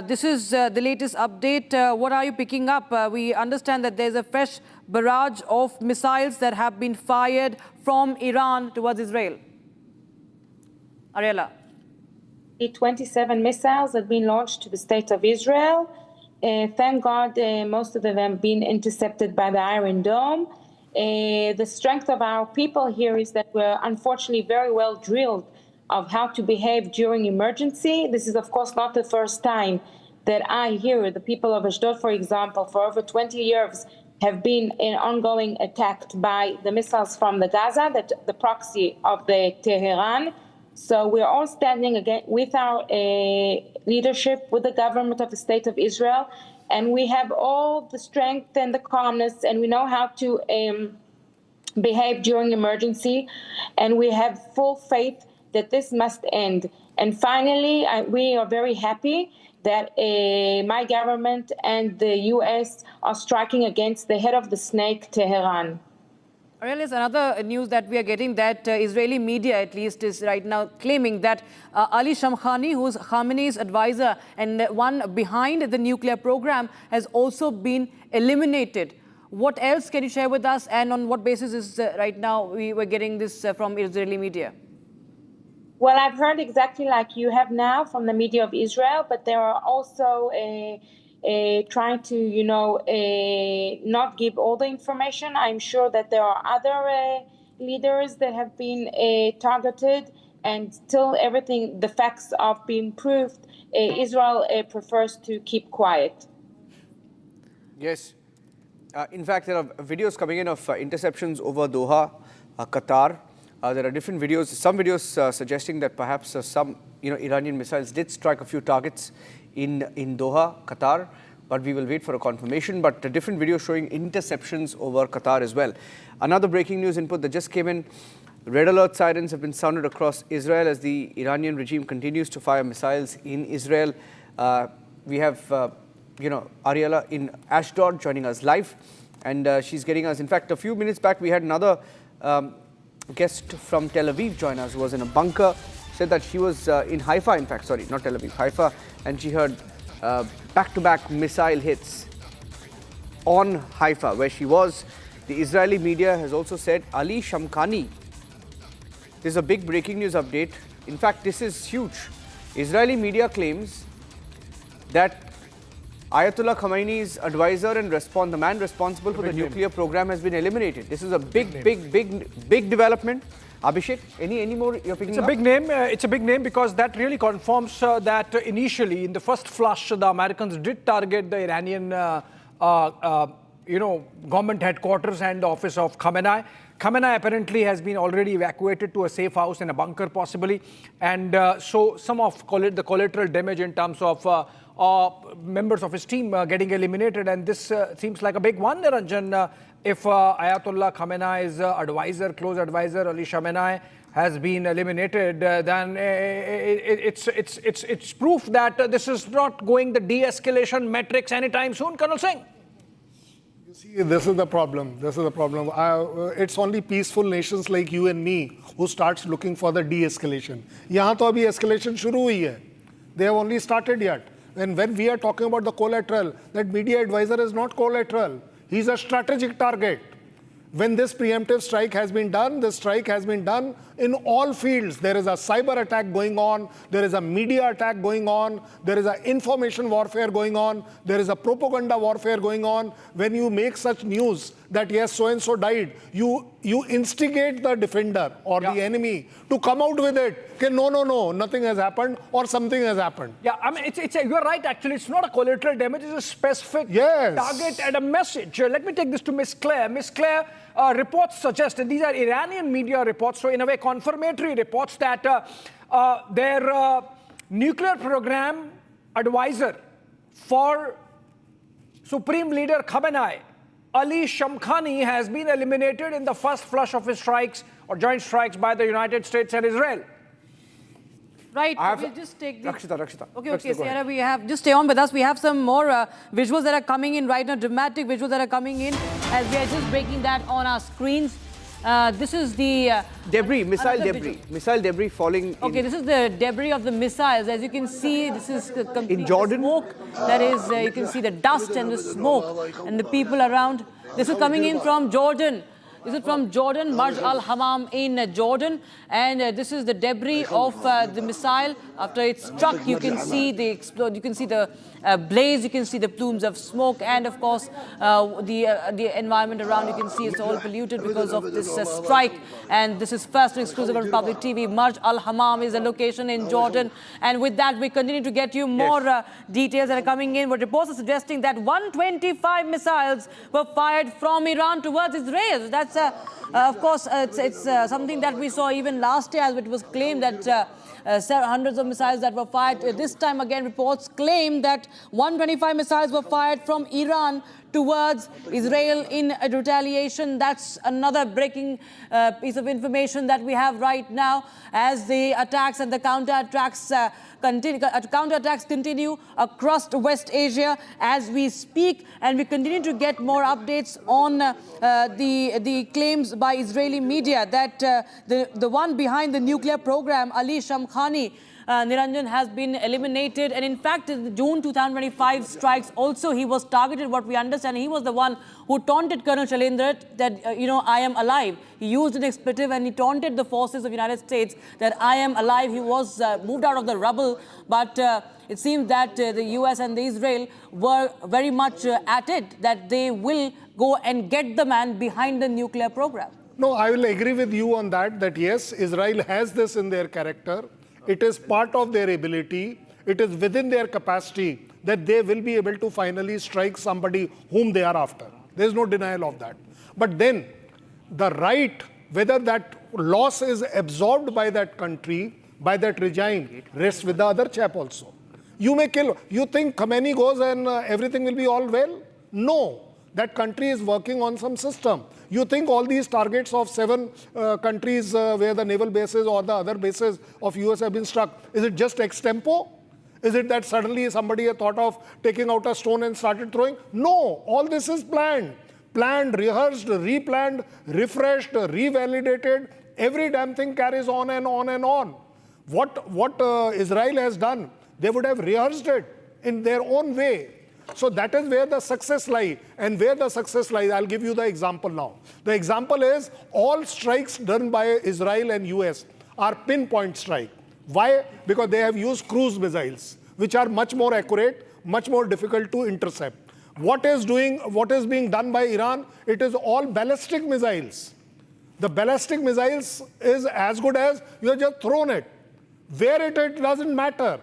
This is the latest update. What are you picking up? We understand that there's a fresh barrage of missiles that have been fired from Iran towards Israel. Ariella. 27 missiles have been launched to the state of Israel. Thank God most of them have been intercepted by the Iron Dome. The strength of our people here is that we're unfortunately very well drilled of how to behave during emergency. This is, of course, not the first time that I hear the people of Ashdod, for example, for over 20 years have been ongoing attacked by the missiles from the Gaza, the proxy of the Tehran. So we're all standing again with our leadership, with the government of the state of Israel, and we have all the strength and the calmness, and we know how to behave during emergency, and we have full faith that this must end. And finally, we are very happy that my government and the U.S. are striking against the head of the snake, Tehran. Ariel, is another news that we are getting that Israeli media, at least, is right now claiming that Ali Shamkhani, who's Khamenei's advisor and one behind the nuclear program, has also been eliminated. What else can you share with us, and on what basis is right now we were getting this from Israeli media? Well, I've heard exactly like you have now from the media of Israel, but there are also trying to, not give all the information. I'm sure that there are other leaders that have been targeted, and till the facts are being proved, Israel prefers to keep quiet. Yes. In fact, there are videos coming in of interceptions over Doha, Qatar. There are different videos, some videos suggesting that perhaps some Iranian missiles did strike a few targets in Doha, Qatar, but we will wait for a confirmation. But different videos showing interceptions over Qatar as well. Another breaking news input that just came in: red alert sirens have been sounded across Israel as the Iranian regime continues to fire missiles in Israel. We have, Ariella in Ashdod joining us live, and she's getting us. In fact, a few minutes back, we had another guest from Tel Aviv join us, who was in a bunker, said that she was in Haifa, in fact, sorry, not Tel Aviv, Haifa, and she heard back-to-back missile hits on Haifa, where she was. The Israeli media has also said Ali Shamkhani. This is a big breaking news update. In fact, this is huge. Israeli media claims that Ayatollah Khamenei's advisor and the man responsible for the nuclear program has been eliminated. This is a big development. Abhishek, any more you're picking up? It's a big name because that really confirms that initially, in the first flush, the Americans did target the Iranian, government headquarters and the office of Khamenei. Khamenei apparently has been already evacuated to a safe house in a bunker, possibly, and so some of the collateral damage in terms of members of his team getting eliminated, and this seems like a big one, Niranjan. If Ayatollah Khamenei's close advisor Ali Khamenei has been eliminated, then it's proof that this is not going the de-escalation metrics anytime soon, Colonel Singh. You see, this is the problem. It's only peaceful nations like you and me who starts looking for the de-escalation. Yahan to abhi escalation shuru hui hai. They have only started yet. And when we are talking about the collateral, that media advisor is not collateral. He's a strategic target. When this preemptive strike has been done, the strike has been done in all fields. There is a cyber attack going on, there is a media attack going on, there is a information warfare going on, there is a propaganda warfare going on. When you make such news that yes, so-and-so died, you instigate the defender or the enemy to come out with it. Okay, no, nothing has happened or something has happened. Yeah, I mean, you're right, actually. It's not a collateral damage, it's a specific target and a message. Let me take this to Ms. Claire. Ms. Claire, reports suggest, and these are Iranian media reports, so in a way confirmatory reports, that their nuclear program advisor for Supreme Leader Khamenei, Ali Shamkhani, has been eliminated in the first flush of his strikes or joint strikes by the United States and Israel. Right, we'll just take the... Rakshita. Okay, Sarah, we have... Just stay on with us. We have some more visuals that are coming in right now, dramatic visuals that are coming in as we are just breaking that on our screens. This is the... debris, missile debris. Missile debris falling Okay, this is the debris of the missiles. As you can see, this is complete in Jordan. Smoke. That is, you can see the dust and the smoke and the people around. This is coming in from Jordan. This is from Jordan, Marj al-Hammam in Jordan, and this is the debris of the missile. After it struck, you can see the explode. You can see the blaze. You can see the plumes of smoke, and of course, the environment around. You can see it's all polluted because of this strike. And this is first and exclusive on Public TV. Marj al-Hammam is a location in Jordan, and with that, we continue to get you more details that are coming in. But reports are suggesting that 125 missiles were fired from Iran towards Israel. That's of course, it's something that we saw even last year, as it was claimed that hundreds of missiles that were fired. This time again, reports claim that 125 missiles were fired from Iran towards Israel in retaliation. That's another breaking piece of information that we have right now, as the attacks and the counterattacks continue across West Asia as we speak, and we continue to get more updates on the claims by Israeli media that the one behind the nuclear program, Ali Shamkhani, Niranjan, has been eliminated. And in fact, in the June 2025 strikes also, he was targeted. What we understand, he was the one who taunted Colonel Shalendra that, I am alive. He used an expletive and he taunted the forces of the United States that I am alive. He was moved out of the rubble, but it seems that the US and the Israel were very much at it, that they will go and get the man behind the nuclear program. No, I will agree with you on that yes, Israel has this in their character. It is part of their ability. It is within their capacity that they will be able to finally strike somebody whom they are after. There is no denial of that. But then the right, whether that loss is absorbed by that country, by that regime, rests with the other chap also. You may kill. You think Khamenei goes and everything will be all well? No. That country is working on some system. You think all these targets of 7 countries where the naval bases or the other bases of US have been struck, is it just extempo? Is it that suddenly somebody had thought of taking out a stone and started throwing? No, all this is planned. Planned, rehearsed, replanned, refreshed, revalidated. Every damn thing carries on and on and on. What Israel has done, they would have rehearsed it in their own way. So that is where the success lies. And where the success lies, I'll give you the example now. The example is all strikes done by Israel and US are pinpoint strike. Why? Because they have used cruise missiles, which are much more accurate, much more difficult to intercept. What is being done by Iran? It is all ballistic missiles. The ballistic missiles is as good as you have just thrown it. Where it doesn't matter.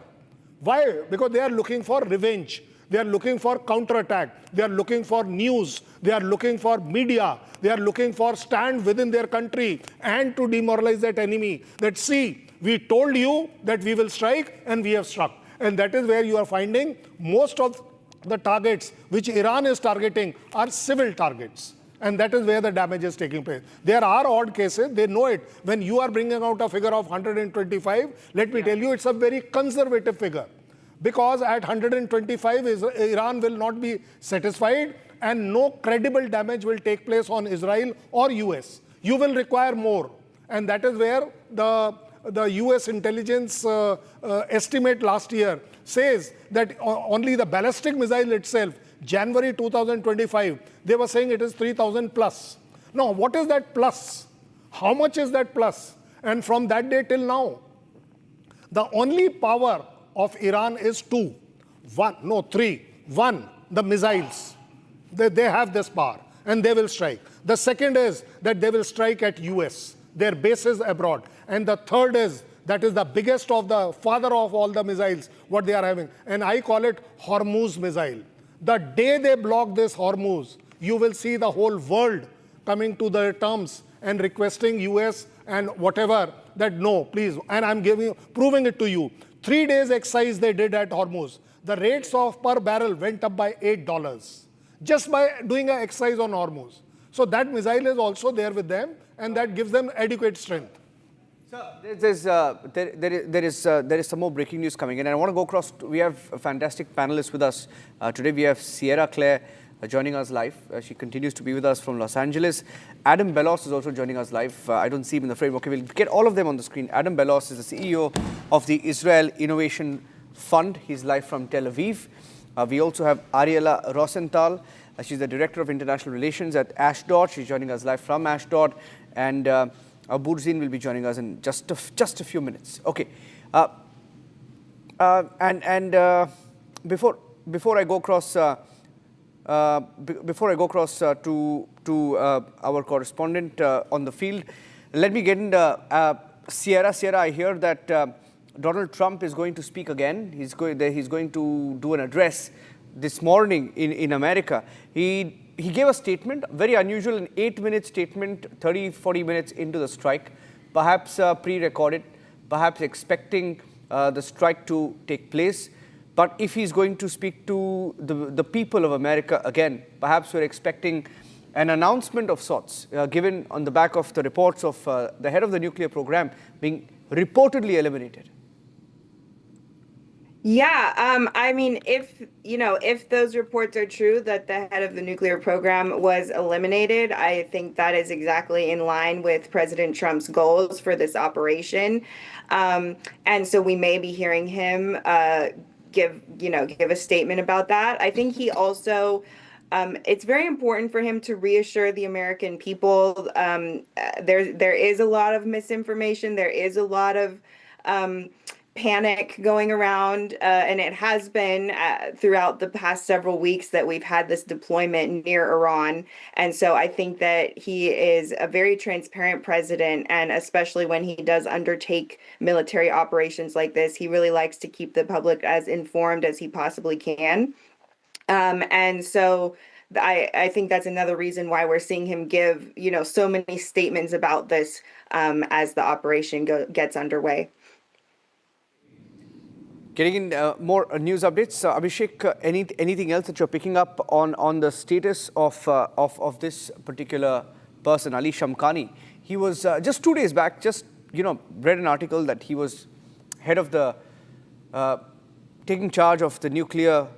Why? Because they are looking for revenge. They are looking for counterattack. They are looking for news. They are looking for media. They are looking for stand within their country and to demoralize that enemy. That see, we told you that we will strike and we have struck. And that is where you are finding most of the targets which Iran is targeting are civil targets. And that is where the damage is taking place. There are odd cases. They know it. When you are bringing out a figure of 125, let me tell you, it's a very conservative figure. Because at 125, Iran will not be satisfied and no credible damage will take place on Israel or US. You will require more. And that is where the US intelligence estimate last year says that only the ballistic missile itself, January 2025, they were saying it is 3,000 plus. Now, what is that plus? How much is that plus? And from that day till now, the only power of Iran is three. One, the missiles. They have this power and they will strike. The second is that they will strike at US, their bases abroad. And the third is, that is the biggest of the father of all the missiles, what they are having. And I call it Hormuz missile. The day they block this Hormuz, you will see the whole world coming to their terms and requesting US and whatever that no, please. And I'm proving it to you. 3 days exercise they did at Hormuz. The rates of per barrel went up by $8 just by doing an exercise on Hormuz. So that missile is also there with them, and that gives them adequate strength. There is some more breaking news coming in, and I want to go across. We have a fantastic panelist with us today. We have Sierra Claire joining us live. She continues to be with us from Los Angeles. Adam Bellos is also joining us live. I don't see him in the frame. Okay, we'll get all of them on the screen. Adam Bellos is the CEO of the Israel Innovation Fund. He's live from Tel Aviv. We also have Ariela Rosenthal. She's the Director of International Relations at Ashdod. She's joining us live from Ashdod. And Burzin will be joining us in just a few minutes. Okay. Before I go across to our correspondent on the field, let me get into Sierra. Sierra, I hear that Donald Trump is going to speak again. He's going to do an address this morning in America. He gave a statement, very unusual, an 8-minute statement, 30-40 minutes into the strike, perhaps pre-recorded, perhaps expecting the strike to take place. But if he's going to speak to the people of America again, perhaps we're expecting an announcement of sorts, given on the back of the reports of the head of the nuclear program being reportedly eliminated. Yeah, I mean, if those reports are true that the head of the nuclear program was eliminated, I think that is exactly in line with President Trump's goals for this operation. And so we may be hearing him give a statement about that. I think he also, it's very important for him to reassure the American people. There is a lot of misinformation. There is a lot of panic going around, and it has been throughout the past several weeks that we've had this deployment near Iran. And so I think that he is a very transparent president, and especially when he does undertake military operations like this, he really likes to keep the public as informed as he possibly can. And so I think that's another reason why we're seeing him give, so many statements about this as the operation gets underway. Getting in more news updates, Abhishek, anything else that you're picking up on the status of this particular person, Ali Shamkhani? He was just 2 days back, read an article that he was head of the taking charge of the nuclear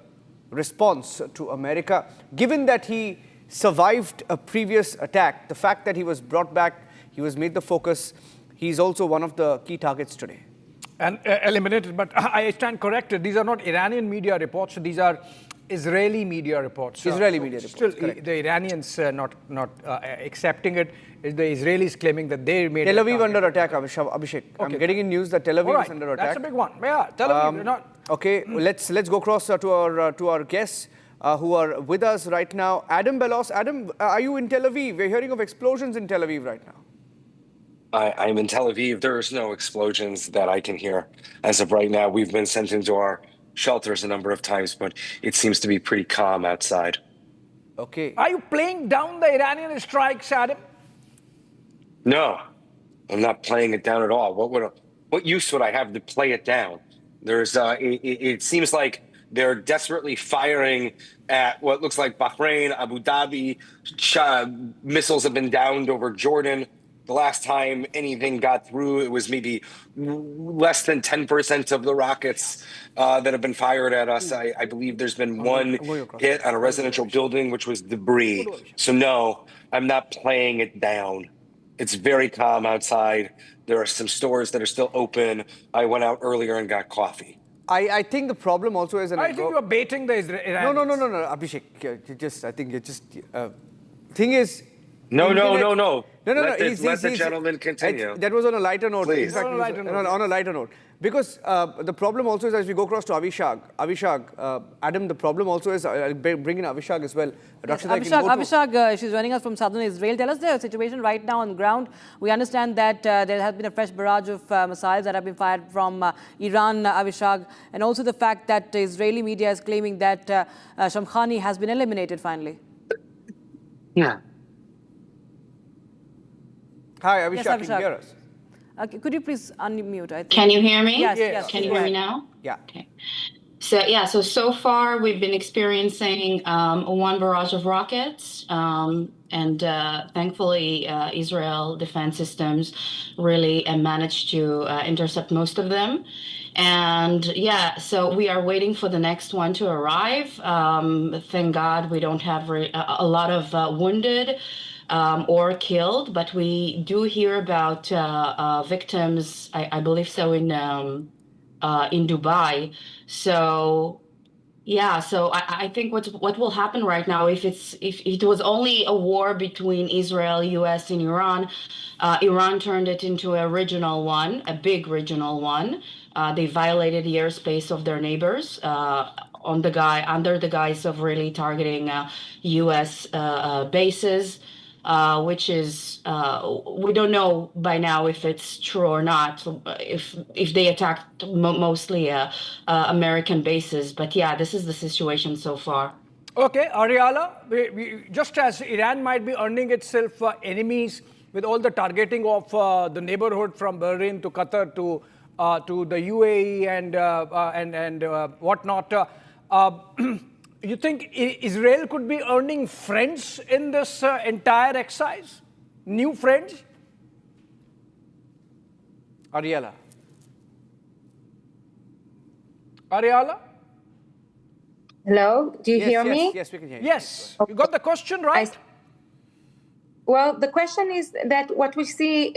response to America. Given that he survived a previous attack, the fact that he was brought back, he was made the focus, he's also one of the key targets today. And eliminated, but I stand corrected. These are not Iranian media reports. These are Israeli media reports. Israeli media reports. Still, the Iranians not accepting it. The Israelis claiming that they made Tel Aviv under attack, Abhishek. Okay. I'm getting in news that Tel Aviv is under attack. That's a big one. Yeah, Tel Aviv. Okay, let's go across to our guests who are with us right now. Adam Bellos. Adam, are you in Tel Aviv? We're hearing of explosions in Tel Aviv right now. I'm in Tel Aviv. There's no explosions that I can hear as of right now. We've been sent into our shelters a number of times, but it seems to be pretty calm outside. Okay. Are you playing down the Iranian strikes, Adam? No, I'm not playing it down at all. What use would I have to play it down? There's it seems like they're desperately firing at what looks like Bahrain, Abu Dhabi. Missiles have been downed over Jordan. The last time anything got through, it was maybe less than 10% of the rockets that have been fired at us. I believe there's been one hit on a residential building, which was debris. So no, I'm not playing it down. It's very calm outside. There are some stores that are still open. I went out earlier and got coffee. I think the problem also is... I think you're baiting the Iranians. No, Abhishek. Thing is, No. No. Let the gentleman continue. That was on a lighter note. Please. In fact, On a lighter note. Because the problem also is, as we go across to Avishag, Adam, the problem also is, I'll bring in Avishag as well. Yes, Avishag, she's joining us from southern Israel. Tell us the situation right now on the ground. We understand that there has been a fresh barrage of missiles that have been fired from Iran, Avishag, and also the fact that the Israeli media is claiming that Khamenei has been eliminated finally. Yeah. Hi, Avishag, Yes, can you hear us? Could you please unmute? I think. Can you hear me? Yes. Can you hear me now? Yeah. Okay. So far we've been experiencing one barrage of rockets, and thankfully Israel defense systems really managed to intercept most of them. And so we are waiting for the next one to arrive. Thank God we don't have a lot of wounded or killed, but we do hear about victims, I believe so, in Dubai. So I think what will happen right now, if it was only a war between Israel, U.S. and Iran, Iran turned it into a regional one, a big regional one. They violated the airspace of their neighbors under the guise of really targeting U.S. bases. Which is, we don't know by now if it's true or not, if they attacked mostly American bases. But this is the situation so far. Okay, Ariala, just as Iran might be earning itself enemies with all the targeting of the neighborhood from Bahrain to Qatar to the UAE and whatnot, you think Israel could be earning friends in this entire exercise? New friends? Ariala? Hello, do you hear me? Yes, we can hear you. Yes, you got the question right? Well, the question is that what we see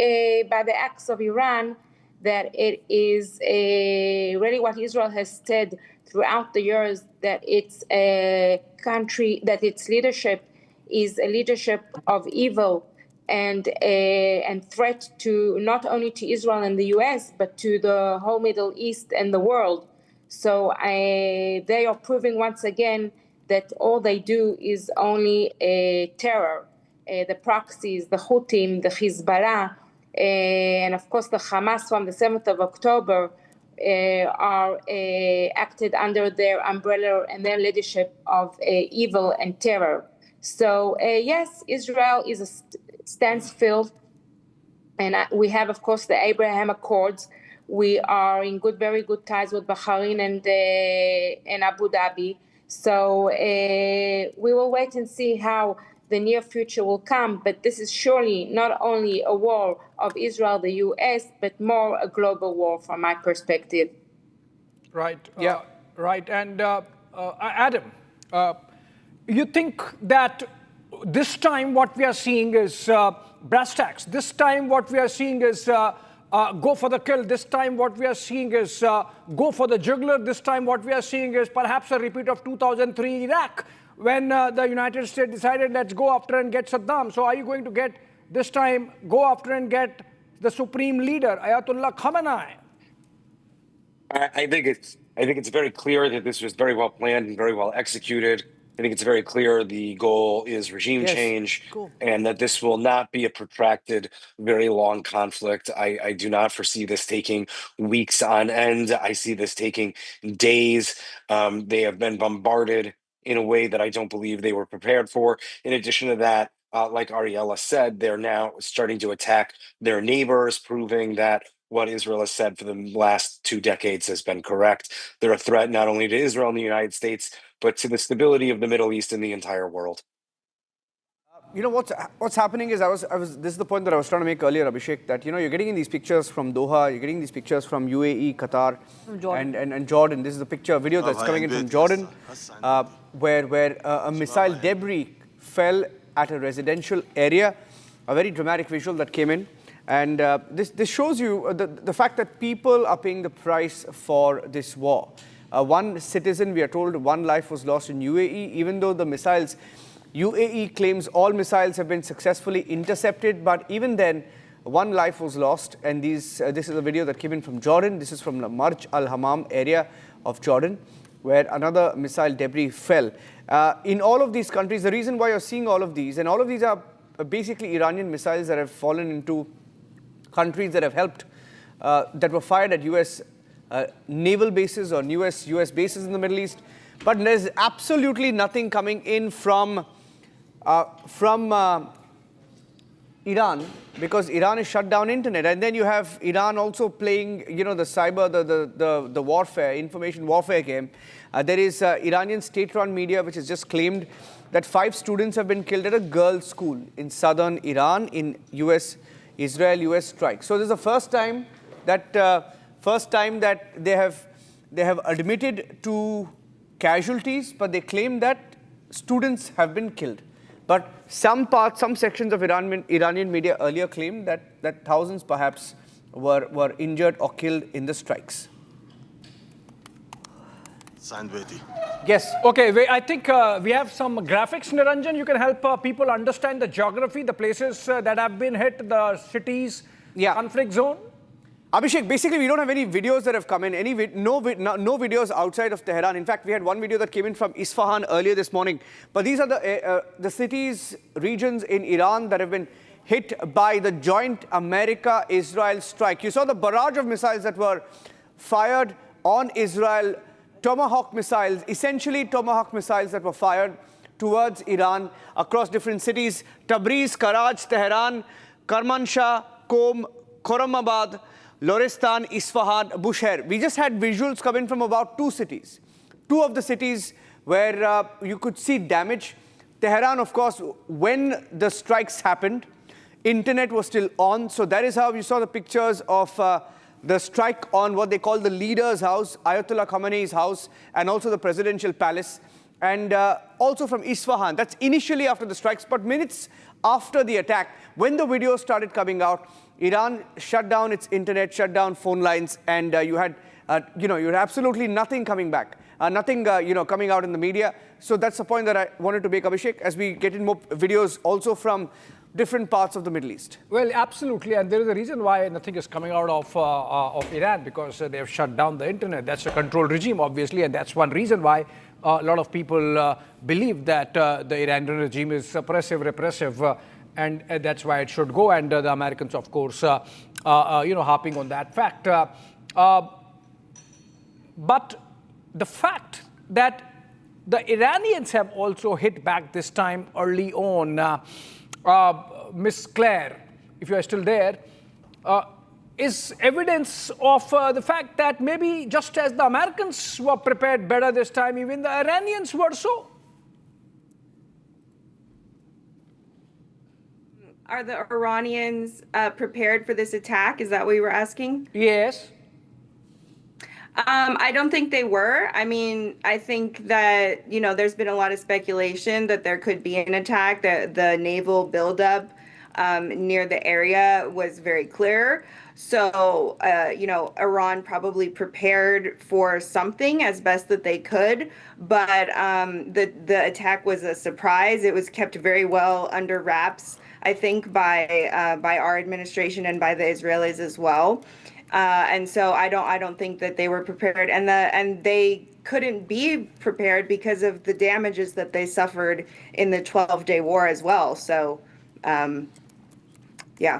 by the acts of Iran, that it is really what Israel has said throughout the years, that it's a country, that its leadership is a leadership of evil and threat to not only to Israel and the U.S., but to the whole Middle East and the world. So they are proving once again that all they do is only terror. The proxies, the Houthis, the Hezbollah, and of course the Hamas from the 7th of October are acted under their umbrella and their leadership of evil and terror. So yes, Israel is a standstill, and we have, of course, the Abraham Accords. We are in very good ties with Bahrain and Abu Dhabi. So we will wait and see how the near future will come, but this is surely not only a war of Israel, the U.S., but more a global war from my perspective. Right. Right. And Adam, you think that this time what we are seeing is brass tacks? This time what we are seeing is go for the kill? This time what we are seeing is go for the jugular? This time what we are seeing is perhaps a repeat of 2003 Iraq, when the United States decided, let's go after and get Saddam. So are you going to get, this time, go after and get the supreme leader, Ayatollah Khamenei? I think it's very clear that this was very well planned and very well executed. I think it's very clear the goal is regime change, and that this will not be a protracted, very long conflict. I do not foresee this taking weeks on end. I see this taking days. They have been bombarded in a way that I don't believe they were prepared for. In addition to that, like Ariella said, they're now starting to attack their neighbors, proving that what Israel has said for the last 2 decades has been correct. They're a threat not only to Israel and the United States, but to the stability of the Middle East and the entire world. You know what's happening is this is the point that I was trying to make earlier, Abhishek, that you're getting in these pictures from Doha, you're getting these pictures from UAE, Qatar, and Jordan. This is a video that's coming in from Jordan, where a missile debris fell at a residential area. A very dramatic visual that came in, and this shows you the fact that people are paying the price for this war. One citizen, we are told, one life was lost in UAE, even though the missiles UAE claims all missiles have been successfully intercepted, but even then, one life was lost. And this is a video that came in from Jordan. This is from the Marj al-Hammam area of Jordan, where another missile debris fell. In all of these countries, the reason why you're seeing all of these, and all of these are basically Iranian missiles that have fallen into countries that have helped, that were fired at US naval bases or US bases in the Middle East. But there's absolutely nothing coming in from Iran, because Iran has shut down internet. And then you have Iran also playing, the cyber, the warfare, information warfare game. There is Iranian state-run media which has just claimed that 5 students have been killed at a girls' school in southern Iran in U.S. Israel, U.S. strike. So this is the first time that they have admitted to casualties, but they claim that students have been killed. But some sections of Iranian media earlier claimed that thousands perhaps were injured or killed in the strikes. Yes. Okay, I think we have some graphics, Niranjan. You can help people understand the geography, the places that have been hit, the cities, conflict zone. Abhishek, basically we don't have any videos that have come in, no videos outside of Tehran. In fact, we had one video that came in from Isfahan earlier this morning. But these are the cities, regions in Iran that have been hit by the joint America-Israel strike. You saw the barrage of missiles that were fired on Israel, Tomahawk missiles, essentially Tomahawk missiles that were fired towards Iran across different cities: Tabriz, Karaj, Tehran, Kermanshah, Qom, Khorramabad, Lorestan, Isfahan, Bushehr. We just had visuals coming from about 2 cities. 2 of the cities where you could see damage. Tehran, of course, when the strikes happened, internet was still on. So that is how you saw the pictures of the strike on what they call the leader's house, Ayatollah Khamenei's house, and also the presidential palace. And also from Isfahan. That's initially after the strikes, but minutes after the attack, when the videos started coming out, Iran shut down its internet, shut down phone lines, and you had absolutely nothing coming back, nothing, coming out in the media. So that's the point that I wanted to make, Abhishek, as we get in more videos also from different parts of the Middle East. Well, absolutely, and there is a reason why nothing is coming out of Iran, because they have shut down the internet. That's a control regime, obviously, and that's one reason why a lot of people believe that the Iranian regime is suppressive, repressive, and that's why it should go. And the Americans, of course, harping on that fact. But the fact that the Iranians have also hit back this time early on, Miss Claire, if you are still there, is evidence of the fact that maybe just as the Americans were prepared better this time, even the Iranians were so. Are the Iranians prepared for this attack? Is that what you were asking? Yes. I don't think they were. I mean, I think that, there's been a lot of speculation that there could be an attack, that the naval buildup near the area was very clear. So, Iran probably prepared for something as best that they could, but the attack was a surprise. It was kept very well under wraps, I think, by our administration and by the Israelis as well. And so I don't think that they were prepared, and they couldn't be prepared because of the damages that they suffered in the 12-day war as well. So, yeah.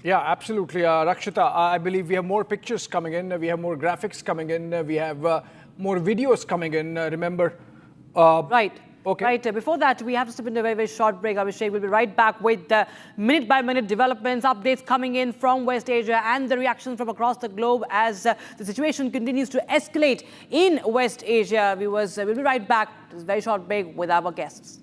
Yeah, absolutely, Rakshita. I believe we have more pictures coming in. We have more graphics coming in. We have more videos coming in. Remember? Right. Okay. Right. Before that, we have to step into a very, very short break. Abhishek will be right back with minute-by-minute developments, updates coming in from West Asia and the reactions from across the globe as the situation continues to escalate in West Asia. Viewers, we'll be right back. This very short break with our guests.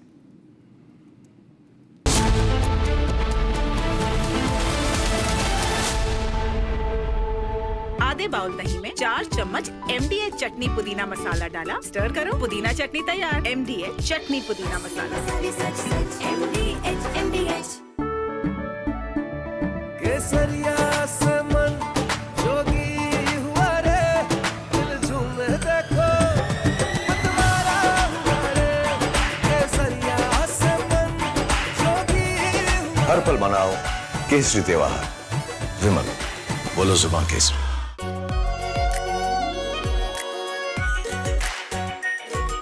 आधे bowl दही में 4 चम्मच MDH चटनी पुदीना मसाला डाला, stir करो, पुदीना चटनी तैयार। MDH चटनी पुदीना मसाला। MDH केसरिया से मन जोगी हुआ रे, दिल झूमे देखो, मतवारा हुआ रे, केसरिया हर पल मनाओ केसरी त्योहार। विमल, बोलो जुबान केसरी।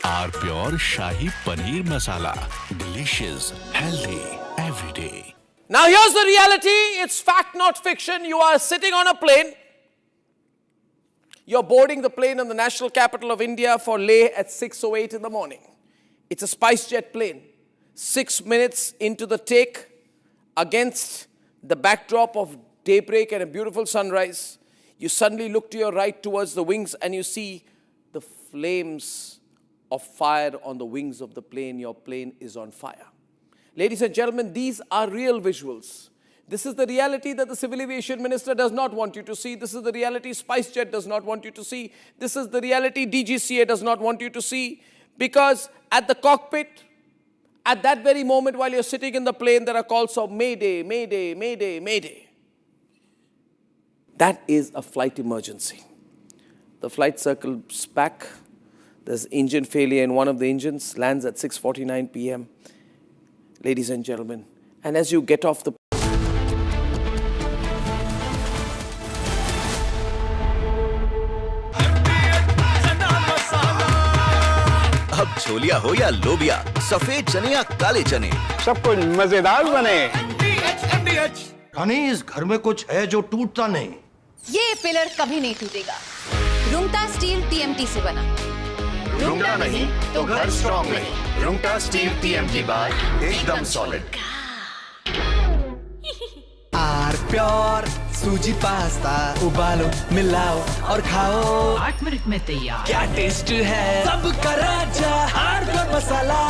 R pure shahi paneer masala, delicious, healthy, everyday. Now here's the reality. It's fact, not fiction. You are sitting on a plane. You're boarding the plane in the national capital of India for Leh at 6:08 in the morning. It's a spice jet plane. 6 minutes into the take, against the backdrop of daybreak and a beautiful sunrise, you suddenly look to your right towards the wings and you see the flames of fire on the wings of the plane. Your plane is on fire. Ladies and gentlemen, these are real visuals. This is the reality that the Civil Aviation Minister does not want you to see. This is the reality SpiceJet does not want you to see. This is the reality DGCA does not want you to see. Because at the cockpit, at that very moment while you're sitting in the plane, there are calls of Mayday, Mayday, Mayday, Mayday. That is a flight emergency. The flight circles back. There's engine failure in one of the engines, lands at 6:49 p.m. Ladies and gentlemen, and as you get off the अब छोलिया हो या लोबिया, सफेद चने या काले चने, सब कुछ मजेदार बने। खनीज घर में कुछ है जो टूटता नहीं। ये पिलर कभी नहीं टूटेगा। रुंगटा स्टील टीएमटी से बना। रुंगटा नहीं तो घर स्ट्रॉन्ग नहीं। रुंगटा स्टील टीएमटी बार एकदम सॉलिड। आर प्योर सूजी पास्ता उबालो मिलाओ और खाओ 8 मिनट में तैयार। क्या टेस्ट है सबका राजा आर प्योर मसाला।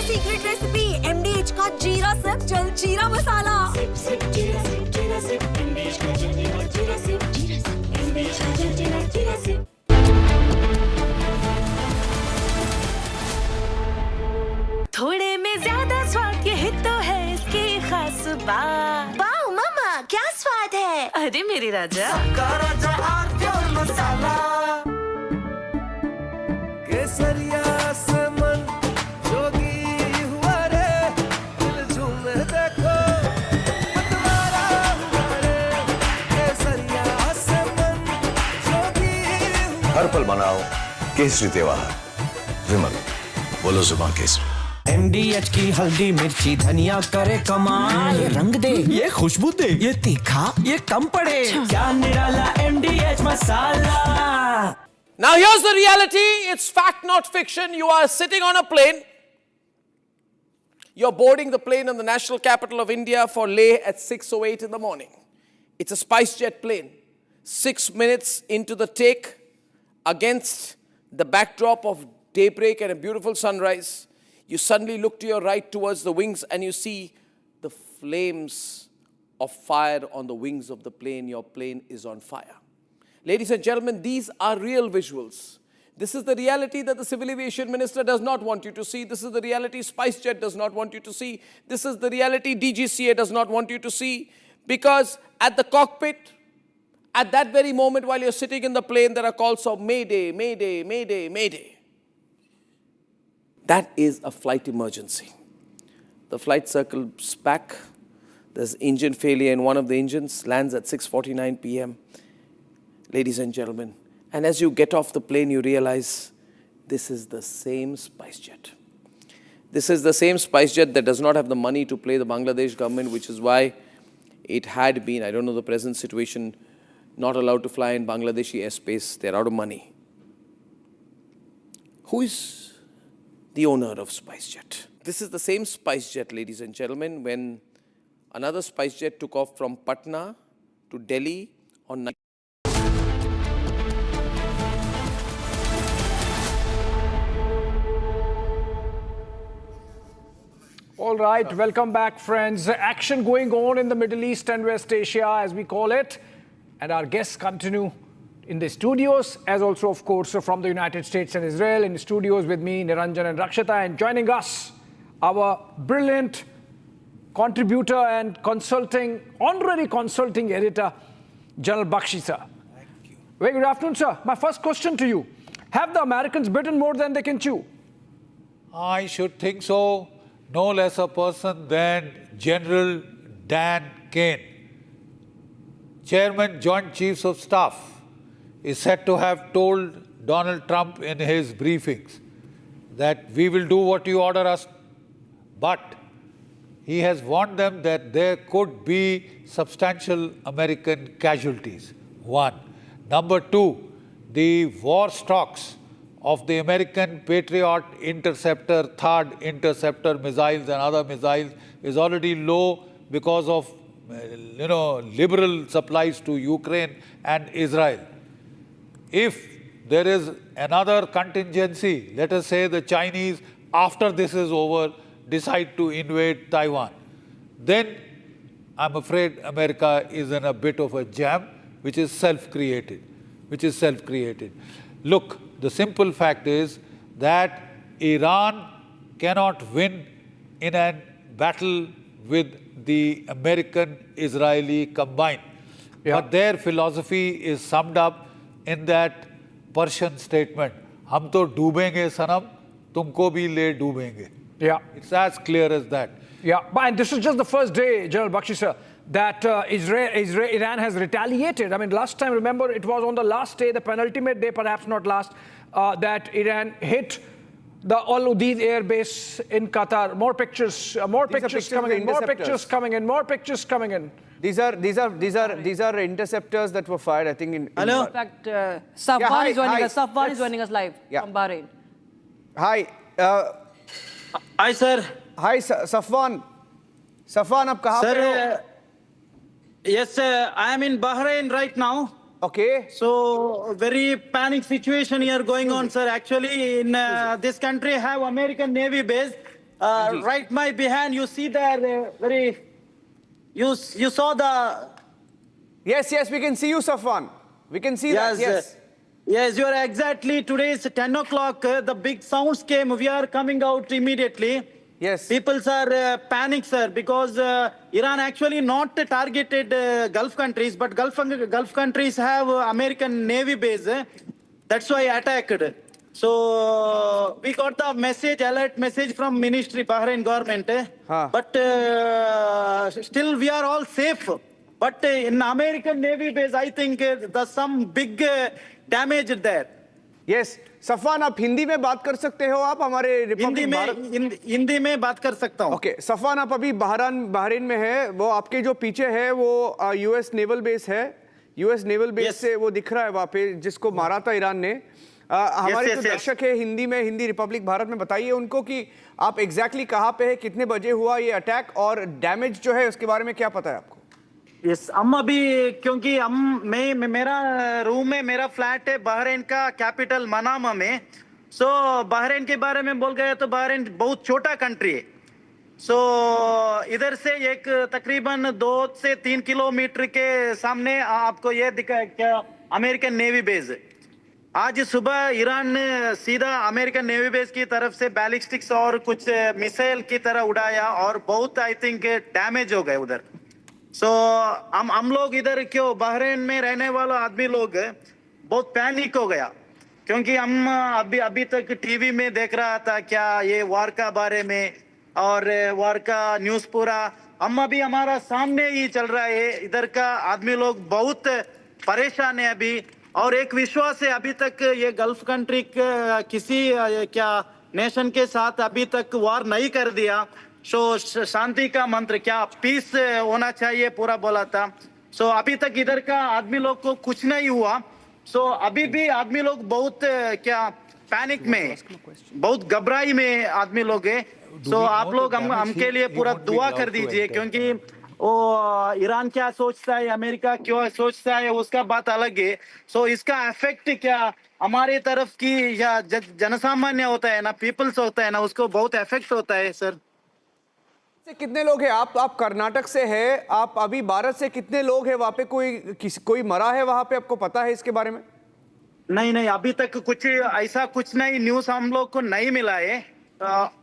सीक्रेट रेसिपी एमडीएच का जीरा सिप जल जीरा मसाला। सिप सिप जीरा सिप जीरा सिप एमडीएच का जल जीरा सिप जीरा सिप एमडीएच का जल जीरा सिप। थोड़े में ज्यादा स्वाद यही तो है इसकी खास बात। वाओ मामा क्या स्वाद है। अरे मेरे राजा, सबका राजा आर प्योर मसाला। केसरिया से मन जोगी हर पल मनाओ केसरी त्योहार। विमल, बोलो जुबान केसरी। एमडीएच की हल्दी मिर्ची धनिया करे कमाल। ये रंग दे, ये खुशबू दे, ये तीखा, ये कम पड़े। क्या निराला एमडीएच मसाला। Now here's the reality. It's fact, not fiction. You are sitting on a plane. You're boarding the plane in the national capital of India for Leh at 6:08 in the morning. It's a spice jet plane. 6 minutes into the take, against the backdrop of daybreak and a beautiful sunrise, you suddenly look to your right towards the wings and you see the flames of fire on the wings of the plane. Your plane is on fire. Ladies and gentlemen, these are real visuals. This is the reality that the Civil Aviation Minister does not want you to see. This is the reality SpiceJet does not want you to see. This is the reality DGCA does not want you to see. Because at the cockpit, at that very moment while you're sitting in the plane, there are calls of Mayday, Mayday, Mayday, Mayday. That is a flight emergency. The flight circles back. There's engine failure in one of the engines, lands at 6:49 p.m. Ladies and gentlemen, and as you get off the plane, you realize this is the same SpiceJet. This is the same SpiceJet that does not have the money to pay the Bangladesh government, which is why it had been, I don't know the present situation, not allowed to fly in Bangladeshi airspace. They're out of money. Who is the owner of SpiceJet? This is the same SpiceJet, ladies and gentlemen, when another SpiceJet took off from Patna to Delhi on night. All right, welcome back, friends. Action going on in the Middle East and West Asia, as we call it. And our guests continue in the studios, as also, of course, from the United States and Israel. In the studios with me, Niranjan and Rakshita, and joining us, our brilliant contributor and honorary consulting editor, General Bakshi, sir. Thank you. Very good afternoon, sir. My first question to you: have the Americans bitten more than they can chew? I should think so. No less a person than General Dan Kane, Chairman Joint Chiefs of Staff, is said to have told Donald Trump in his briefings that we will do what you order us, but he has warned them that there could be substantial American casualties. One. Number two, the war stocks of the American Patriot interceptor, THAAD interceptor missiles and other missiles is already low because of liberal supplies to Ukraine and Israel. If there is another contingency, let us say the Chinese, after this is over, decide to invade Taiwan, then I'm afraid America is in a bit of a jam, which is self-created. Look, the simple fact is that Iran cannot win in a battle with the American-Israeli combined. Yeah. But their philosophy is summed up in that Persian statement, "Hum to doobenge sanam, tumko bhi le doobenge." Yeah. It's as clear as that. Yeah, and this is just the first day, General Bakshi, sir, that Iran has retaliated. I mean, last time, remember, it was on the last day, the penultimate day, perhaps not last, that Iran hit the Al Udeid air base in Qatar. More pictures coming in. These are interceptors that were fired, I think. Hello. In fact, Safwan is joining us live from Bahrain. Hi. Hi, sir. Hi, Safwan. Safwan, आप कहाँ पे हो? Yes, sir. I am in Bahrain right now. Okay. So, very panic situation here going on, sir. Actually, in this country, have American Navy base. Right my behind, you see there, you saw the... Yes, we can see you, Safwan. We can see that, yes. Yes, you are exactly. Today is 10 o'clock. The big sounds came. We are coming out immediately. Yes. People are panic, sir, because Iran actually not targeted Gulf countries, but Gulf countries have American Navy base. That's why attacked. So we got the alert message from Ministry, Bahrain government. But still we are all safe. But in American Navy base, I think there's some big damage there. Yes. Safwan, आप हिंदी में बात कर सकते हो? आप हमारे हिंदी में बात कर सकता हूँ. ओके. सफवान, आप अभी बहरीन में है. वो आपके जो पीछे है वो यूएस नेवल बेस है. यूएस नेवल बेस से वो दिख रहा है वहाँ पे, जिसको मारा था ईरान ने. हमारे जो दर्शक है हिंदी रिपब्लिक भारत में, बताइए उनको कि आप एग्जैक्टली कहाँ पे है, कितने बजे हुआ ये अटैक और डैमेज जो है उसके बारे में क्या पता है आपको? यस, हम अभी, क्योंकि मेरा रूम में मेरा फ्लैट है बहरीन का कैपिटल मनामा में. सो बहरीन के बारे में बोल गए तो बहरीन बहुत छोटा कंट्री है. सो इधर से एक तकरीबन 2 से 3 किलोमीटर के सामने आपको ये दिखा क्या अमेरिकन नेवी बेस. आज सुबह ईरान ने सीधा अमेरिकन नेवी बेस की तरफ से बैलिस्टिक्स और कुछ मिसाइल की तरह उड़ाया और बहुत आई थिंक डैमेज हो गए उधर. सो हम लोग इधर क्यों बहरीन में रहने वाला आदमी लोग बहुत पैनिक हो गया, क्योंकि हम अभी तक टीवी में देख रहा था क्या ये वार का बारे में और वार का न्यूज़ पूरा हम अभी हमारा सामने ही चल रहा है. इधर का आदमी लोग बहुत परेशान है अभी. और एक विश्वास है अभी तक ये गल्फ कंट्री किसी क्या नेशन के साथ अभी तक वार नहीं कर दिया. सो शांति का मंत्र क्या पीस होना चाहिए पूरा बोला था. सो अभी तक इधर का आदमी लोग को कुछ नहीं हुआ. सो अभी भी आदमी लोग बहुत क्या पैनिक में, बहुत घबराई में आदमी लोग है. सो आप लोग हमके लिए पूरा दुआ कर दीजिए, क्योंकि वो ईरान क्या सोचता है, अमेरिका क्यों सोचता है, उसका बात अलग है. सो इसका इफेक्ट क्या हमारे तरफ की या जनसामान्य होता है ना, पीपल्स होता है ना, उसको बहुत इफेक्ट होता है. सर से कितने लोग हैं? आप कर्नाटक से है, आप अभी भारत से कितने लोग हैं वहाँ पे? कोई मरा है वहाँ पे, आपको पता है इसके बारे में? नहीं नहीं, अभी तक कुछ ऐसा कुछ नहीं, न्यूज हम लोग को नहीं मिला है।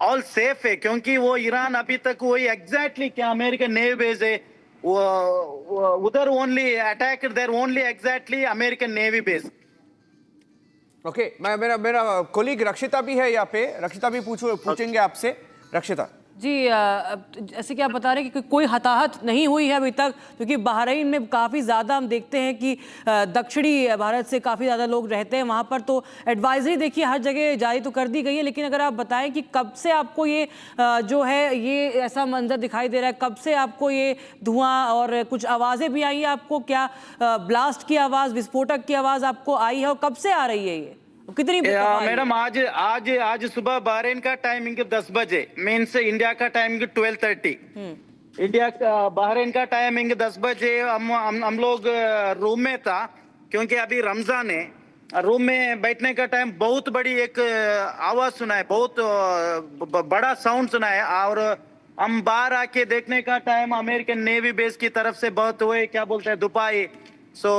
ऑल सेफ है, क्योंकि वो ईरान अभी तक वही एग्जैक्टली क्या अमेरिकन नेवी बेस है, वो उधर only attack there only exactly American navy base. Okay, मैं मेरा कोलीग रक्षिता भी है यहाँ पे। रक्षिता भी पूछेंगे आपसे। रक्षिता जी, ऐसे क्या बता रहे हैं कि कोई हताहत नहीं हुई है अभी तक, क्योंकि बहरीन में काफ़ी ज़्यादा हम देखते हैं कि दक्षिणी भारत से काफ़ी ज़्यादा लोग रहते हैं वहाँ पर, तो एडवाइजरी देखिए हर जगह जारी तो कर दी गई है, लेकिन अगर आप बताएं कि कब से आपको ये जो है ये ऐसा मंजर दिखाई दे रहा है, कब से आपको ये धुआं और कुछ आवाज़ें भी आई हैं आपको, क्या ब्लास्ट की आवाज़, विस्फोटक की आवाज़ आपको आई है और कब से आ रही है ये, कितनी? मैडम आज सुबह बहरीन का टाइमिंग 10 बजे, मीन्स इंडिया का टाइमिंग 12:30। इंडिया का बहरीन का टाइमिंग 10 बजे हम लोग रूम में था, क्योंकि अभी रमजान है। रूम में बैठने का टाइम बहुत बड़ी एक आवाज सुना है, बहुत बड़ा साउंड सुना है, और हम बाहर आके देखने का टाइम अमेरिकन नेवी बेस की तरफ से बहुत हुए, क्या बोलते हैं, दुपाई, सो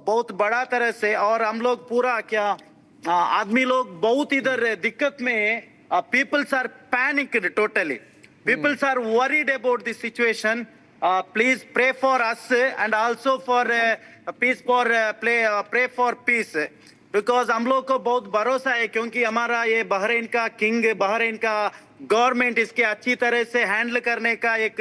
बहुत बड़ा तरह से। और हम लोग पूरा क्या आदमी लोग बहुत इधर दिक्कत में है। Peoples are panicked totally, peoples are worried about this situation. Please pray for us and also for peace, for pray for peace, because हम लोग को बहुत भरोसा है, क्योंकि हमारा ये बहरीन का किंग, बहरीन का गवर्नमेंट इसके अच्छी तरह से हैंडल करने का एक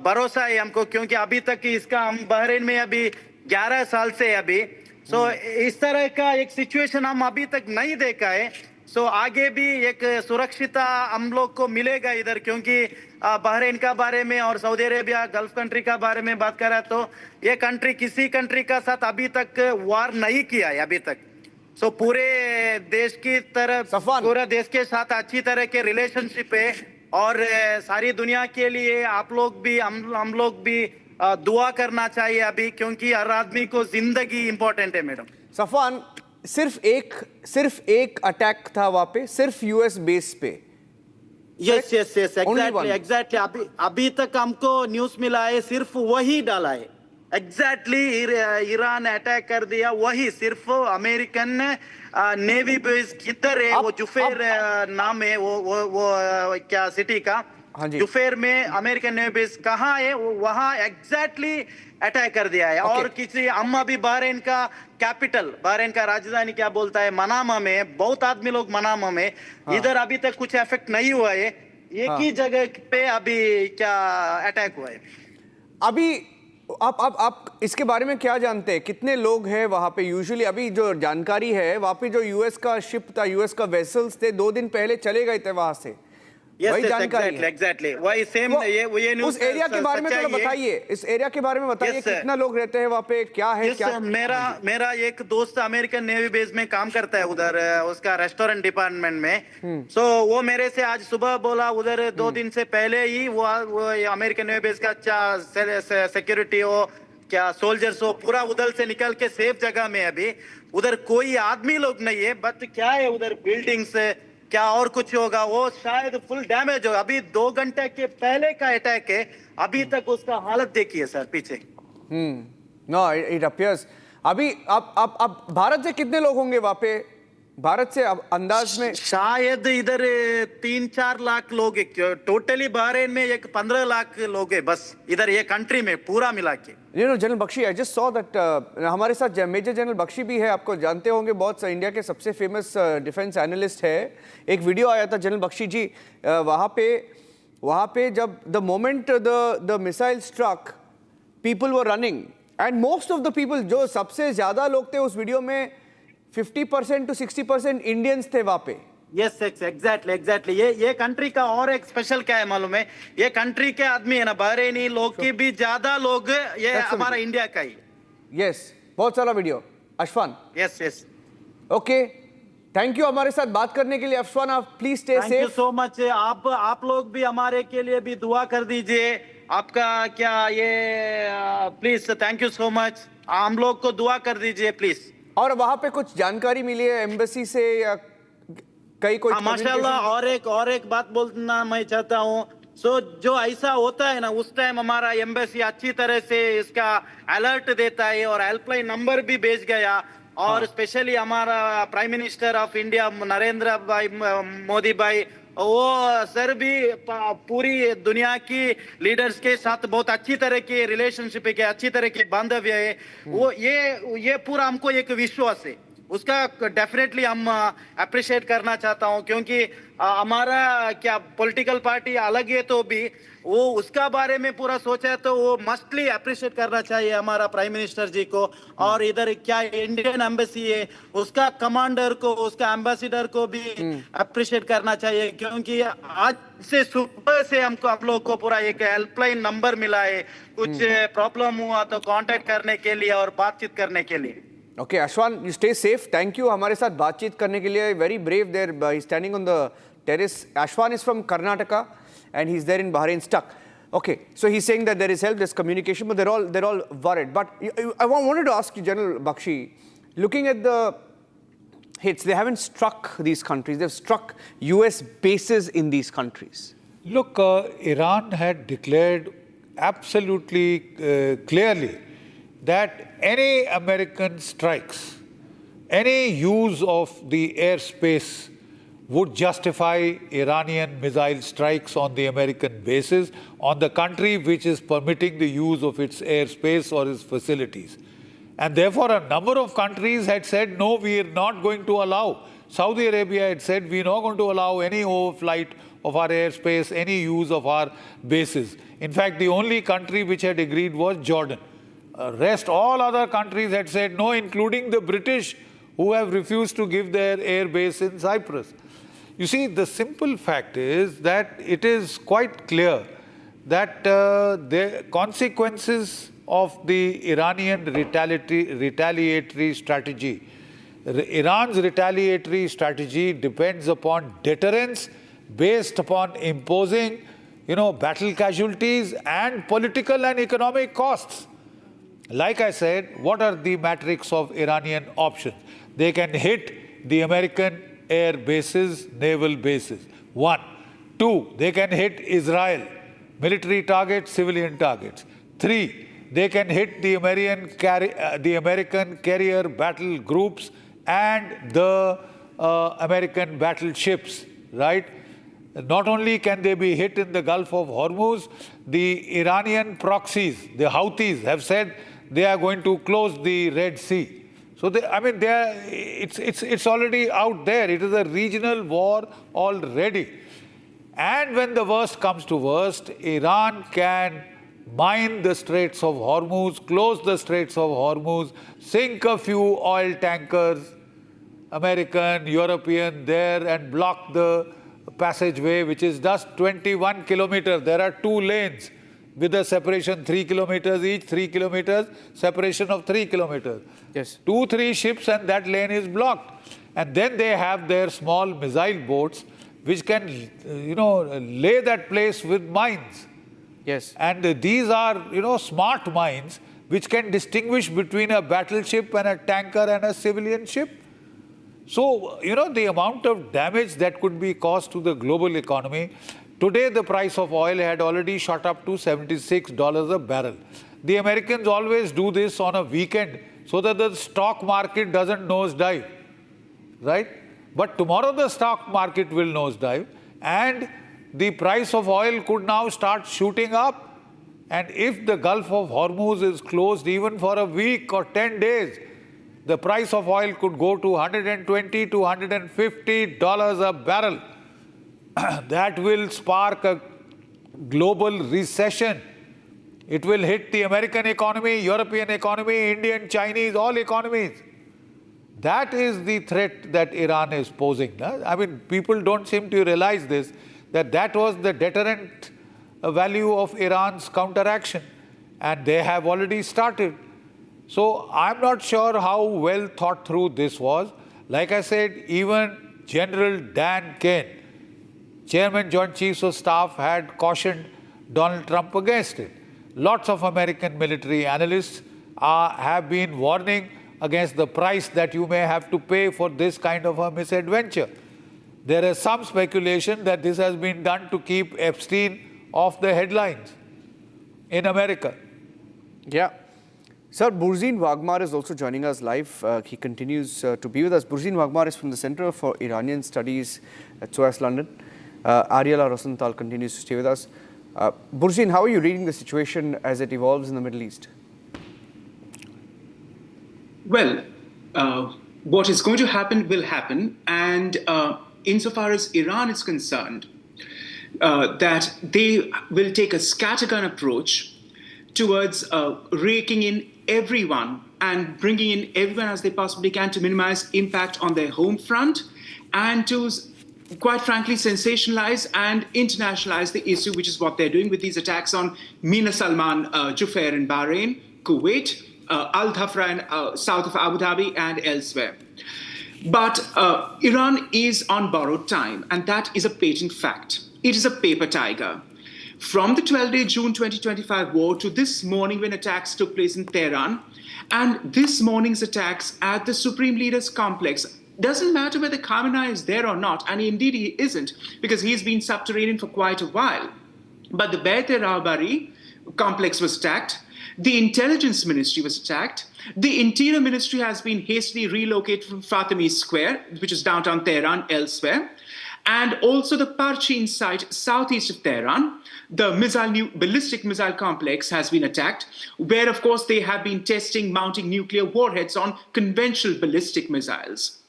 भरोसा है हमको, क्योंकि अभी तक इसका हम बहरीन में अभी 11 साल से अभी, सो इस तरह का एक सिचुएशन हम अभी तक नहीं देखा है। सो आगे भी एक सुरक्षिता हम लोग को मिलेगा इधर, क्योंकि बहरीन का बारे में और सऊदी अरेबिया गल्फ कंट्री का बारे में बात करा तो ये कंट्री किसी कंट्री का साथ अभी तक वार नहीं किया है अभी तक। सो पूरे देश की तरफ, पूरे देश के साथ अच्छी तरह के रिलेशनशिप है, और सारी दुनिया के लिए आप लोग भी हम लोग भी दुआ करना चाहिए अभी, क्योंकि हर आदमी को जिंदगी इंपॉर्टेंट है। मैडम सफवान, सिर्फ एक अटैक था वहां पे, सिर्फ यूएस बेस पे? यस यस यस, एग्जैक्टली अभी तक हमको न्यूज मिला है, सिर्फ वही डाला है एग्जैक्टली। ईरान अटैक कर दिया, वही सिर्फ अमेरिकन नेवी बेस किधर है, वो जुफेर नाम है वो क्या सिटी का, जुफेर में अमेरिकन नेवी बेस कहाँ है, वो वहाँ एग्जैक्टली अटैक कर दिया है। और किसी हम अभी बहरीन का कैपिटल, बहरीन का राजधानी क्या बोलता है, मनामा में, बहुत आदमी लोग मनामा में, इधर अभी तक कुछ इफेक्ट नहीं हुआ है, एक ही जगह पे अभी क्या अटैक हुआ है। अभी आप इसके बारे में क्या जानते हैं, कितने लोग हैं वहां पे? यूजुअली अभी जो जानकारी है, वहां पे जो यूएस का शिप था, यूएस का वेसल्स थे, 2 दिन पहले चले गए थे वहां से, वही जानकारी है। एग्जैक्टली वही सेम ये न्यूज़। उस एरिया के बारे में थोड़ा बताइए, इस एरिया के बारे में बताइए, कितना लोग रहते हैं वहां पे, क्या है? क्या मेरा एक दोस्त अमेरिकन नेवी बेस में काम करता है उधर, उसका रेस्टोरेंट डिपार्टमेंट में। सो वो मेरे से आज सुबह बोला, उधर 2 दिन से पहले ही वो अमेरिकन नेवी बेस का सिक्योरिटी हो, क्या सोल्जर्स हो, पूरा उधर से निकल के सेफ जगह में अभी, उधर कोई आदमी लोग नहीं है, बट क्या है उधर बिल्डिंग्स, क्या और कुछ होगा, वो शायद फुल डैमेज होगा। अभी 2 घंटे के पहले का अटैक है, अभी तक उसका हालत देखिए सर पीछे। No, it appears. अभी अब भारत से कितने लोग होंगे वहां पे? भारत से अंदाज में शायद इधर 3-4 लाख लोग है, टोटली बहरीन में 15 लाख लोग है बस, इधर ये कंट्री में पूरा मिला के। General Bakshi, I just saw that हमारे साथ मेजर जनरल बख्शी भी है, आपको जानते होंगे, बहुत इंडिया के सबसे फेमस डिफेंस एनालिस्ट है। एक वीडियो आया था जनरल बख्शी जी, वहाँ पे जब the moment the missile struck, people were running, and most of the people, जो सबसे ज्यादा लोग थे उस वीडियो में, 50% to 60% इंडियंस थे वहाँ पे। यस एग्जैक्टली ये कंट्री का और एक स्पेशल क्या है मालूम है, ये कंट्री के आदमी है ना, बहरीनी लोग की भी ज्यादा लोग ये हमारा इंडिया का ही। यस, बहुत सारा video. Ashfan, yes okay, thank you हमारे साथ बात करने के लिए। अशफान, आप please stay safe. Thank you so much. आप लोग भी हमारे के लिए भी दुआ कर दीजिए, आपका क्या ये please, thank you so much, हम लोग को दुआ कर दीजिए प्लीज। और वहां पे कुछ जानकारी मिली है एम्बेसी से या कई कोई? माशाल्लाह, और एक बात बोलना मैं चाहता हूँ, जो ऐसा होता है ना, उस टाइम हमारा एम्बेसी अच्छी तरह से इसका अलर्ट देता है और हेल्पलाइन नंबर भी भेज गया, और स्पेशली हमारा prime minister of India Narendra भाई मोदी भाई वो सर भी पूरी दुनिया की लीडर्स के साथ बहुत अच्छी तरह की रिलेशनशिप है, अच्छी तरह की बांधव्य है। वो ये पूरा हमको एक विश्वास है, उसका डेफिनेटली हम अप्रिशिएट करना चाहता हूं, क्योंकि हमारा क्या पॉलिटिकल पार्टी अलग है तो भी वो उसका बारे में पूरा सोचा है, तो वो मस्टली अप्रिशिएट करना चाहिए हमारा प्राइम मिनिस्टर जी को। और इधर क्या इंडियन एम्बेसी है, उसका कमांडर को, उसका एम्बेसडर को भी अप्रिशिएट करना चाहिए, क्योंकि आज से सुबह से हमको आप लोग को पूरा एक हेल्पलाइन नंबर मिला है, कुछ प्रॉब्लम हुआ तो कांटेक्ट करने के लिए और बातचीत करने के लिए। Okay, Ashwan, you stay safe. Thank you. हमारे साथ बातचीत करने के लिए. Very brave there. He's standing on the terrace. Ashwan is from Karnataka, and he's there in Bahrain stuck. Okay, so he's saying that there is help, there's communication, but they're all worried. But I wanted to ask you, General Bakshi, looking at the hits, they haven't struck these countries. They've struck U.S. bases in these countries. Look, Iran had declared absolutely clearly that any American strikes, any use of the airspace would justify Iranian missile strikes on the American bases, on the country which is permitting the use of its airspace or its facilities. And therefore, a number of countries had said, no, we are not going to allow. Saudi Arabia had said, we are not going to allow any overflight of our airspace, any use of our bases. In fact, the only country which had agreed was Jordan. Rest, all other countries had said no, including the British, who have refused to give their air base in Cyprus. You see, the simple fact is that it is quite clear that the consequences of the Iranian retaliatory strategy, Iran's retaliatory strategy depends upon deterrence based upon imposing, battle casualties and political and economic costs. Like I said, what are the matrix of Iranian options? They can hit the American air bases, naval bases. 1. 2, they can hit Israel, military targets, civilian targets. 3, they can hit the American carrier battle groups and the American battleships, right? Not only can they be hit in the Gulf of Hormuz, the Iranian proxies, the Houthis, have said they are going to close the Red Sea. So, it's already out there. It is a regional war already. And when the worst comes to worst, Iran can mine the Straits of Hormuz, close the Straits of Hormuz, sink a few oil tankers, American, European, there, and block the passageway, which is just 21 kilometers. There are 2 lanes with a separation 3 kilometers each, 3 kilometers, separation of 3 kilometers. Yes. 2-3 ships and that lane is blocked. And then they have their small missile boats which can, lay that place with mines. Yes. And these are, smart mines which can distinguish between a battleship and a tanker and a civilian ship. So, the amount of damage that could be caused to the global economy. Today, the price of oil had already shot up to $76 a barrel. The Americans always do this on a weekend so that the stock market doesn't nosedive, right? But tomorrow the stock market will nosedive and the price of oil could now start shooting up. And if the Gulf of Hormuz is closed even for a week or 10 days, the price of oil could go to $120 to $150 a barrel. That will spark a global recession. It will hit the American economy, European economy, Indian, Chinese, all economies. That is the threat that Iran is posing. I mean, people don't seem to realize this, that was the deterrent value of Iran's counteraction. And they have already started. So I'm not sure how well thought through this was. Like I said, even General Dan Kane, Chairman Joint Chiefs of Staff, had cautioned Donald Trump against it. Lots of American military analysts have been warning against the price that you may have to pay for this kind of a misadventure. There is some speculation that this has been done to keep Epstein off the headlines in America. Yeah. Sir, Burzin Wagmar is also joining us live. He continues to be with us. Burzin Wagmar is from the Center for Iranian Studies at U.S. London. Ariela Rosenthal continues to stay with us. Burzin, how are you reading the situation as it evolves in the Middle East? Well, what is going to happen will happen. And insofar as Iran is concerned, that they will take a scattergun approach towards raking in everyone and bringing in everyone as they possibly can to minimize impact on their home front and to, quite frankly, sensationalize and internationalize the issue, which is what they're doing with these attacks on Mina Salman Jufair in Bahrain, Kuwait, Al Dhafra in south of Abu Dhabi and elsewhere. But Iran is on borrowed time, and that is a patent fact. It is a paper tiger. From the 12-day June 2025 war to this morning when attacks took place in Tehran, and this morning's attacks at the Supreme Leader's complex, doesn't matter whether Khamenei is there or not, and indeed he isn't, because he's been subterranean for quite a while. But the Beit-e-Rahbari complex was attacked, the Intelligence Ministry was attacked, the Interior Ministry has been hastily relocated from Fatemi Square, which is downtown Tehran, elsewhere, and also the Parchin site southeast of Tehran. The new ballistic missile complex has been attacked, where, of course, they have been testing mounting nuclear warheads on conventional ballistic missiles.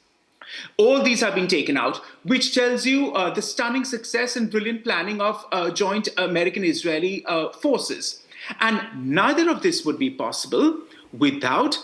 All these have been taken out, which tells you the stunning success and brilliant planning of joint American-Israeli forces. And neither of this would be possible without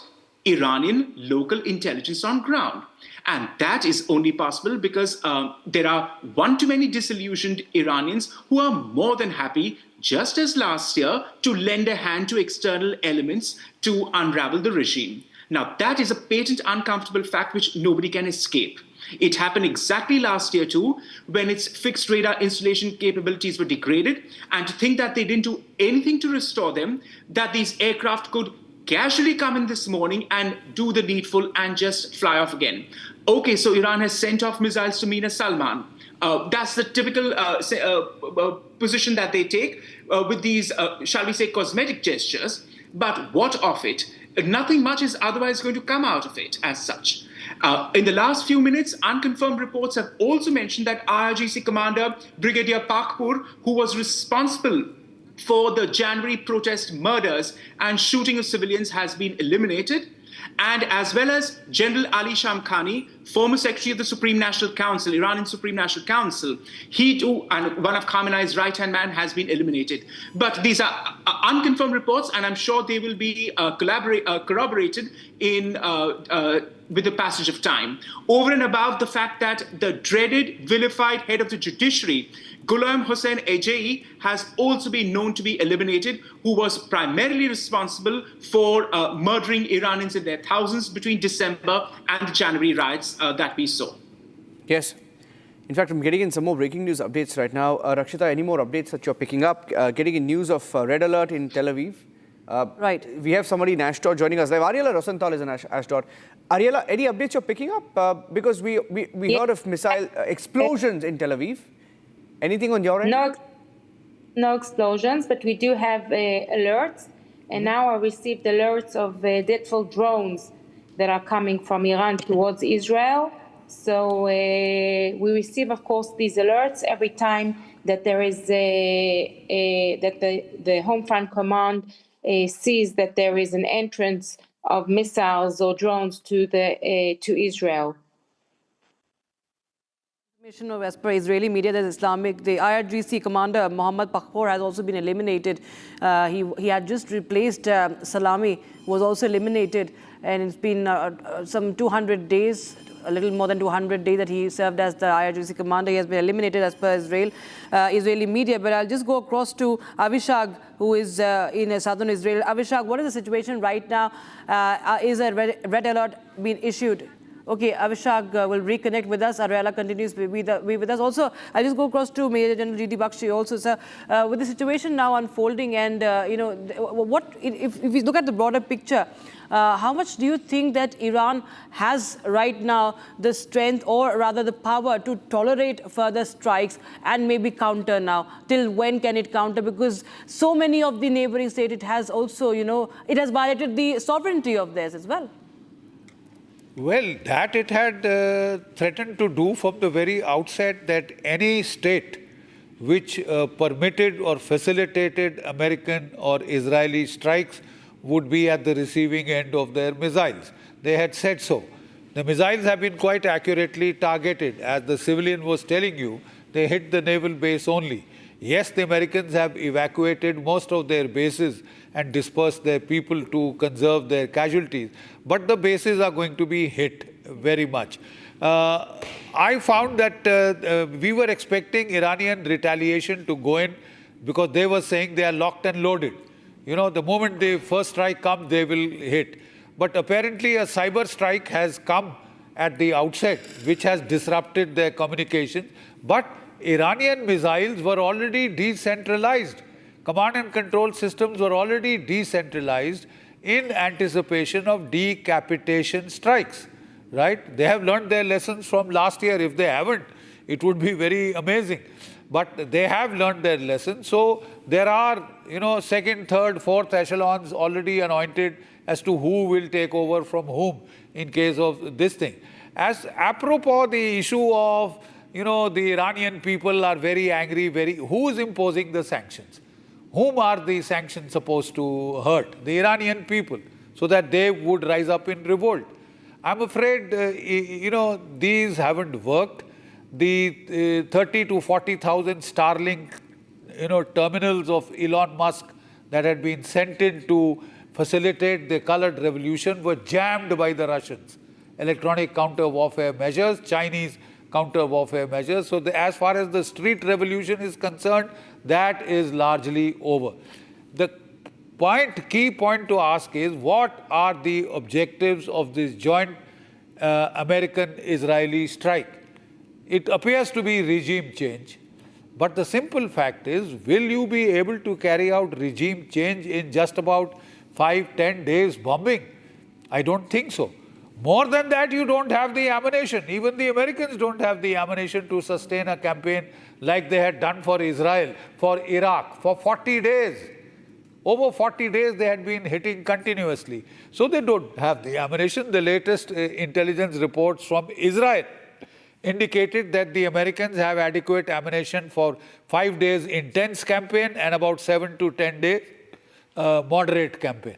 Iranian local intelligence on ground. And that is only possible because there are one too many disillusioned Iranians who are more than happy, just as last year, to lend a hand to external elements to unravel the regime. Now, that is a patent uncomfortable fact which nobody can escape. It happened exactly last year too, when its fixed radar installation capabilities were degraded, and to think that they didn't do anything to restore them, that these aircraft could casually come in this morning and do the needful and just fly off again. Okay, so Iran has sent off missiles to Mina Salman. That's the typical position that they take with these, shall we say, cosmetic gestures. But what of it? Nothing much is otherwise going to come out of it as such. In the last few minutes, unconfirmed reports have also mentioned that IRGC commander Brigadier Pakpur, who was responsible for the January protest murders and shooting of civilians, has been eliminated. And as well as General Ali Shamkhani, former Secretary of the Supreme National Council, Iranian Supreme National Council, he too, and one of Khamenei's right-hand man, has been eliminated. But these are unconfirmed reports, and I'm sure they will be corroborated in with the passage of time. Over and above the fact that the dreaded, vilified head of the judiciary, Ghulam Hossein Ejei, has also been known to be eliminated, who was primarily responsible for murdering Iranians in their thousands between December and the January riots that we saw. Yes. In fact, I'm getting in some more breaking news updates right now. Rakshita, any more updates that you're picking up? Getting in news of red alert in Tel Aviv. Right. We have somebody in Ashdod joining us live. Ariela Rosenthal is in Ashdod. Ariela, any updates you're picking up? Because we heard of missile explosions in Tel Aviv. Anything on your end? No explosions, but we do have alerts. And now I received alerts of deadfall drones that are coming from Iran towards Israel. So we receive, of course, these alerts every time that there is that the Home Front Command sees that there is an entrance of missiles or drones to Israel. As per Israeli media, the IRGC commander Mohammad Pakpor has also been eliminated. He had just replaced Salami, who was also eliminated, and it's been some 200 days, a little more than 200 days that he served as the IRGC commander. He has been eliminated as per Israeli media. But I'll just go across to Avishag, who is in southern Israel. Avishag, what is the situation right now? Is a red alert being issued Okay, Avishag will reconnect with us. Ariella continues to be with us. Also, I'll just go across to Major General G.D. Bakshi also, sir. With the situation now unfolding and, if we look at the broader picture, how much do you think that Iran has right now the strength or rather the power to tolerate further strikes and maybe counter now? Till when can it counter? Because so many of the neighboring states, it has also, it has violated the sovereignty of theirs as well. Well, that it had threatened to do from the very outset, that any state which permitted or facilitated American or Israeli strikes would be at the receiving end of their missiles. They had said so. The missiles have been quite accurately targeted. As the civilian was telling you, they hit the naval base only. Yes, the Americans have evacuated most of their bases and dispersed their people to conserve their casualties, but the bases are going to be hit very much. I found that we were expecting Iranian retaliation to go in, because they were saying they are locked and loaded. The moment the first strike comes, they will hit. But apparently a cyber strike has come at the outset, which has disrupted their communication. But Iranian missiles were already decentralized. Command and control systems were already decentralized in anticipation of decapitation strikes, right? They have learned their lessons from last year. If they haven't, it would be very amazing. But they have learned their lessons. So there are, second, third, fourth echelons already anointed as to who will take over from whom in case of this thing. As apropos the issue of, the Iranian people are very angry, who is imposing the sanctions? Whom are the sanctions supposed to hurt? The Iranian people, so that they would rise up in revolt. I'm afraid, these haven't worked. The 30 to 40,000 Starlink, terminals of Elon Musk that had been sent in to facilitate the colored revolution were jammed by the Russians. Electronic counter-warfare measures, Chinese counter-warfare measures. So as far as the street revolution is concerned, that is largely over. The key point to ask is, what are the objectives of this joint American-Israeli strike? It appears to be regime change. But the simple fact is, will you be able to carry out regime change in just about 5-10 days bombing? I don't think so. More than that, you don't have the ammunition. Even the Americans don't have the ammunition to sustain a campaign like they had done for Israel, for Iraq, for 40 days. Over 40 days they had been hitting continuously. So they don't have the ammunition. The latest intelligence reports from Israel indicated that the Americans have adequate ammunition for 5 days intense campaign and about 7 to 10 days moderate campaign,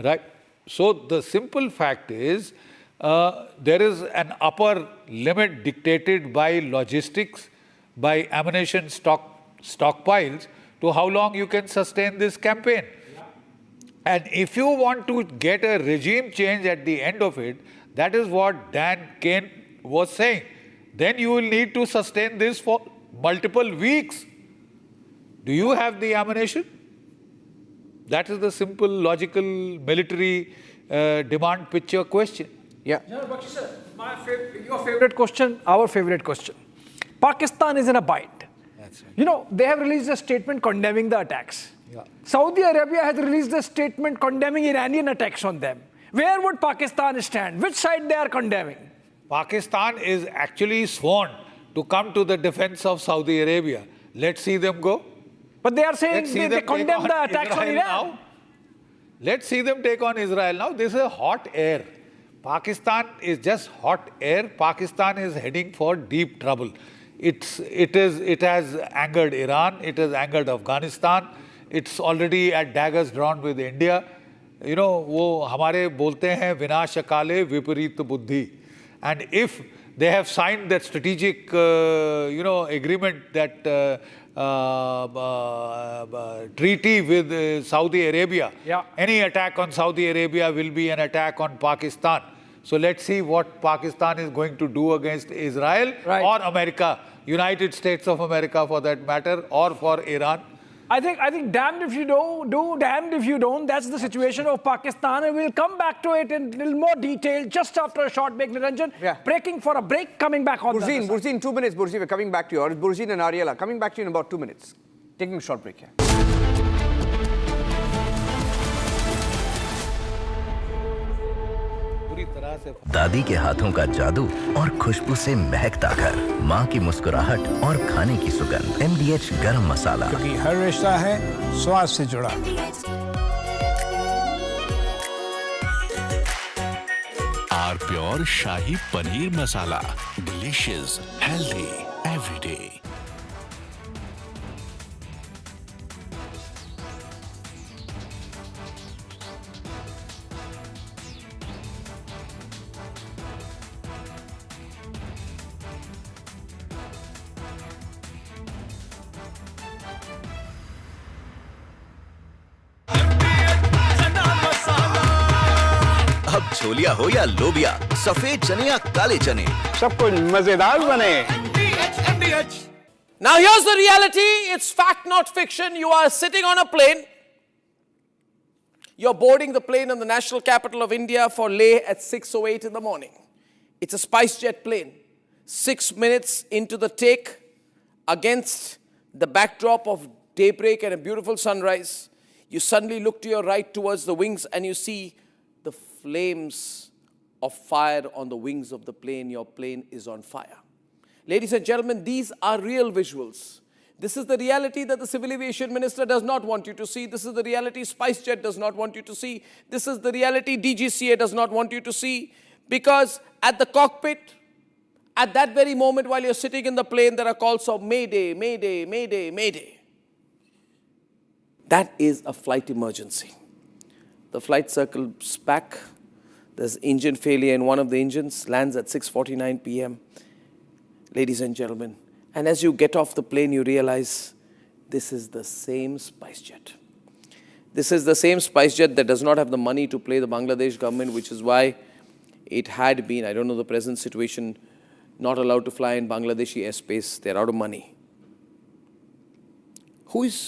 right? So the simple fact is, there is an upper limit dictated by logistics, by ammunition stockpiles, to how long you can sustain this campaign. And if you want to get a regime change at the end of it, that is what Dan Kane was saying, then you will need to sustain this for multiple weeks. Do you have the ammunition? That is the simple, logical, military demand picture question. Yeah. Bakshi sir, your favorite question, our favorite question. Pakistan is in a bind. That's right. They have released a statement condemning the attacks. Yeah. Saudi Arabia has released a statement condemning Iranian attacks on them. Where would Pakistan stand? Which side they are condemning? Pakistan is actually sworn to come to the defense of Saudi Arabia. Let's see them go. But they are saying they condemn the attacks on Iran. Now. Let's see them take on Israel now. This is a hot air. Pakistan is just hot air. Pakistan is heading for deep trouble. It has angered Iran. It has angered Afghanistan. It's already at daggers drawn with India. वो हमारे बोलते हैं विनाश काले विपरीत बुद्धि. And if they have signed that strategic, agreement, that treaty with Saudi Arabia, any attack on Saudi Arabia will be an attack on Pakistan. So let's see what Pakistan is going to do against Israel or America, United States of America for that matter, or for Iran. I think damned if you do, damned if you don't. That's the situation of Pakistan, and we'll come back to it in a little more detail just after a short break, Niranjan. Yeah. Breaking for a break, coming back on Burzine, 2 minutes, Burzine, we're coming back to you. Or Burzine and Ariela, coming back to you in about 2 minutes. Taking a short break here. दादी के हाथों का जादू और खुशबू से महकता घर, माँ की मुस्कुराहट और खाने की सुगंध। MDH गरम मसाला, क्योंकि हर रिश्ता है स्वाद से जुड़ा। Our pure shahi paneer masala, delicious, healthy, everyday. अब छोलिया हो या लोबिया, सफेद चने या काले चने, सब कुछ मजेदार बने। Now here's the reality. It's fact, not fiction. You are sitting on a plane. You're boarding the plane in the national capital of India for Leh at 6:08 in the morning. It's a spice jet plane. 6 minutes into the take, against the backdrop of daybreak and a beautiful sunrise, you suddenly look to your right towards the wings and you see the flames of fire on the wings of the plane. Your plane is on fire. Ladies and gentlemen, these are real visuals. This is the reality that the Civil Aviation Minister does not want you to see. This is the reality SpiceJet does not want you to see. This is the reality DGCA does not want you to see. Because at the cockpit, at that very moment while you're sitting in the plane, there are calls of Mayday, Mayday, Mayday, Mayday. That is a flight emergency. The flight circles back. There's engine failure in one of the engines, lands at 6:49 p.m. Ladies and gentlemen, and as you get off the plane, you realize this is the same SpiceJet. This is the same SpiceJet that does not have the money to pay the Bangladesh government, which is why it had been, I don't know the present situation, not allowed to fly in Bangladeshi airspace. They're out of money. Who is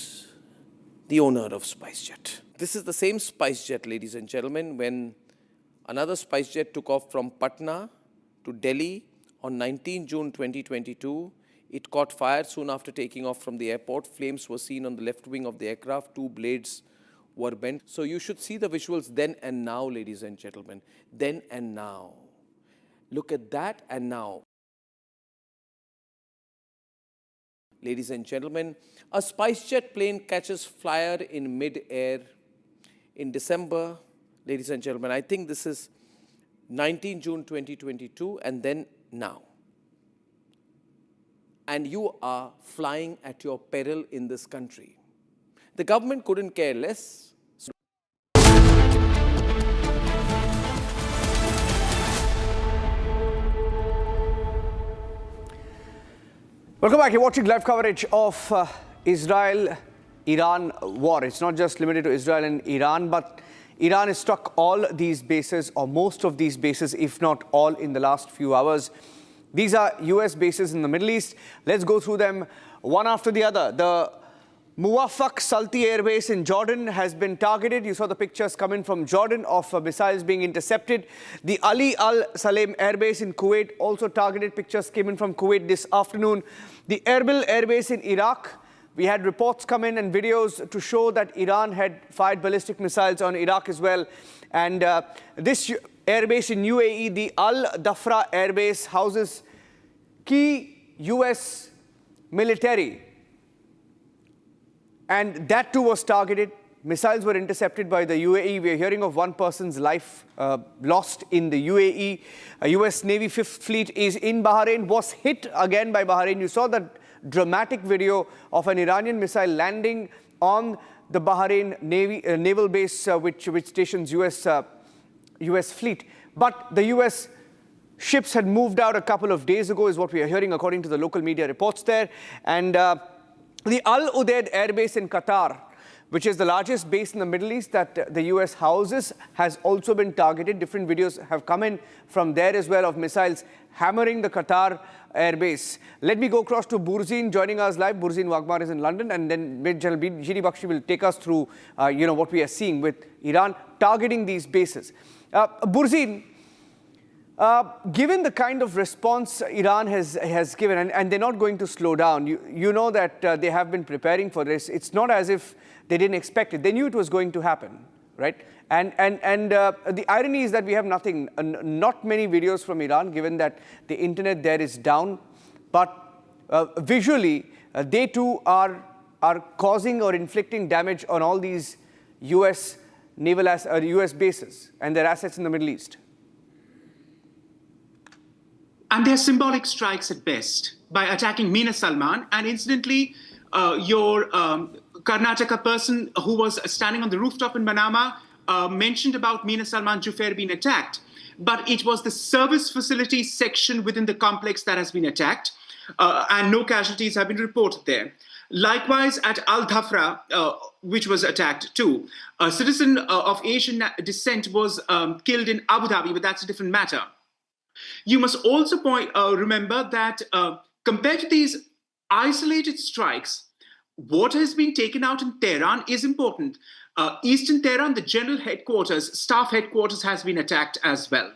the owner of SpiceJet? This is the same SpiceJet, ladies and gentlemen, when another SpiceJet took off from Patna to Delhi on 19 June 2022. It caught fire soon after taking off from the airport. Flames were seen on the left wing of the aircraft. 2 blades were bent. So you should see the visuals then and now, ladies and gentlemen. Then and now. Look at that and now. Ladies and gentlemen, a SpiceJet plane catches fire in mid-air in December. Ladies and gentlemen, I think this is 19 June 2022 and then now. And you are flying at your peril in this country. The government couldn't care less. Welcome back. You're watching live coverage of Israel-Iran war. It's not just limited to Israel and Iran, but Iran has struck all these bases, or most of these bases, if not all, in the last few hours. These are US bases in the Middle East. Let's go through them one after the other. The Muwafaq Salti Air Base in Jordan has been targeted. You saw the pictures coming from Jordan of missiles being intercepted. The Ali Al Salem Air Base in Kuwait also targeted. Pictures came in from Kuwait this afternoon. The Erbil Air Base in Iraq. We had reports come in and videos to show that Iran had fired ballistic missiles on Iraq as well. And this air base in UAE, the Al Dhafra Air Base, houses key US military. And that too was targeted. Missiles were intercepted by the UAE. We are hearing of one person's life lost in the UAE. A US Navy 5th Fleet is in Bahrain, was hit again by Bahrain. You saw that dramatic video of an Iranian missile landing on the Bahrain naval base, which stations US fleet. But the US ships had moved out a couple of days ago, is what we are hearing according to the local media reports there. And the Al Udeid Air Base in Qatar, which is the largest base in the Middle East that the US houses, has also been targeted. Different videos have come in from there as well of missiles hammering the Qatar airbase. Let me go across to Burzin joining us live. Burzin Wagmar is in London, and then General G.D. Bakshi will take us through what we are seeing with Iran targeting these bases. Burzin, given the kind of response Iran has given, and they're not going to slow down, you know that they have been preparing for this. It's not as if they didn't expect it. They knew it was going to happen, right? And the irony is that we have not many videos from Iran, given that the internet there is down. But visually, they too are causing or inflicting damage on all these US naval US bases and their assets in the Middle East. And they're symbolic strikes at best by attacking Mina Salman. And incidentally, your Karnataka person who was standing on the rooftop in Manama mentioned about Mina Salman Jufair being attacked. But it was the service facility section within the complex that has been attacked. And no casualties have been reported there. Likewise, at Al Dhafra, which was attacked too, a citizen of Asian descent was killed in Abu Dhabi, but that's a different matter. You must also remember that compared to these isolated strikes, what has been taken out in Tehran is important. Eastern Tehran, the general headquarters, staff headquarters has been attacked as well.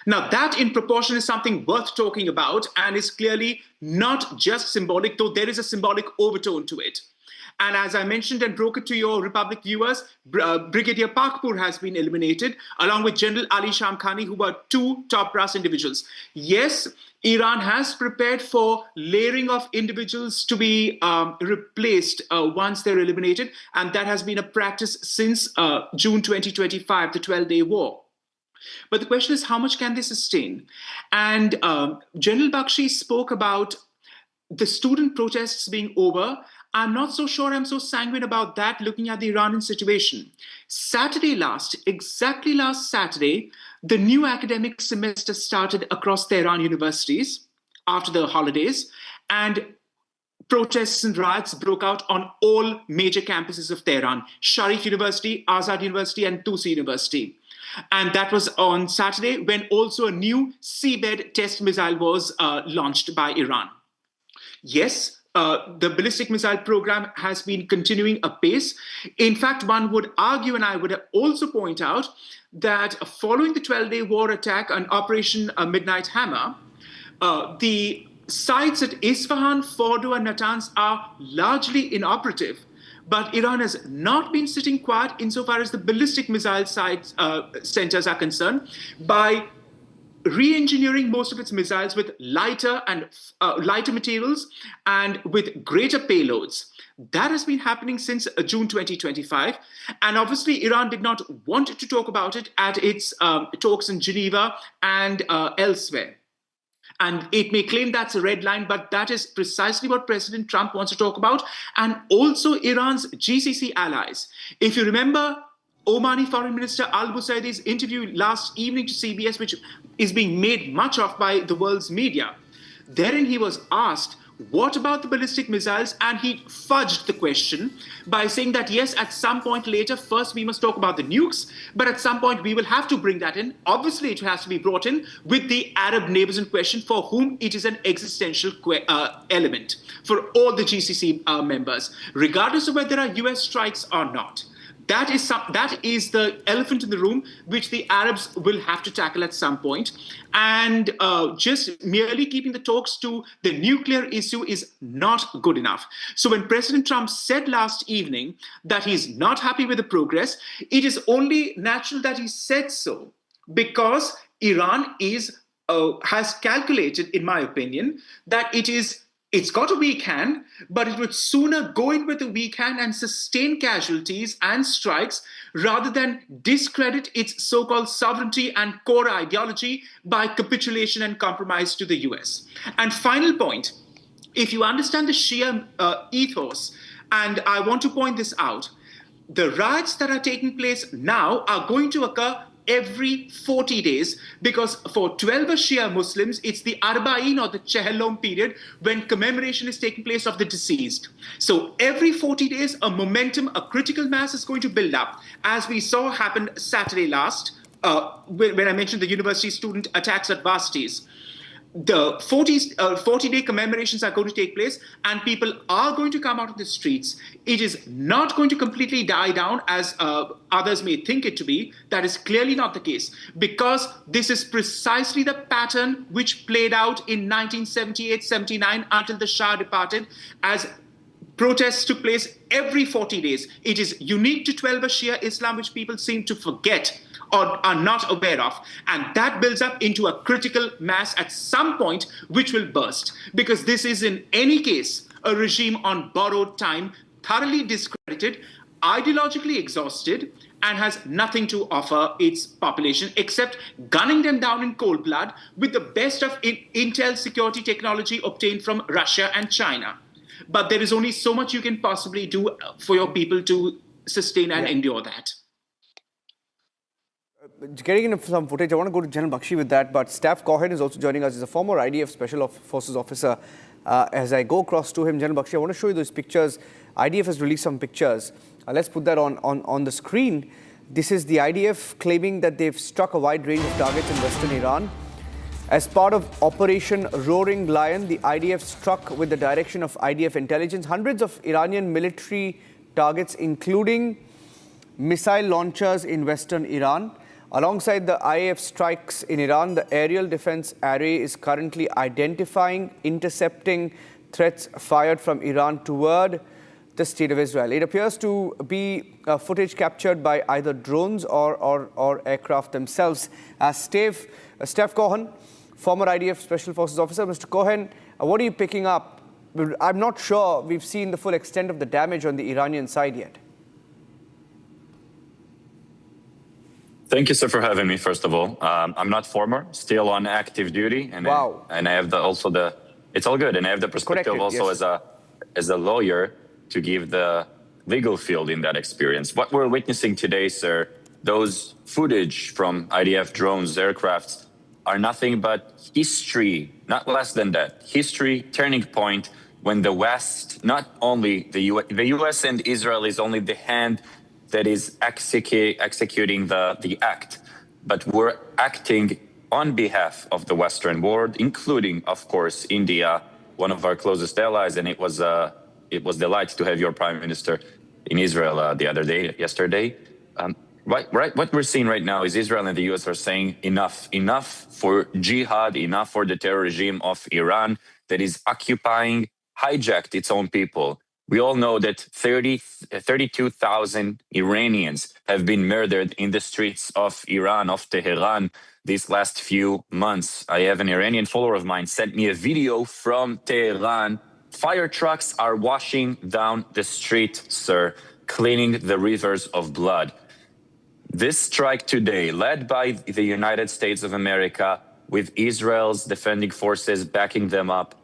Now that in proportion is something worth talking about and is clearly not just symbolic, though there is a symbolic overtone to it. And as I mentioned and broke it to your Republic viewers, Brigadier Pakpur has been eliminated, along with General Ali Shamkhani, who were two top brass individuals. Yes, Iran has prepared for layering of individuals to be replaced once they're eliminated, and that has been a practice since June 2025, the 12-day war. But the question is, how much can they sustain? And General Bakshi spoke about the student protests being over. I'm not so sure I'm so sanguine about that looking at the Iranian situation. Exactly last Saturday, the new academic semester started across Tehran universities after the holidays, and protests and riots broke out on all major campuses of Tehran: Sharif University, Azad University, and Tusi University. And that was on Saturday, when also a new seabed test missile was launched by Iran. Yes, the ballistic missile program has been continuing apace. In fact, one would argue, and I would also point out, that following the 12-day war attack on Operation Midnight Hammer, the sites at Isfahan, Fordo, and Natanz are largely inoperative. But Iran has not been sitting quiet insofar as the ballistic missile centers are concerned, by re-engineering most of its missiles with lighter materials and with greater payloads. That has been happening since June 2025. And obviously, Iran did not want to talk about it at its talks in Geneva and elsewhere. And it may claim that's a red line, but that is precisely what President Trump wants to talk about, and also Iran's GCC allies. If you remember Omani Foreign Minister al-Busaidi's interview last evening to CBS, which is being made much of by the world's media, therein he was asked, what about the ballistic missiles? And he fudged the question by saying that, yes, at some point later, first we must talk about the nukes, but at some point we will have to bring that in. Obviously, it has to be brought in with the Arab neighbors in question, for whom it is an existential element for all the GCC members, regardless of whether there are US strikes or not. That is the elephant in the room, which the Arabs will have to tackle at some point. And just merely keeping the talks to the nuclear issue is not good enough. So when President Trump said last evening that he's not happy with the progress, it is only natural that he said so, because Iran has calculated, in my opinion, that it's got a weak hand, but it would sooner go in with a weak hand and sustain casualties and strikes rather than discredit its so-called sovereignty and core ideology by capitulation and compromise to the US. And final point, if you understand the Shia ethos, and I want to point this out, the riots that are taking place now are going to occur every 40 days, because for 12 Shia Muslims, it's the Arba'in or the Chehelom period when commemoration is taking place of the deceased. So every 40 days, a momentum, a critical mass is going to build up, as we saw happen Saturday last, when I mentioned the university student attacks at Vastis. The 40-day commemorations are going to take place, and people are going to come out of the streets. It is not going to completely die down as others may think it to be. That is clearly not the case, because this is precisely the pattern which played out in 1978-79 until the Shah departed, as protests took place every 40 days. It is unique to 12 Shia Islam, which people seem to forget or are not aware of. And that builds up into a critical mass at some point, which will burst. Because this is, in any case, a regime on borrowed time, thoroughly discredited, ideologically exhausted, and has nothing to offer its population except gunning them down in cold blood with the best of intel security technology obtained from Russia and China. But there is only so much you can possibly do for your people to sustain and endure that. Getting into some footage, I want to go to General Bakshi with that, but Staff Cohen is also joining us. He's a former IDF Special Forces officer. As I go across to him, General Bakshi, I want to show you those pictures. IDF has released some pictures. Let's put that on the screen. This is the IDF claiming that they've struck a wide range of targets in western Iran. As part of Operation Roaring Lion, the IDF struck with the direction of IDF intelligence hundreds of Iranian military targets, including missile launchers in western Iran. Alongside the IAF strikes in Iran, the Aerial Defense Array is currently identifying, intercepting threats fired from Iran toward the State of Israel. It appears to be footage captured by either drones or aircraft themselves. Staff Cohen, former IDF Special Forces officer. Mr. Cohen, what are you picking up? I'm not sure we've seen the full extent of the damage on the Iranian side yet. Thank you, sir, for having me, first of all. I'm not former, still on active duty. And wow. And I have it's all good. And I have the perspective as a lawyer to give the legal field in that experience. What we're witnessing today, sir, those footage from IDF drones, aircrafts, are nothing but history, not less than that. History, turning point, when the West, not only the U.S. and Israel is only the hand that is executing the act, but we're acting on behalf of the Western world, including, of course, India, one of our closest allies. And it was delight to have your Prime Minister in Israel yesterday. Right. What we're seeing right now is Israel and the U.S. are saying enough for jihad, enough for the terror regime of Iran that is hijacked its own people. We all know that 32,000 Iranians have been murdered in the streets of Iran, of Tehran, these last few months. I have an Iranian follower of mine sent me a video from Tehran. Fire trucks are washing down the street, sir, cleaning the rivers of blood. This strike today, led by the United States of America, with Israel's defending forces backing them up,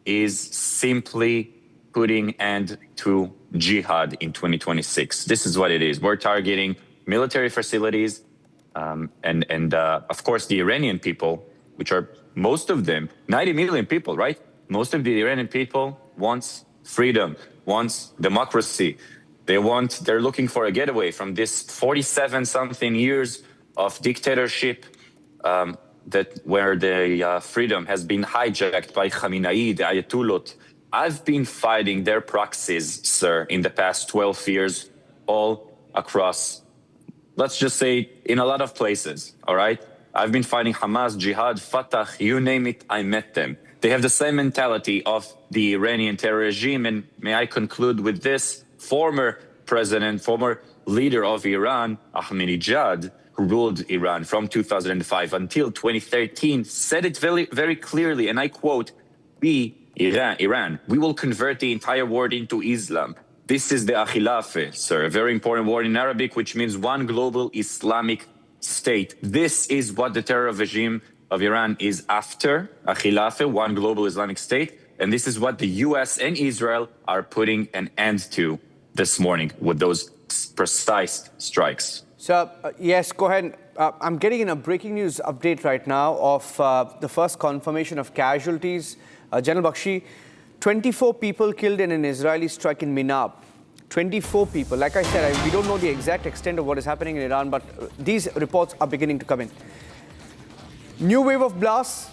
is simply putting end to jihad in 2026. This is what it is. We're targeting military facilities and of course, the Iranian people, which are most of them, 90 million people, right? Most of the Iranian people wants freedom, wants democracy. They're looking for a getaway from this 47-something years of dictatorship where the freedom has been hijacked by Khamenei, the Ayatollahs. I've been fighting their proxies, sir, in the past 12 years, all across, let's just say, in a lot of places, all right? I've been fighting Hamas, Jihad, Fatah, you name it, I met them. They have the same mentality of the Iranian terror regime, and may I conclude with this? Former leader of Iran, Ahmadinejad, who ruled Iran from 2005 until 2013, said it very, very clearly, and I quote, Iran, we will convert the entire world into Islam. This is the Khilafah, sir, a very important word in Arabic, which means one global Islamic state. This is what the terror regime of Iran is after, a Khilafah, one global Islamic state. And this is what the U.S. and Israel are putting an end to this morning with those precise strikes. So, yes, go ahead. I'm getting in a breaking news update right now of the first confirmation of casualties. General Bakshi, 24 people killed in an Israeli strike in Minab. 24 people. Like I said, we don't know the exact extent of what is happening in Iran, but these reports are beginning to come in. New wave of blasts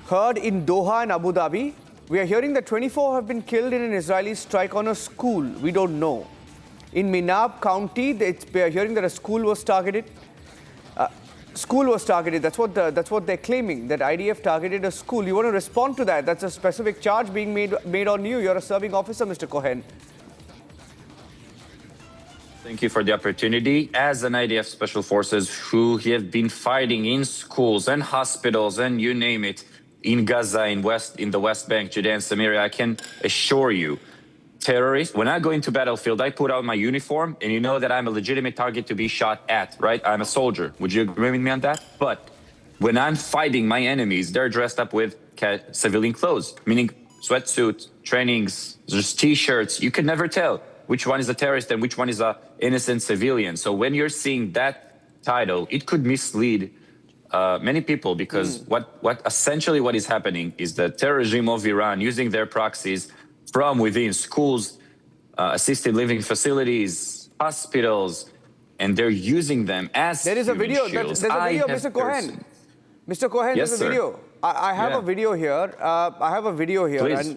heard in Doha and Abu Dhabi. We are hearing that 24 have been killed in an Israeli strike on a school. We don't know. In Minab County, we are hearing that a school was targeted. That's what they're claiming, that IDF targeted a school. You want to respond to that? That's a specific charge being made on you. You're a serving officer, Mr. Cohen. Thank you for the opportunity. As an IDF Special Forces who have been fighting in schools and hospitals and you name it, in Gaza, in the West Bank, Judea and Samaria, I can assure you, terrorists, when I go into battlefield, I put on my uniform and you know that I'm a legitimate target to be shot at, right? I'm a soldier. Would you agree with me on that? But when I'm fighting my enemies, they're dressed up with civilian clothes, meaning sweatsuit, trainings, just T-shirts. You can never tell which one is a terrorist and which one is an innocent civilian. So when you're seeing that title, it could mislead many people, because what essentially what is happening is the terror regime of Iran using their proxies from within schools, assisted living facilities, hospitals, and they're using them as there is a video. There's a video, Mr. Cohen. Mr. Cohen, yes, there's a video. I have a video here.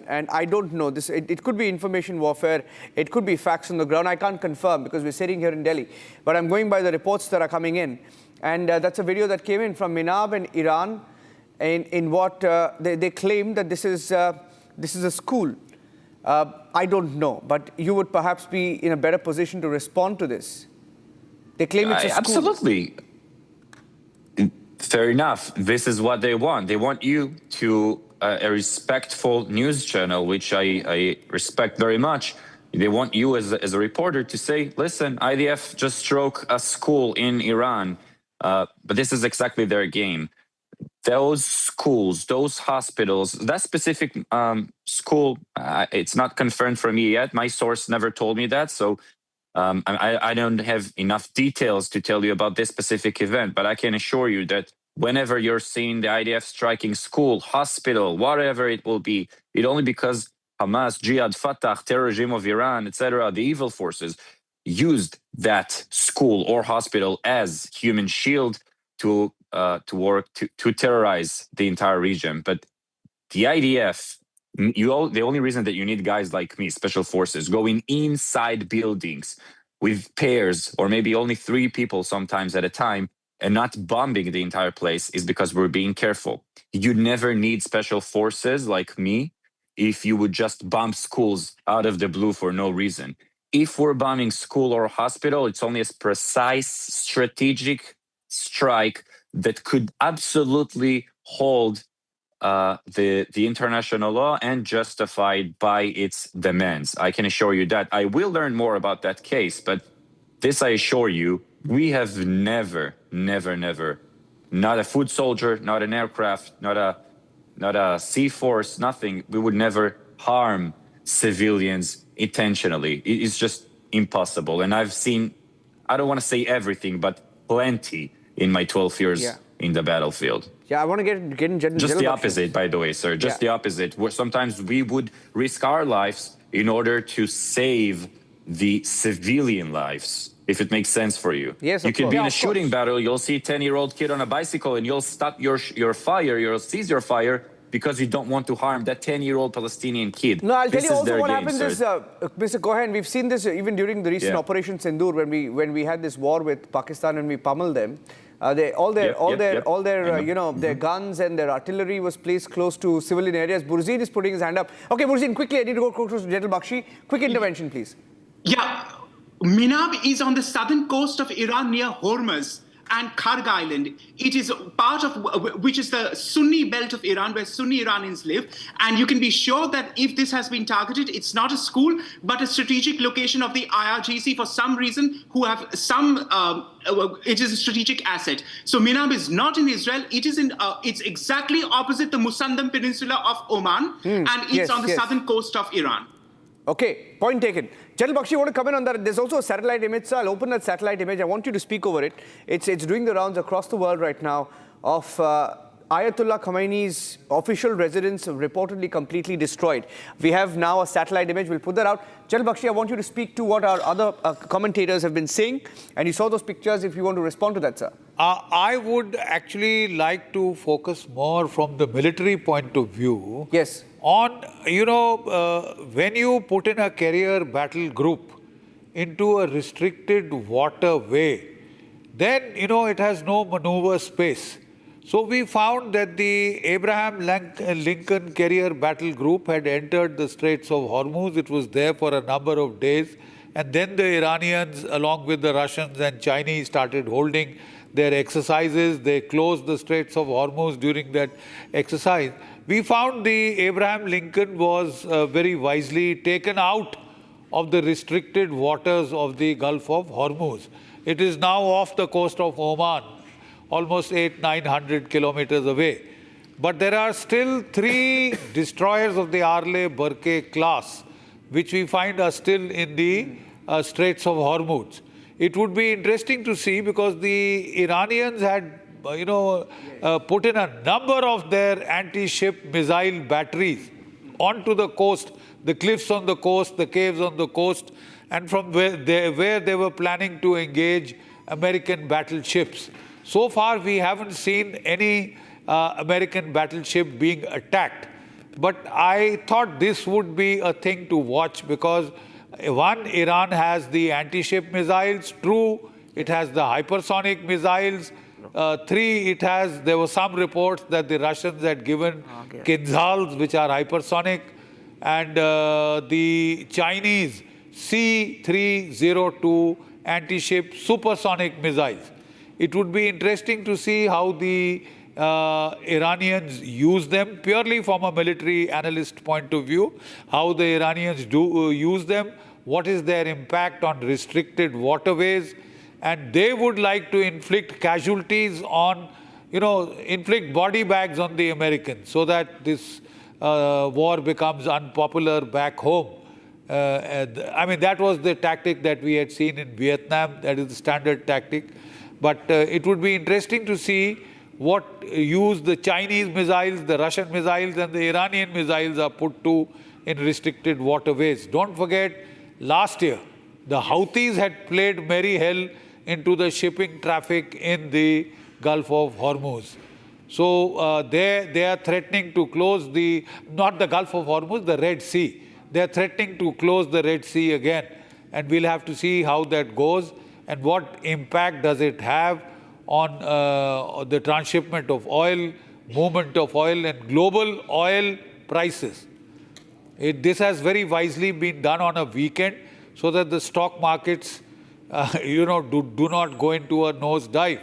And I don't know this. It could be information warfare. It could be facts on the ground. I can't confirm because we're sitting here in Delhi. But I'm going by the reports that are coming in. And that's a video that came in from Minab and Iran, in what they claim that this is a school. I don't know, but you would perhaps be in a better position to respond to this. They claim it's a school. Absolutely. Fair enough. This is what they want. They want you to a respectful news channel, which I respect very much. They want you as a reporter to say, listen, IDF just struck a school in Iran. But this is exactly their game. Those schools, those hospitals, that specific school, it's not confirmed for me yet. My source never told me that. So I don't have enough details to tell you about this specific event. But I can assure you that whenever you're seeing the IDF striking school, hospital, whatever it will be, it only because Hamas, Jihad, Fatah, terror regime of Iran, etc., the evil forces, used that school or hospital as human shield to work to terrorize the entire region. But the IDF, the only reason that you need guys like me, special forces, going inside buildings with pairs or maybe only 3 people sometimes at a time and not bombing the entire place is because we're being careful. You never need special forces like me if you would just bomb schools out of the blue for no reason. If we're bombing school or hospital, it's only a precise strategic strike that could absolutely hold the international law and justified by its demands. I can assure you that. I will learn more about that case, but this I assure you, we have never, not a foot soldier, not an aircraft, not a sea force, nothing. We would never harm civilians intentionally. It's just impossible. And I've seen, I don't want to say everything, but plenty in my 12 years in the battlefield. Yeah, I want to get in general. Just the opposite, by the way, sir. Just the opposite. Where sometimes we would risk our lives in order to save the civilian lives, if it makes sense for you. Yes, you could be in a shooting battle, you'll see a 10-year-old kid on a bicycle and you'll stop your fire, you'll cease your fire, because you don't want to harm that 10-year-old Palestinian kid. No, I'll tell you also what happens is, Mr. Cohen, we've seen this even during the recent Operation Sindoor when we had this war with Pakistan and we pummeled them. All their guns and their artillery was placed close to civilian areas. Burzin is putting his hand up. Okay, Burzin, quickly, I need to go close to General Bakshi. Quick intervention, please. Yeah, Minab is on the southern coast of Iran near Hormuz and Karg Island. It is part of which is the Sunni belt of Iran, where Sunni Iranians live. And you can be sure that if this has been targeted, it's not a school, but a strategic location of the IRGC for some reason, who have some, it is a strategic asset. So Minab is not in Israel. It is in, it's exactly opposite the Musandam Peninsula of Oman, and it's on the southern coast of Iran. Okay, point taken. General Bakshi, you want to comment on that? There's also a satellite image, so I'll open that satellite image. I want you to speak over it. It's doing the rounds across the world right now of Ayatollah Khamenei's official residence reportedly completely destroyed. We have now a satellite image. We'll put that out. General Bakshi, I want you to speak to what our other commentators have been saying. And you saw those pictures if you want to respond to that, sir. I would actually like to focus more from the military point of view. Yes. On, when you put in a carrier battle group into a restricted waterway, then, it has no maneuver space. So we found that the Abraham Lincoln carrier battle group had entered the Straits of Hormuz. It was there for a number of days. And then the Iranians, along with the Russians and Chinese, started holding their exercises. They closed the Straits of Hormuz during that exercise. We found the Abraham Lincoln was very wisely taken out of the restricted waters of the Gulf of Hormuz. It is now off the coast of Oman, almost 800-900 kilometers away. But there are still 3 destroyers of the Arleigh class, which we find are still in the Straits of Hormuz. It would be interesting to see because the Iranians had put in a number of their anti-ship missile batteries onto the coast, the cliffs on the coast, the caves on the coast, and from where they were planning to engage American battleships. So far, we haven't seen any American battleship being attacked. But I thought this would be a thing to watch because, one, Iran has the anti-ship missiles. 2, it has the hypersonic missiles. 3, there were some reports that the Russians had given Kinzhals, which are hypersonic, and the Chinese C-302 anti-ship supersonic missiles. It would be interesting to see how the Iranians use them, purely from a military analyst point of view, how the Iranians do use them, what is their impact on restricted waterways, and they would like to inflict casualties on, inflict body bags on the Americans so that this war becomes unpopular back home. That was the tactic that we had seen in Vietnam. That is the standard tactic. But it would be interesting to see what use the Chinese missiles, the Russian missiles, and the Iranian missiles are put to in restricted waterways. Don't forget, last year, the Houthis had played merry hell into the shipping traffic in the Gulf of Hormuz. So they are threatening to close not the Gulf of Hormuz, the Red Sea. They are threatening to close the Red Sea again. And we'll have to see how that goes and what impact does it have on the transshipment of oil, movement of oil, and global oil prices. This has very wisely been done on a weekend so that the stock markets do not go into a nosedive.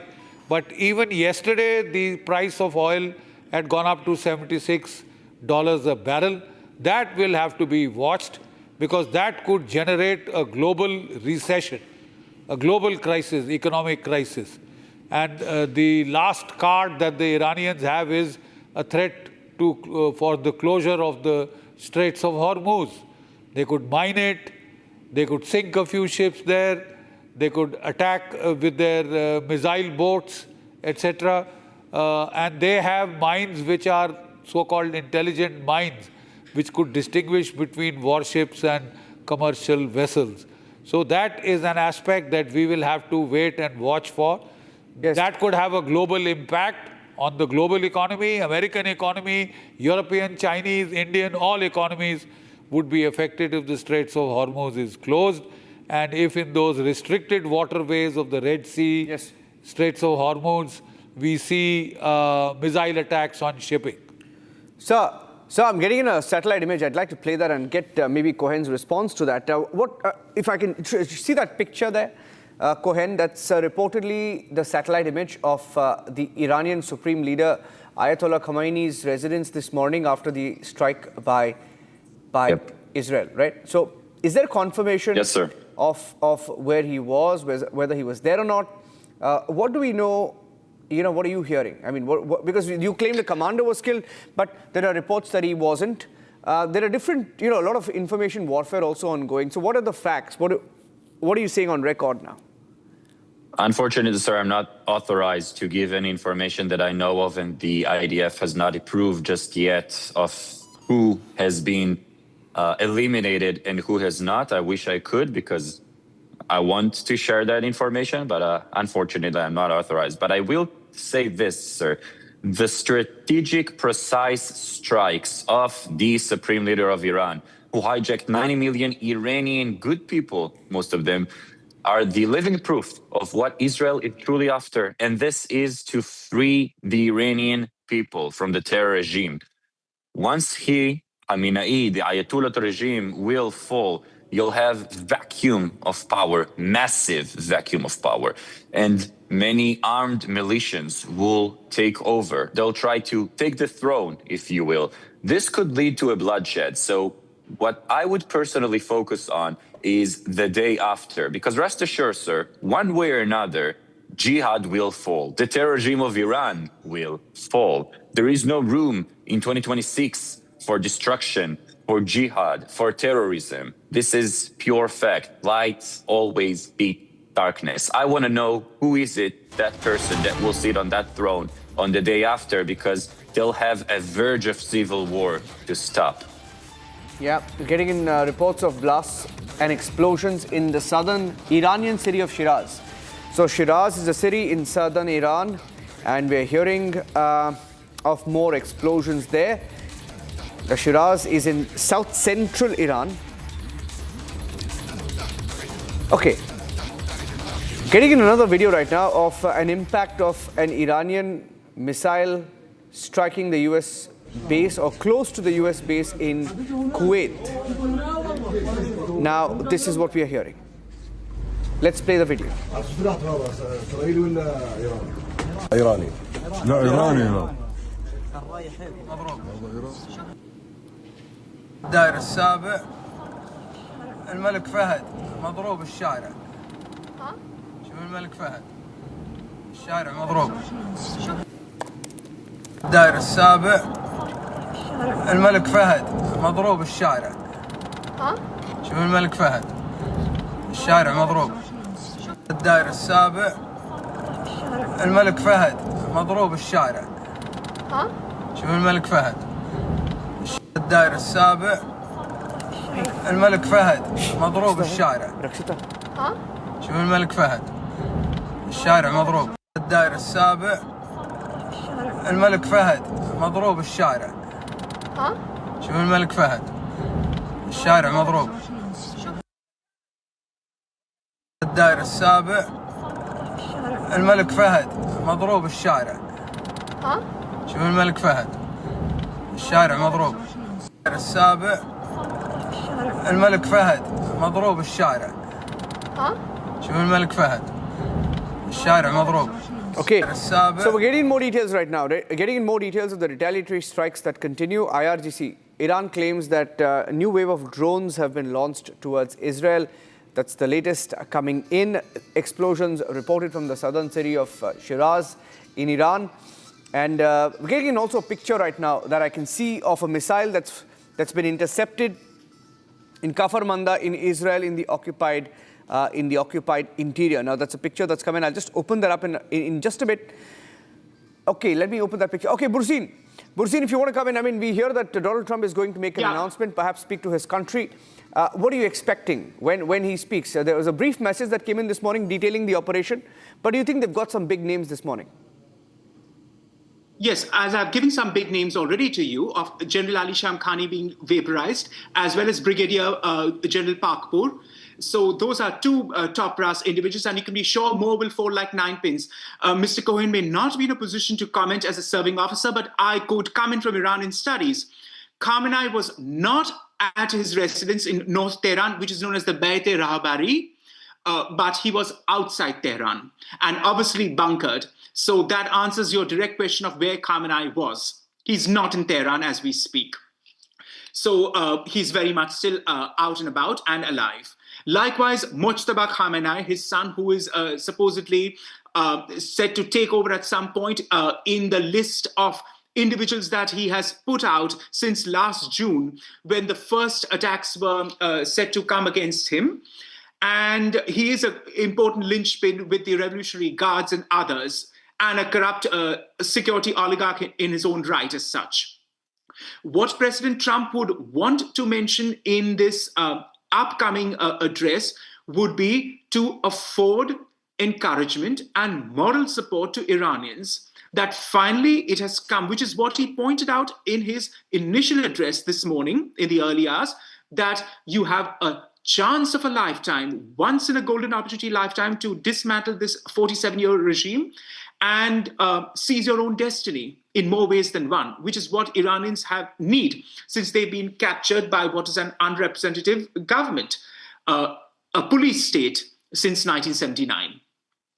But even yesterday, the price of oil had gone up to $76 a barrel. That will have to be watched because that could generate a global recession, a global crisis, economic crisis. And the last card that the Iranians have is a threat for the closure of the Straits of Hormuz. They could mine it, they could sink a few ships there, they could attack with their missile boats, etc. And they have mines which are so-called intelligent mines, which could distinguish between warships and commercial vessels. So that is an aspect that we will have to wait and watch for. Yes. That could have a global impact on the global economy, American economy, European, Chinese, Indian, all economies would be affected if the Straits of Hormuz is closed. And if in those restricted waterways of the Red Sea, yes, Straits of Hormuz, we see missile attacks on shipping. Sir, I'm getting in a satellite image. I'd like to play that and get maybe Cohen's response to that. If I can see that picture there, Cohen, that's reportedly the satellite image of the Iranian Supreme Leader Ayatollah Khamenei's residence this morning after the strike by Israel, right? So is there confirmation of where he was, whether he was there or not? What do we know? What are you hearing? I mean, because you claim the commander was killed, but there are reports that he wasn't. There are different, a lot of information warfare also ongoing. So what are the facts? What are you saying on record now? Unfortunately, sir, I'm not authorized to give any information that I know of, and the IDF has not approved just yet of who has been eliminated and who has not. I wish I could, because I want to share that information, but unfortunately, I'm not authorized. But I will say this, sir. The strategic, precise strikes of the supreme leader of Iran, who hijacked 90 million Iranian good people, most of them, are the living proof of what Israel is truly after. And this is to free the Iranian people from the terror regime. Once Khamenei, the Ayatollah regime, will fall, you'll have vacuum of power, massive vacuum of power. And many armed militias will take over. They'll try to take the throne, if you will. This could lead to a bloodshed. So what I would personally focus on is the day after. Because rest assured, sir, one way or another, jihad will fall. The terror regime of Iran will fall. There is no room in 2026 for destruction, for jihad, for terrorism. This is pure fact. Light always beat darkness. I want to know who is it, that person that will sit on that throne on the day after, because they'll have a verge of civil war to stop. Yeah, getting in reports of blasts and explosions in the southern Iranian city of Shiraz. So Shiraz is a city in southern Iran, and we're hearing of more explosions there. The Shiraz is in south-central Iran. Okay. Getting in another video right now of an impact of an Iranian missile striking the U.S. base or close to the U.S. base in Kuwait. Now, this is what we are hearing. Let's play the video. إيراني. لا إيراني لا. الدائر السابع الملك فهد مضروب الشارع. شوف الملك فهد الشارع مضروب. الدائر السابع الملك فهد مضروب الشارع. شوف الملك فهد الشارع مضروب. الدائر السابع الملك فهد مضروب الشارع. شوف الملك فهد الدائر السابع الملك فهد مضروب الشارع. شوف الملك فهد الشارع مضروب. الدائر السابع الملك فهد مضروب الشارع. شوف الملك فهد الشارع مضروب. الدائر السابع الملك فهد مضروب الشارع. شوف الملك فهد الشارع مضروب. الدائر السابع الملك فهد مضروب الشارع. شوف الملك فهد الشارع مضروب. Okay, so we're getting more details right now. Getting in more details of the retaliatory strikes that continue. IRGC, Iran claims that a new wave of drones have been launched towards Israel. That's the latest coming in. Explosions reported from the southern city of Shiraz in Iran. And we're getting in also a picture right now that I can see of a missile that's been intercepted in Kafar Manda in Israel in the occupied interior. Now that's a picture that's coming. I'll just open that up in just a bit. Okay, let me open that picture. Okay, Bursin, if you want to come in, I mean, we hear that Donald Trump is going to make an announcement, perhaps speak to his country. What are you expecting when he speaks? There was a brief message that came in this morning detailing the operation, but do you think they've got some big names this morning? Yes, as I've given some big names already to you, of General Ali Shamkhani being vaporized, as well as Brigadier General Pakpur. So those are two top brass individuals, and you can be sure more will fall like nine pins. Mr. Cohen may not be in a position to comment as a serving officer, but I could comment from Iranian studies. Khamenei was not at his residence in North Tehran, which is known as the Bayt-e Rahbari, but he was outside Tehran and obviously bunkered. So that answers your direct question of where Khamenei was. He's not in Tehran as we speak. So he's very much still out and about and alive. Likewise, Mojtaba Khamenei, his son, who is supposedly said to take over at some point in the list of individuals that he has put out since last June, when the first attacks were set to come against him. And he is an important linchpin with the Revolutionary Guards and others, and a corrupt security oligarch in his own right as such. What President Trump would want to mention in this upcoming address would be to afford encouragement and moral support to Iranians, that finally it has come, which is what he pointed out in his initial address this morning in the early hours, that you have a chance of a lifetime, once in a golden opportunity lifetime, to dismantle this 47-year regime and seize your own destiny in more ways than one, which is what Iranians need, since they've been captured by what is an unrepresentative government, a police state since 1979.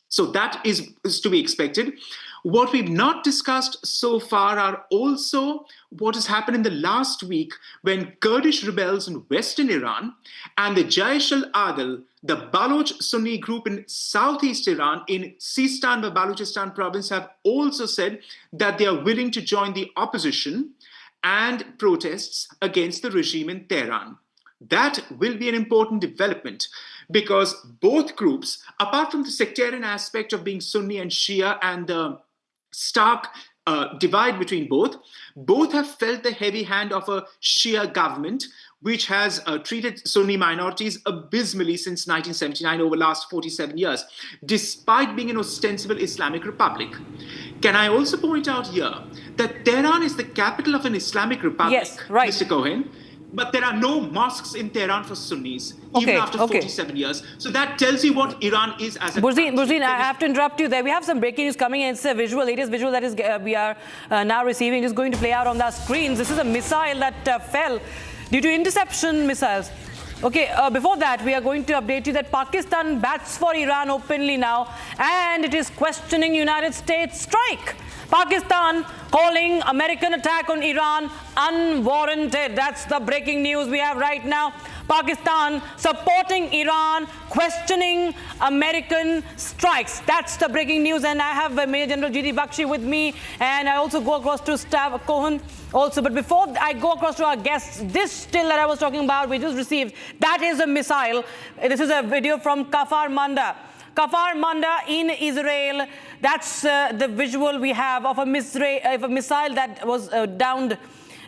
So that is to be expected. What we've not discussed so far are also what has happened in the last week when Kurdish rebels in western Iran and the Jaish al-Adl, the Baloch Sunni group in southeast Iran, in Sistan and Balochistan province, have also said that they are willing to join the opposition and protests against the regime in Tehran. That will be an important development, because both groups, apart from the sectarian aspect of being Sunni and Shia and the stark divide between both have felt the heavy hand of a Shia government, which has treated Sunni minorities abysmally since 1979, over the last 47 years, despite being an ostensible Islamic republic. Can I also point out here that Tehran is the capital of an Islamic republic, yes, right, Mr. Cohen, but there are no mosques in Tehran for Sunnis, even after 47 years. So that tells you what Iran is as a country. Burzin, I have to interrupt you there. We have some breaking news coming in. It's a latest visual that is we are now receiving. It's going to play out on the screens. This is a missile that fell due to interception missiles. Okay, before that, we are going to update you that Pakistan bats for Iran openly now, and it is questioning United States strike. Pakistan calling American attack on Iran unwarranted. That's the breaking news we have right now. Pakistan supporting Iran, questioning American strikes. That's the breaking news. And I have Major General G.D. Bakshi with me, and I also go across to Stav Cohen also. But before I go across to our guests, this still that I was talking about, we just received, that is a missile. This is a video from Kafar Manda. Kafar Manda in Israel. That's the visual we have of a missile that was downed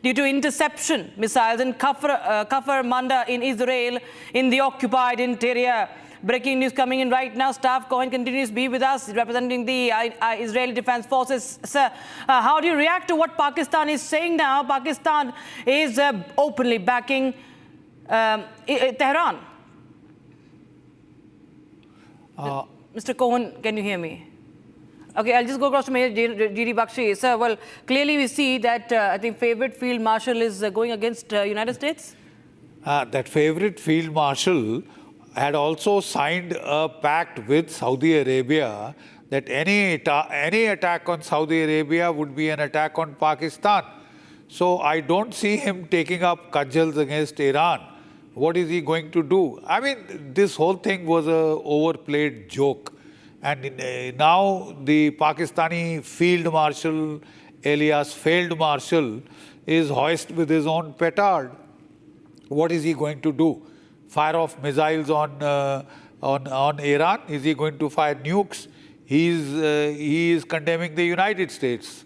due to interception missiles in Kafar Manda in Israel, in the occupied interior. Breaking news coming in right now. Stav Cohen continues to be with us, representing the Israeli Defense Forces. Sir, how do you react to what Pakistan is saying now? Pakistan is openly backing Tehran. Mr. Cohen, can you hear me? Okay, I'll just go across to Major G.D. Bakshi. Sir, well, clearly we see that I think favorite Field Marshal is going against United States. That favorite Field Marshal had also signed a pact with Saudi Arabia that any attack on Saudi Arabia would be an attack on Pakistan. So I don't see him taking up cudgels against Iran. What is he going to do? I mean, this whole thing was an overplayed joke. And now the Pakistani Field Marshal, alias Failed Marshal, is hoisted with his own petard. What is he going to do? Fire off missiles on Iran? Is he going to fire nukes? He is condemning the United States.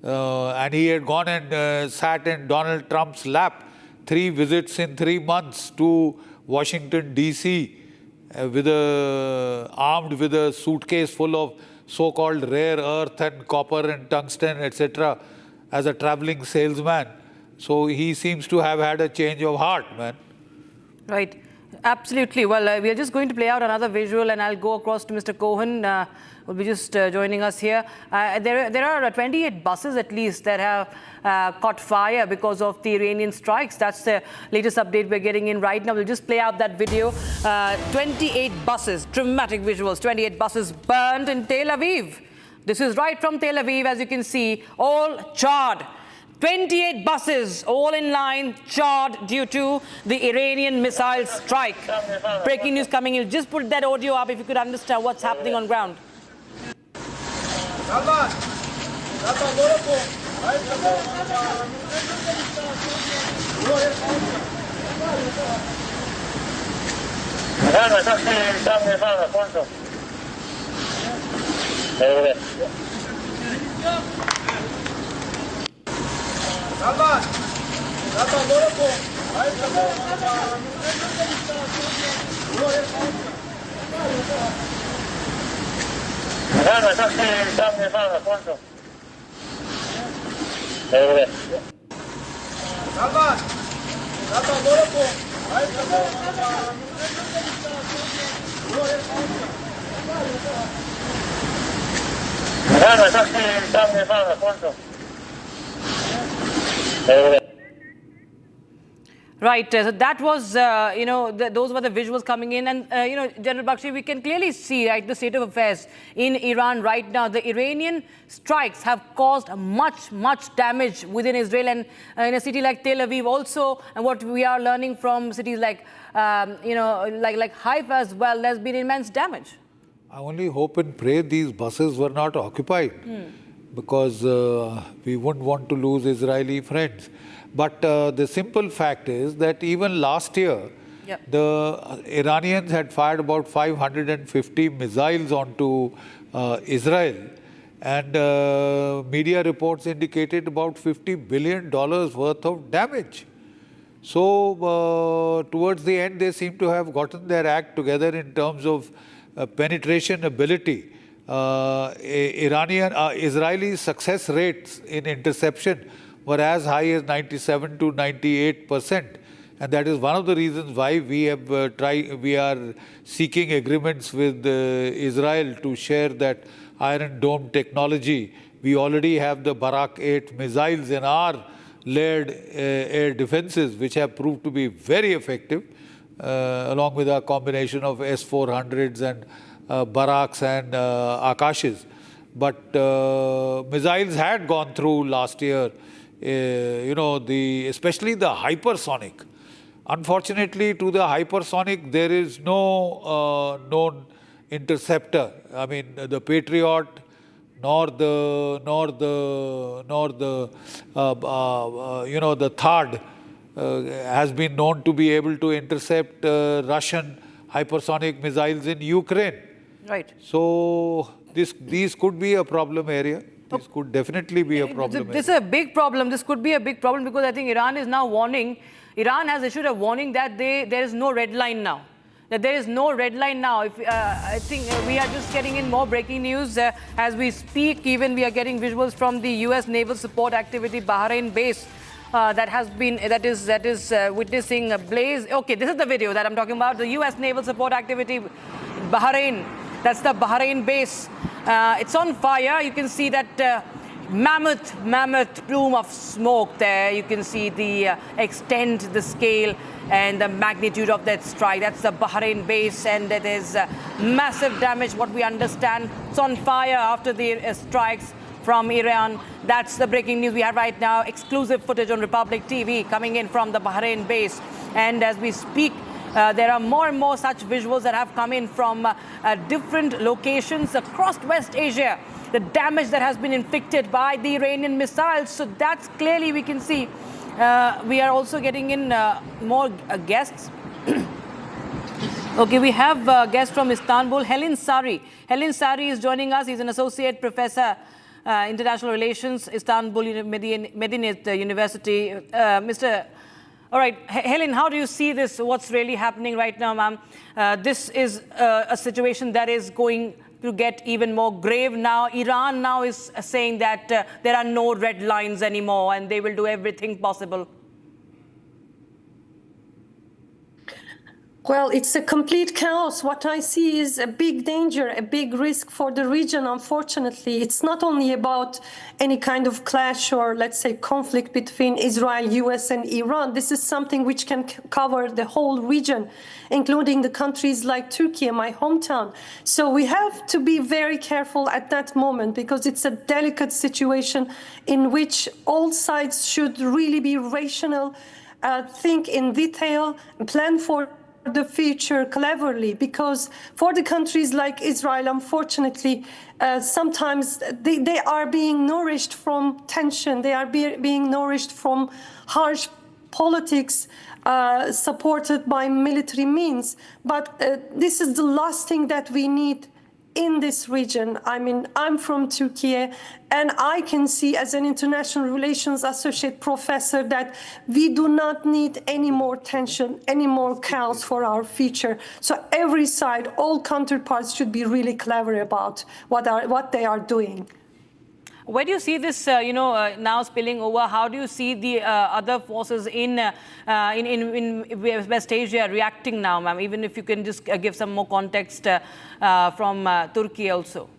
And he had gone and sat in Donald Trump's lap. 3 visits in 3 months to Washington, D.C., armed with a suitcase full of so-called rare earth and copper and tungsten, etc., as a traveling salesman. So he seems to have had a change of heart, man. Right. Absolutely. Well, we are just going to play out another visual, and I'll go across to Mr. Cohen, will be just joining us here. There are 28 buses at least that have caught fire because of the Iranian strikes. That's the latest update we're getting in right now. We'll just play out that video. 28 buses, dramatic visuals, 28 buses burned in Tel Aviv. This is right from Tel Aviv, as you can see, all charred. 28 buses, all in line, charred due to the Iranian missile strike. Breaking news coming in. Just put that audio up if you could understand what's happening on ground. Right, so that was, those were the visuals coming in. And, General Bakshi, we can clearly see, right, the state of affairs in Iran right now. The Iranian strikes have caused much damage within Israel, and in a city like Tel Aviv also. And what we are learning from cities like, like Haifa as well, there's been immense damage. I only hope and pray these buses were not occupied, because we wouldn't want to lose Israeli friends. But the simple fact is that even last year, the Iranians had fired about 550 missiles onto Israel, and media reports indicated about $50 billion worth of damage. So towards the end, they seem to have gotten their act together in terms of penetration ability. Israeli success rates in interception were as high as 97 to 98%. And that is one of the reasons why we have we are seeking agreements with Israel to share that Iron Dome technology. We already have the Barak 8 missiles in our layered air defenses, which have proved to be very effective, along with a combination of S-400s and Baraks and Akashes. But missiles had gone through last year, especially the hypersonic. Unfortunately, to the hypersonic, there is no known interceptor. I mean, the Patriot, nor the THAAD has been known to be able to intercept Russian hypersonic missiles in Ukraine. Right. So these could be a problem area. This could definitely be a problem area. This is a big problem. This could be a big problem because I think Iran is now warning. Iran has issued a warning that there is no red line now. That there is no red line now. I think we are just getting in more breaking news as we speak. Even we are getting visuals from the U.S. naval support activity Bahrain base that is witnessing a blaze. Okay, this is the video that I'm talking about. The U.S. naval support activity Bahrain. That's the Bahrain base. It's on fire. You can see that mammoth plume of smoke there. You can see the extent, the scale, and the magnitude of that strike. That's the Bahrain base, and there's massive damage, what we understand. It's on fire after the strikes from Iran. That's the breaking news we have right now. Exclusive footage on Republic TV coming in from the Bahrain base. And as we speak, there are more and more such visuals that have come in from different locations across West Asia. The damage that has been inflicted by the Iranian missiles. So that's clearly we can see. We are also getting in more guests. Okay, we have guests from Istanbul. Helin Sari. Helin Sari is joining us. He's an associate professor, international relations, Istanbul Medinit University. All right, Helen, how do you see this? What's really happening right now, ma'am? This is a situation that is going to get even more grave now. Iran now is saying that there are no red lines anymore and they will do everything possible. Well, it's a complete chaos. What I see is a big danger, a big risk for the region, unfortunately. It's not only about any kind of clash or, let's say, conflict between Israel, US, and Iran. This is something which can cover the whole region, including the countries like Turkey, my hometown. So we have to be very careful at that moment because it's a delicate situation in which all sides should really be rational, think in detail, plan for the future cleverly, because for the countries like Israel, unfortunately, sometimes they are being nourished from tension, they are being nourished from harsh politics supported by military means. But this is the last thing that we need in this region. I mean, I'm from Turkey, and I can see as an international relations associate professor that we do not need any more tension, any more chaos for our future. So every side, all counterparts should be really clever about what they are doing. Where do you see this, now spilling over? How do you see the other forces in West Asia reacting now, ma'am? Even if you can just give some more context from Turkey also.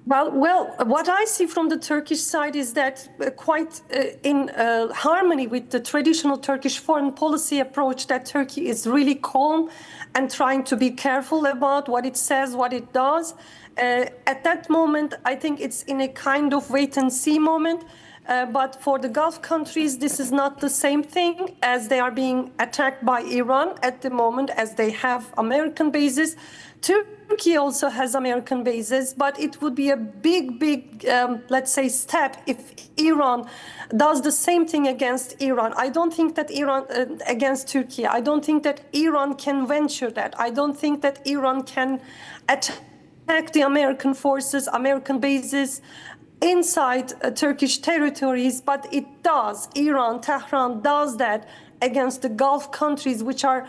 Well, what I see from the Turkish side is that quite in harmony with the traditional Turkish foreign policy approach, that Turkey is really calm and trying to be careful about what it says, what it does. At that moment, I think it's in a kind of wait-and-see moment. But for the Gulf countries, this is not the same thing, as they are being attacked by Iran at the moment, as they have American bases. Turkey also has American bases, but it would be a big, let's say, step if Iran does the same thing against Iran. I don't think that against Turkey, I don't think that Iran can venture that. I don't think that Iran can attack the American forces, American bases inside Turkish territories, but it does. Iran, Tehran does that against the Gulf countries, which are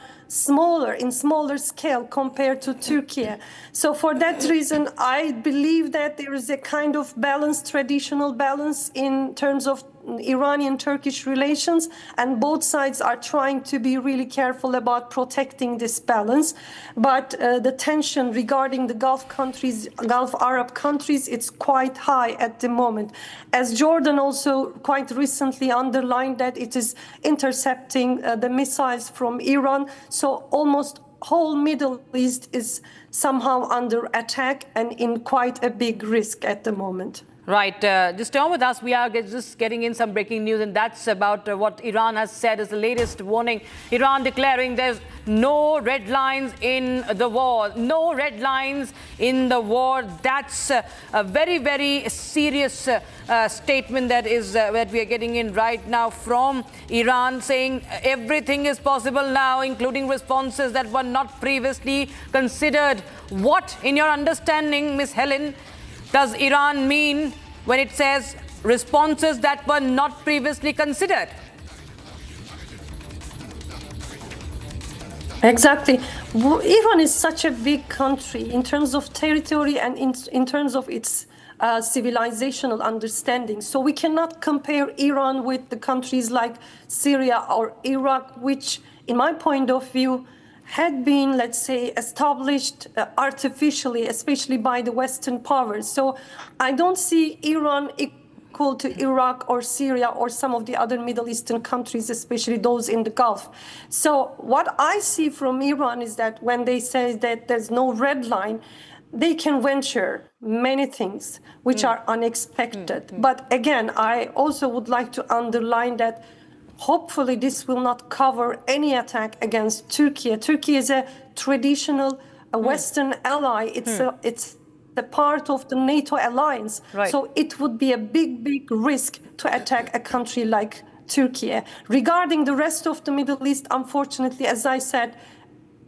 in smaller scale compared to Turkey. So for that reason, I believe that there is a kind of balance, traditional balance in terms of Iranian-Turkish relations, and both sides are trying to be really careful about protecting this balance. But the tension regarding the Gulf countries, Gulf Arab countries, it's quite high at the moment. As Jordan also quite recently underlined that it is intercepting the missiles from Iran. So almost whole Middle East is somehow under attack and in quite a big risk at the moment. Right. Just stay on with us. We are just getting in some breaking news, and that's about what Iran has said is the latest warning. Iran declaring there's no red lines in the war. No red lines in the war. That's a very, very serious statement that we are getting in right now from Iran, saying everything is possible now, including responses that were not previously considered. What, in your understanding, Ms. Helen, does Iran mean when it says responses that were not previously considered? Exactly. Iran is such a big country in terms of territory and in terms of its civilizational understanding. So we cannot compare Iran with the countries like Syria or Iraq, which, in my point of view, had been, let's say, established artificially, especially by the Western powers. So I don't see Iran equal to Iraq or Syria or some of the other Middle Eastern countries, especially those in the Gulf. So what I see from Iran is that when they say that there's no red line, they can venture many things which are unexpected. But again, I also would like to underline that hopefully this will not cover any attack against Turkey. Turkey is a traditional Western ally. It's a part of the NATO alliance. Right. So it would be a big risk to attack a country like Turkey. Regarding the rest of the Middle East, unfortunately, as I said,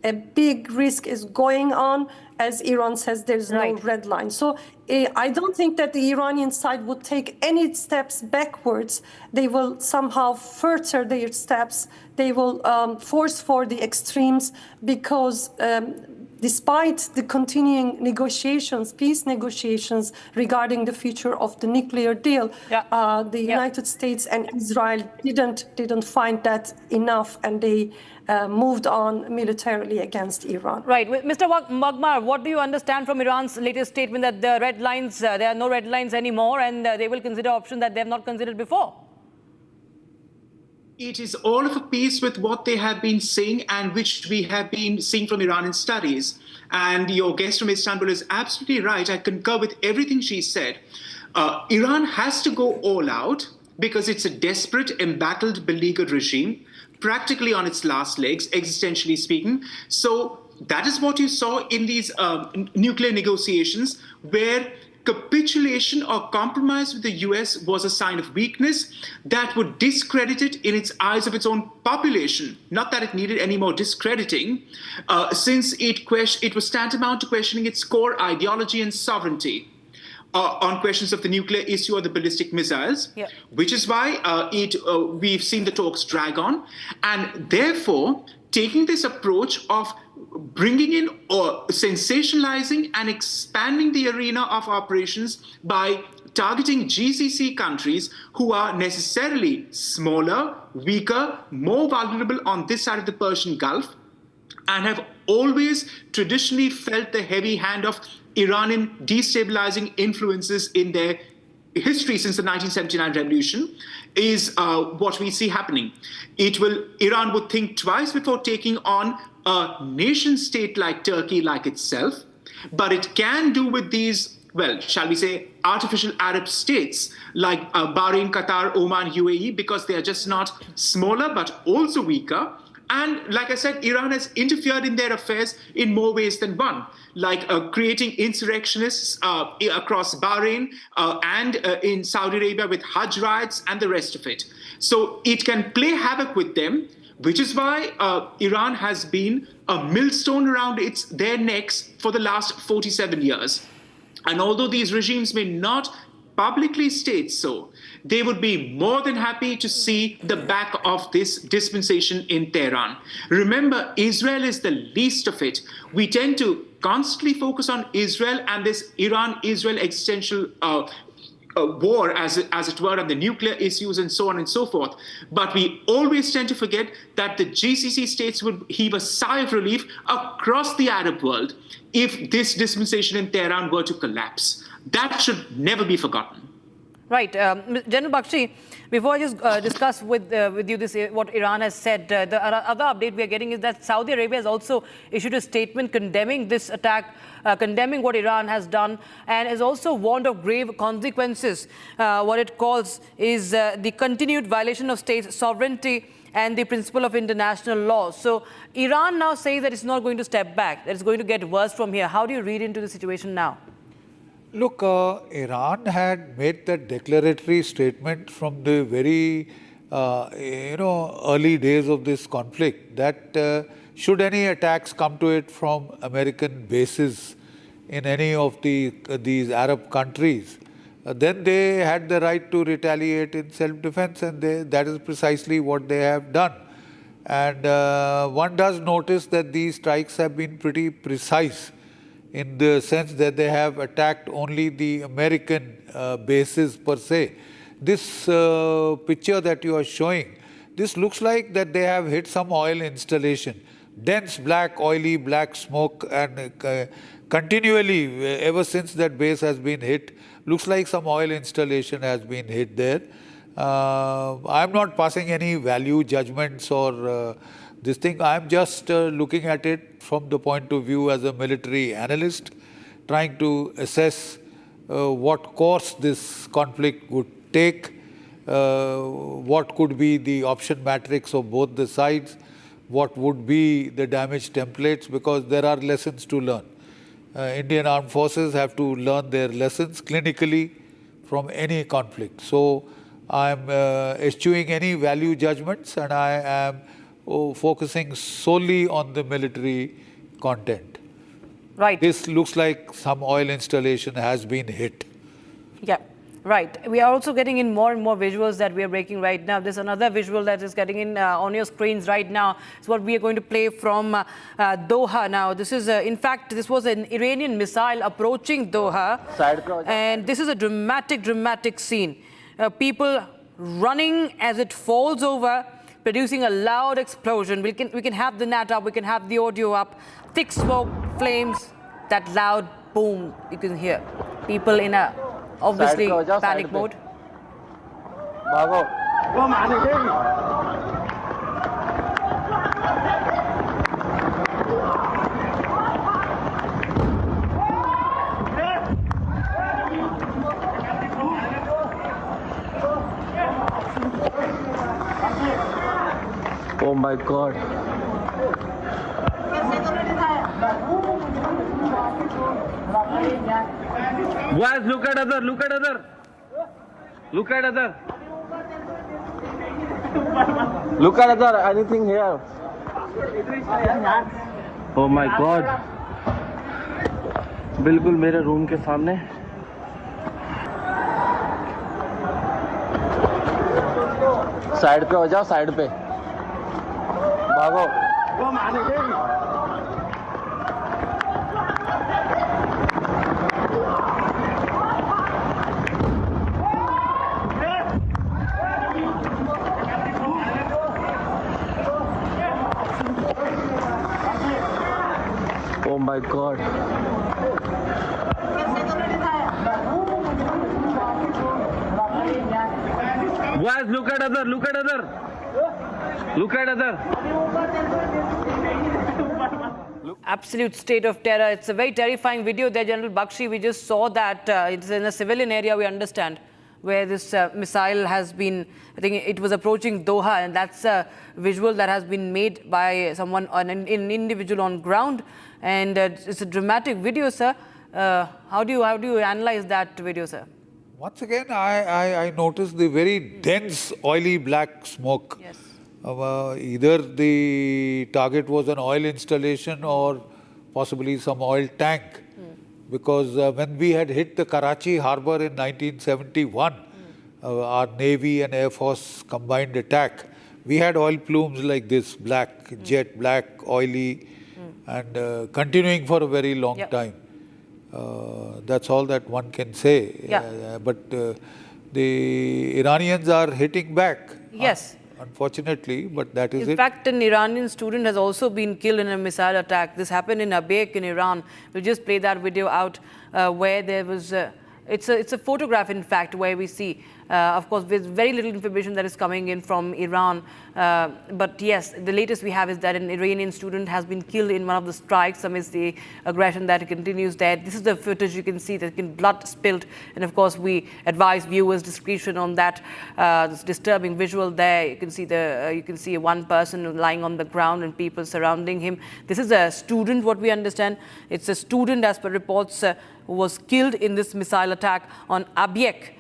a big risk is going on. As Iran says, there's no red line. So I don't think that the Iranian side would take any steps backwards. They will somehow further their steps. They will force for the extremes, because despite the continuing negotiations, peace negotiations regarding the future of the nuclear deal, the United States and Israel didn't find that enough, and they moved on militarily against Iran. Right. Mr. Magmar, what do you understand from Iran's latest statement that the red lines, there are no red lines anymore, and they will consider options that they have not considered before? It is all of a piece with what they have been saying and which we have been seeing from Iranian studies. And your guest from Istanbul is absolutely right. I concur with everything she said. Iran has to go all out because it's a desperate, embattled, beleaguered regime. practically on its last legs, existentially speaking. So that is what you saw in these nuclear negotiations, where capitulation or compromise with the US was a sign of weakness that would discredit it in its eyes of its own population. Not that it needed any more discrediting, since it was tantamount to questioning its core ideology and sovereignty on questions of the nuclear issue or the ballistic missiles, which is why we've seen the talks drag on. And therefore, taking this approach of bringing in or sensationalizing and expanding the arena of operations by targeting GCC countries who are necessarily smaller, weaker, more vulnerable on this side of the Persian Gulf, and have always traditionally felt the heavy hand of Iranian destabilizing influences in their history since the 1979 revolution, is what we see happening. Iran would think twice before taking on a nation state like Turkey, like itself, but it can do with these, well, shall we say, artificial Arab states like Bahrain, Qatar, Oman, UAE, because they are just not smaller, but also weaker. And like I said, Iran has interfered in their affairs in more ways than one, like creating insurrectionists across Bahrain and in Saudi Arabia with Hajj riots and the rest of it. So it can play havoc with them, which is why Iran has been a millstone around their necks for the last 47 years. And although these regimes may not publicly state so, they would be more than happy to see the back of this dispensation in Tehran. Remember, Israel is the least of it. We tend to constantly focus on Israel and this Iran-Israel existential war, as it were, on the nuclear issues and so on and so forth. But we always tend to forget that the GCC states would heave a sigh of relief across the Arab world if this dispensation in Tehran were to collapse. That should never be forgotten. Right. General Bakshi, before I just discuss with you this, what Iran has said, the other update we are getting is that Saudi Arabia has also issued a statement condemning this attack, condemning what Iran has done, and has also warned of grave consequences. What it calls is the continued violation of state sovereignty and the principle of international law. So Iran now says that it's not going to step back, that it's going to get worse from here. How do you read into the situation now? Look, Iran had made that declaratory statement from the very, early days of this conflict that should any attacks come to it from American bases in any of these Arab countries, then they had the right to retaliate in self-defense, and that is precisely what they have done. And one does notice that these strikes have been pretty precise, in the sense that they have attacked only the American bases per se. This picture that you are showing, this looks like that they have hit some oil installation. Dense black, oily black smoke, and continually, ever since that base has been hit, looks like some oil installation has been hit there. I'm not passing any value judgments or this thing. I'm just looking at it from the point of view as a military analyst, trying to assess what course this conflict would take, what could be the option matrix of both the sides, what would be the damage templates, because there are lessons to learn. Indian armed forces have to learn their lessons clinically from any conflict. So I'm eschewing any value judgments, and I am focusing solely on the military content. Right. This looks like some oil installation has been hit. Yeah, right. We are also getting in more and more visuals that we are breaking right now. There's another visual that is getting in on your screens right now. It's what we are going to play from Doha now. This is, in fact, this was an Iranian missile approaching Doha. And this is a dramatic scene. People running as it falls over, producing a loud explosion. We can have the net up, we can have the audio up. Thick smoke, flames, that loud boom you can hear. People in a obviously panic mode. my God. Boys, look at other, look at other. Look at other. Look at other, anything here? Oh my God. बिल्कुल मेरे room के सामने. Side पे हो जाओ, side पे. भागो. Oh my God. Guys, look at other, look at other. Look at other. Absolute state of terror. It's a very terrifying video there, General Bakshi. We just saw that it's in a civilian area, we understand, where this missile has been, I think it was approaching Doha, and that's a visual that has been made by someone, an individual on ground. And it's a dramatic video, sir. How do you analyze that video, sir? Once again, I noticed the very dense, oily black smoke. Yes. Either the target was an oil installation or possibly some oil tank. Because when we had hit the Karachi harbour in 1971, our Navy and Air Force combined attack, we had oil plumes like this, black, jet black, oily, and continuing for a very long time. That's all that one can say. But the Iranians are hitting back. Yes. Unfortunately, but that is it. In fact, an Iranian student has also been killed in a missile attack. This happened in Aviation in Iran. We'll just play that video out where there was... it's a photograph, in fact, where we see, of course, there's very little information that is coming in from Iran. But yes, the latest we have is that an Iranian student has been killed in one of the strikes amidst the aggression that continues there. This is the footage you can see. There's been blood spilled. And of course, we advise viewers discretion on that. This disturbing visual there. You can see one person lying on the ground and people surrounding him. This is a student, what we understand. It's a student, as per reports, who was killed in this missile attack on Abiek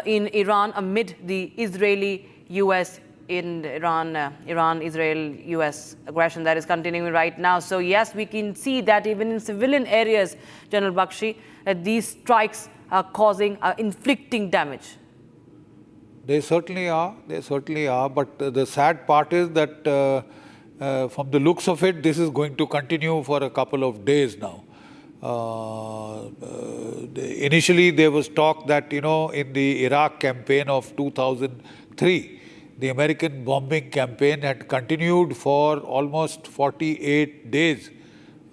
in Iran amid the Israeli-US Iran-Israel-US aggression that is continuing right now. So yes, we can see that even in civilian areas, General Bakshi, that these strikes are inflicting damage. They certainly are. They certainly are. But the sad part is that from the looks of it, this is going to continue for a couple of days now. Initially, there was talk that, in the Iraq campaign of 2003, the American bombing campaign had continued for almost 48 days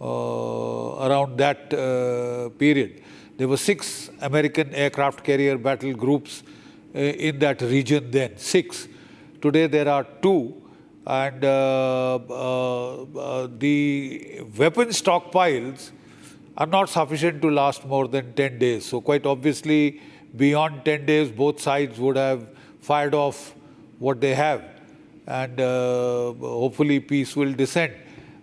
around that period. There were 6 American aircraft carrier battle groups in that region then, 6. Today there are 2. And the weapon stockpiles are not sufficient to last more than 10 days. So quite obviously, beyond 10 days, both sides would have fired off what they have. And hopefully peace will descend.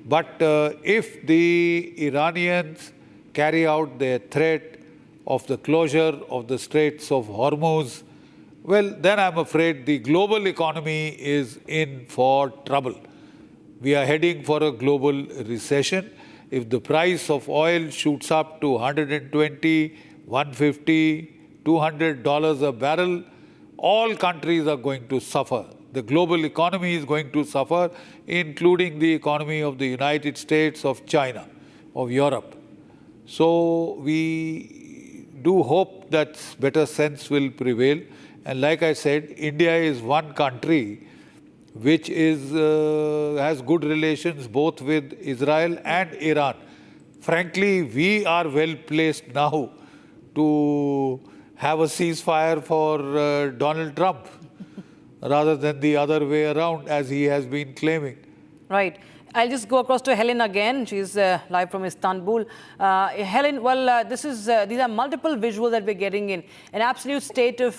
But if the Iranians carry out their threat of the closure of the Straits of Hormuz, well, then I'm afraid the global economy is in for trouble. We are heading for a global recession. If the price of oil shoots up to $120, $150, $200 a barrel, all countries are going to suffer. The global economy is going to suffer, including the economy of the United States, of China, of Europe. So we do hope that better sense will prevail. And like I said, India is one country which has good relations both with Israel and Iran. Frankly, we are well placed now to have a ceasefire for Donald Trump rather than the other way around, as he has been claiming. Right. I'll just go across to Helen again. She's live from Istanbul. Helen, well, these are multiple visuals that we're getting in. An absolute state of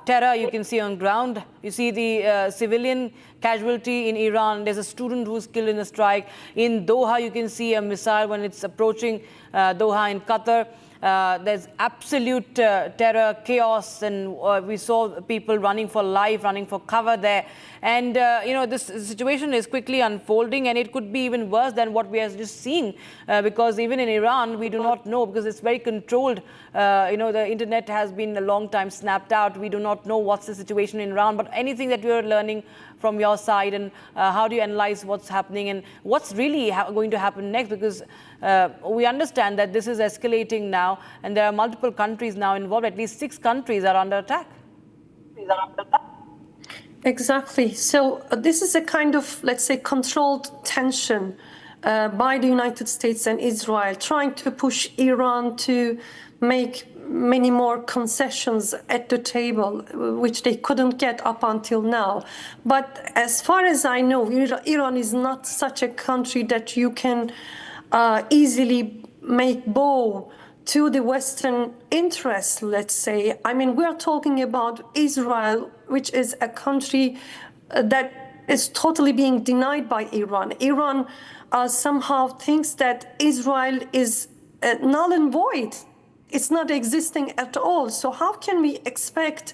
terror you can see on ground. You see the civilian casualty in Iran. There's a student who's killed in a strike. In Doha, you can see a missile when it's approaching Doha in Qatar. There's absolute terror, chaos, and we saw people running for life, running for cover there. And, this situation is quickly unfolding, and it could be even worse than what we are just seeing, because even in Iran, we do not know, because it's very controlled. The internet has been a long time snapped out. We do not know what's the situation in Iran, but anything that you're learning from your side, and how do you analyze what's happening and what's really going to happen next? Because we understand that this is escalating now, and there are multiple countries now involved. At least 6 countries are under attack. Exactly. So this is a kind of, let's say, controlled tension by the United States and Israel, trying to push Iran to make many more concessions at the table, which they couldn't get up until now. But as far as I know, Iran is not such a country that you can easily make bow to the Western interests, let's say. I mean, we're talking about Israel, which is a country that is totally being denied by Iran. Iran somehow thinks that Israel is null and void. It's not existing at all. So how can we expect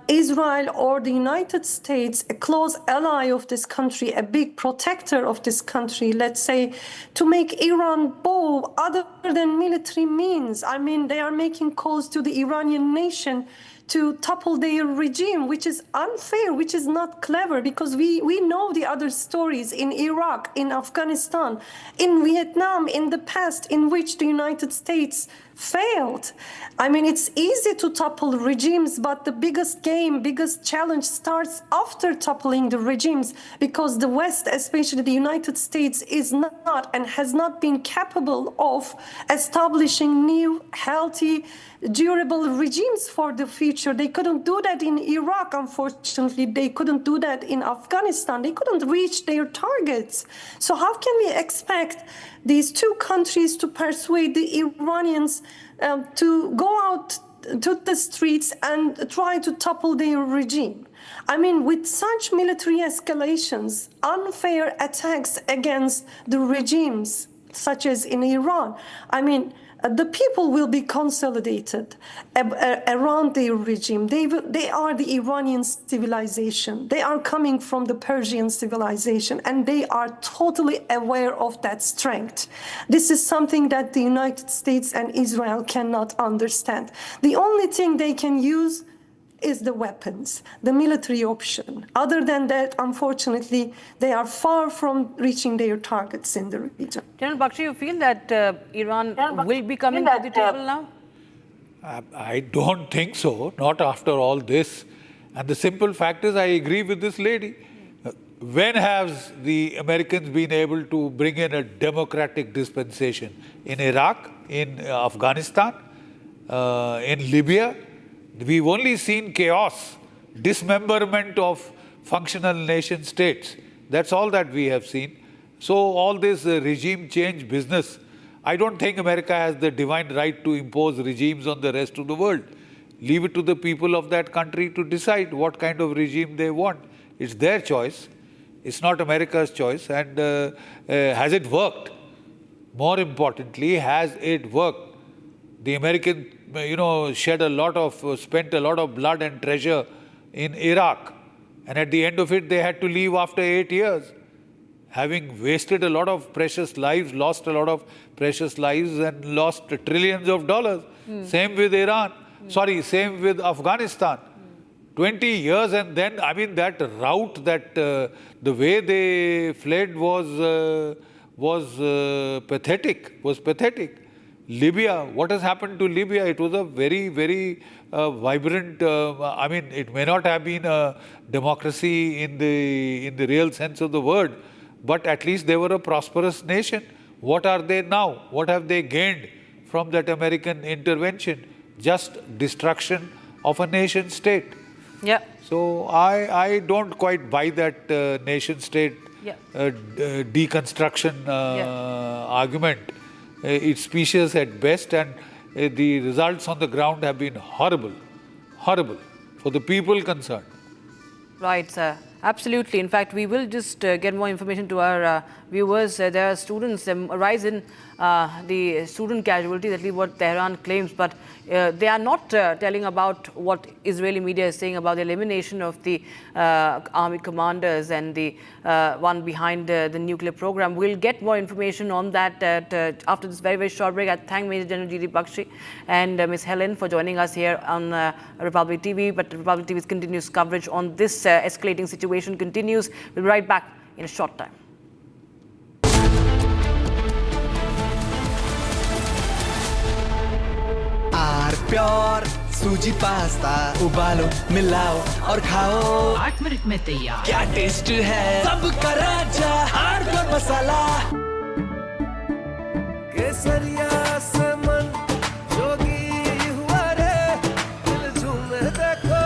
Israel or the United States, a close ally of this country, a big protector of this country, let's say, to make Iran bow other than military means? I mean, they are making calls to the Iranian nation to topple their regime, which is unfair, which is not clever, because we know the other stories in Iraq, in Afghanistan, in Vietnam, in the past, in which the United States failed. I mean, it's easy to topple regimes, but the biggest game, biggest challenge starts after toppling the regimes, because the West, especially the United States, is not and has not been capable of establishing new, healthy, durable regimes for the future. They couldn't do that in Iraq, unfortunately. They couldn't do that in Afghanistan. They couldn't reach their targets. So how can we expect these 2 countries to persuade the Iranians to go out to the streets and try to topple their regime? I mean, with such military escalations, unfair attacks against the regimes, such as in Iran, I mean, the people will be consolidated around their regime. They are the Iranian civilization. They are coming from the Persian civilization, and they are totally aware of that strength. This is something that the United States and Israel cannot understand. The only thing they can use is the weapons, the military option. Other than that, unfortunately, they are far from reaching their targets in the region. General Bakshi, you feel that Iran will be coming to the table now? I don't think so, not after all this. And the simple fact is, I agree with this lady. When has the Americans been able to bring in a democratic dispensation? In Iraq, in Afghanistan, in Libya? We've only seen chaos, dismemberment of functional nation states. That's all that we have seen. So all this regime change business, I don't think America has the divine right to impose regimes on the rest of the world. Leave it to the people of that country to decide what kind of regime they want. It's their choice. It's not America's choice. And has it worked? More importantly, has it worked? The American, spent a lot of blood and treasure in Iraq. And at the end of it, they had to leave after 8 years, having wasted a lot of precious lives, lost a lot of precious lives, and lost trillions of dollars. Same with Iran. Same with Afghanistan. 20 years, and then, I mean, that route, the way they fled was pathetic. Libya, what has happened to Libya? It was a very, very vibrant, it may not have been a democracy in the real sense of the word, but at least they were a prosperous nation. What are they now? What have they gained from that American intervention? Just destruction of a nation state. Yeah. So I don't quite buy that nation state deconstruction argument. It's specious at best, and the results on the ground have been horrible for the people concerned. Right, sir. Absolutely. In fact, we will just get more information to our viewers. There are students, a rise in the student casualties, at least what Tehran claims, but they are not telling about what Israeli media is saying about the elimination of the army commanders and the one behind the nuclear program. We'll get more information on that after this very, very short break. I thank Major General G.D. Bakshi and Ms. Helen for joining us here on Republic TV. But Republic TV's continuous coverage on this escalating situation continues. We'll be right back in a short time. Pure सूजी pasta उबालो मिलाओ और खाओ 8 minute में तैयार क्या taste है सबका राजा हार्डकोर मसाला केसरिया से मन जोगी हुआ रे दिल झूमे देखो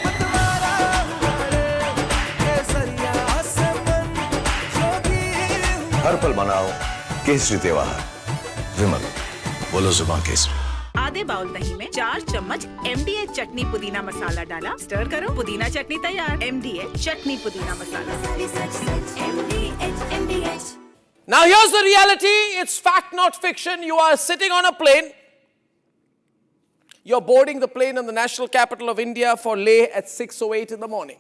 मतवारा हुआ रे केसरिया से मन जोगी हर पल मनाओ केसरी त्योहार विमल बोलो जुबान केसरी आधे बाउल दही में 4 चम्मच MDH चटनी पुदीना मसाला डाला, स्टर करो, पुदीना चटनी तैयार। MDH चटनी पुदीना मसाला। Now here's the reality. It's fact, not fiction. You are sitting on a plane. You're boarding the plane in the national capital of India for Leh at 6:08 in the morning.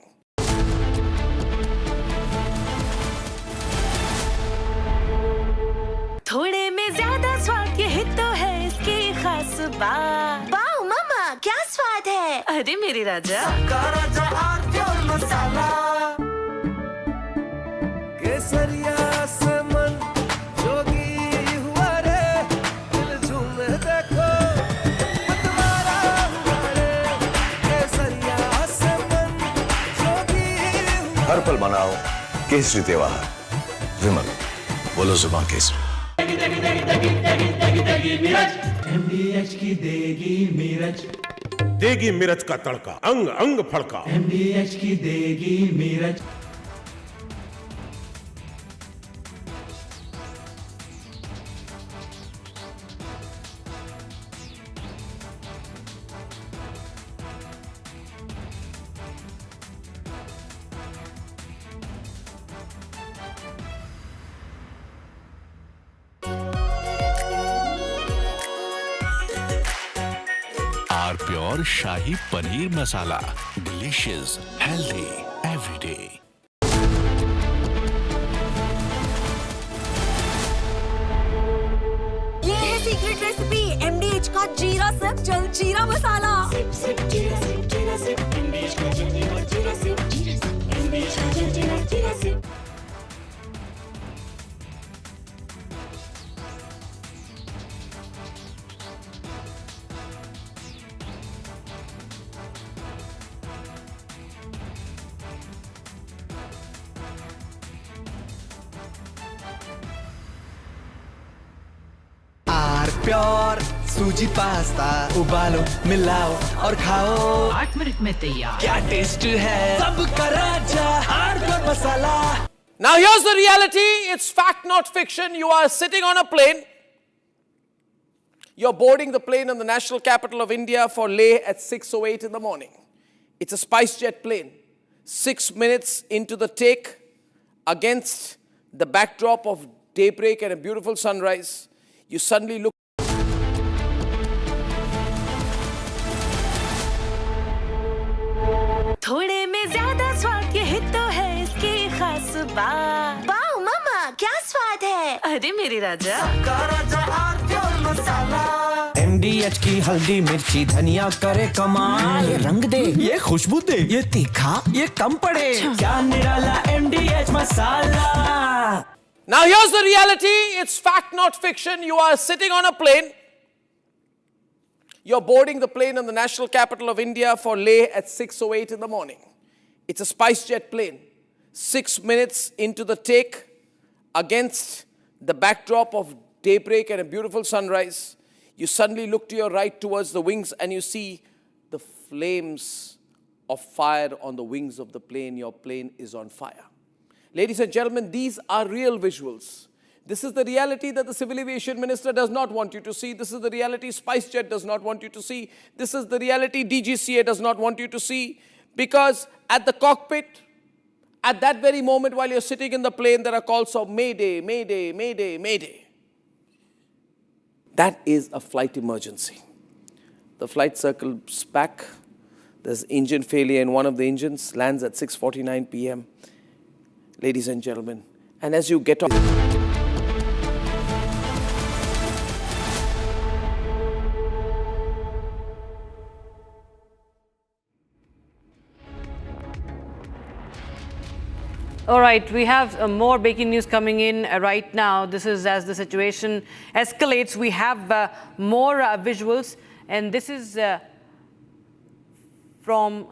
थोड़े में ज्यादा स्वाद ये तो है इसकी खास बात। वाओ मामा क्या स्वाद है? अरे मेरे राजा सबका राजा और मसाला केसरिया से मन जोगी हुआ रे दिल झूमे देखो मतवारा हुआ रे केसरिया से मन जोगी हर पल मनाओ केसरी त्योहार विमल बोलो जुबान केसरी MDH की देगी मिर्च देगी मिर्च का तड़का अंग अंग फड़का MDH की देगी मिर्च pure shahi paneer masala delicious healthy everyday ये है सीक्रेट रेसिपी MDH का जीरा सिप जल जीरा मसाला सिप सिप जीरा सिप MDH का जल जीरा सिप MDH का जल जीरा सिप प्योर सूजी पास्ता उबालो मिलाओ और खाओ 8 मिनट में तैयार क्या टेस्ट है सबका राजा हार्डकोर मसाला Now here's the reality. It's fact, not fiction. You are sitting on a plane. You're boarding the plane in the national capital of India for Leh at 6:08 in the morning. It's a SpiceJet plane. 6 minutes into the take, against the backdrop of daybreak and a beautiful sunrise, you suddenly look. थोड़े में ज्यादा स्वाद ये तो है इसकी खास बात। वाओ मामा क्या स्वाद है? अरे मेरे राजा सबका राजा और मसाला MDH की हल्दी मिर्ची धनिया करे कमाल ये रंग दे ये खुशबू दे ये तीखा ये कम पड़े क्या निराला MDH masala Now here's the reality. It's fact, not fiction. You are sitting on a plane. You're boarding the plane in the national capital of India for Leh at 6:08 in the morning. It's a SpiceJet plane. 6 minutes into the take, against the backdrop of daybreak and a beautiful sunrise, you suddenly look to your right towards the wings and you see the flames of fire on the wings of the plane. Your plane is on fire. Ladies and gentlemen, these are real visuals. This is the reality that the Civil Aviation Minister does not want you to see. This is the reality SpiceJet does not want you to see. This is the reality DGCA does not want you to see. Because at the cockpit, At that very moment, while you're sitting in the plane, there are calls of Mayday, Mayday, Mayday, Mayday. That is a flight emergency. The flight circles back. There's engine failure in one of the engines, lands at 6:49 p.m. Ladies and gentlemen, and as you get off, all right, we have more breaking news coming in right now. This is as the situation escalates. We have more visuals, and this is from...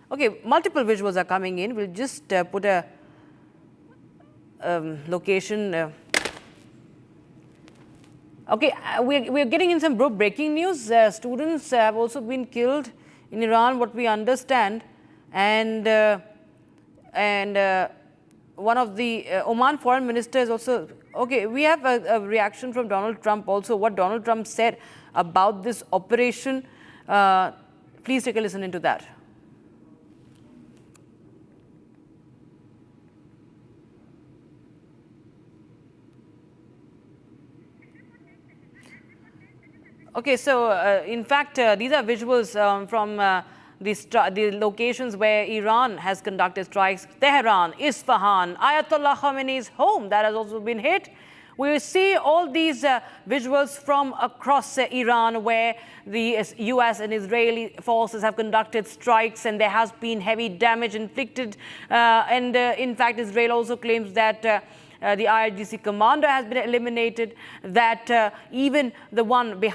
Okay, multiple visuals are coming in. We'll just put a location. Okay, we're getting in some breaking news. Students have also been killed in Iran, what we understand. And one of the Oman foreign ministers also. Okay, we have a reaction from Donald Trump also, what Donald Trump said about this operation. Please take a listen into that. Okay, so in fact, these are visuals from the locations where Iran has conducted strikes. Tehran, Isfahan, Ayatollah Khamenei's home that has also been hit. We see all these visuals from across Iran where the U.S. and Israeli forces have conducted strikes and there has been heavy damage inflicted. In fact, Israel also claims that the IRGC commander has been eliminated, that even the one behind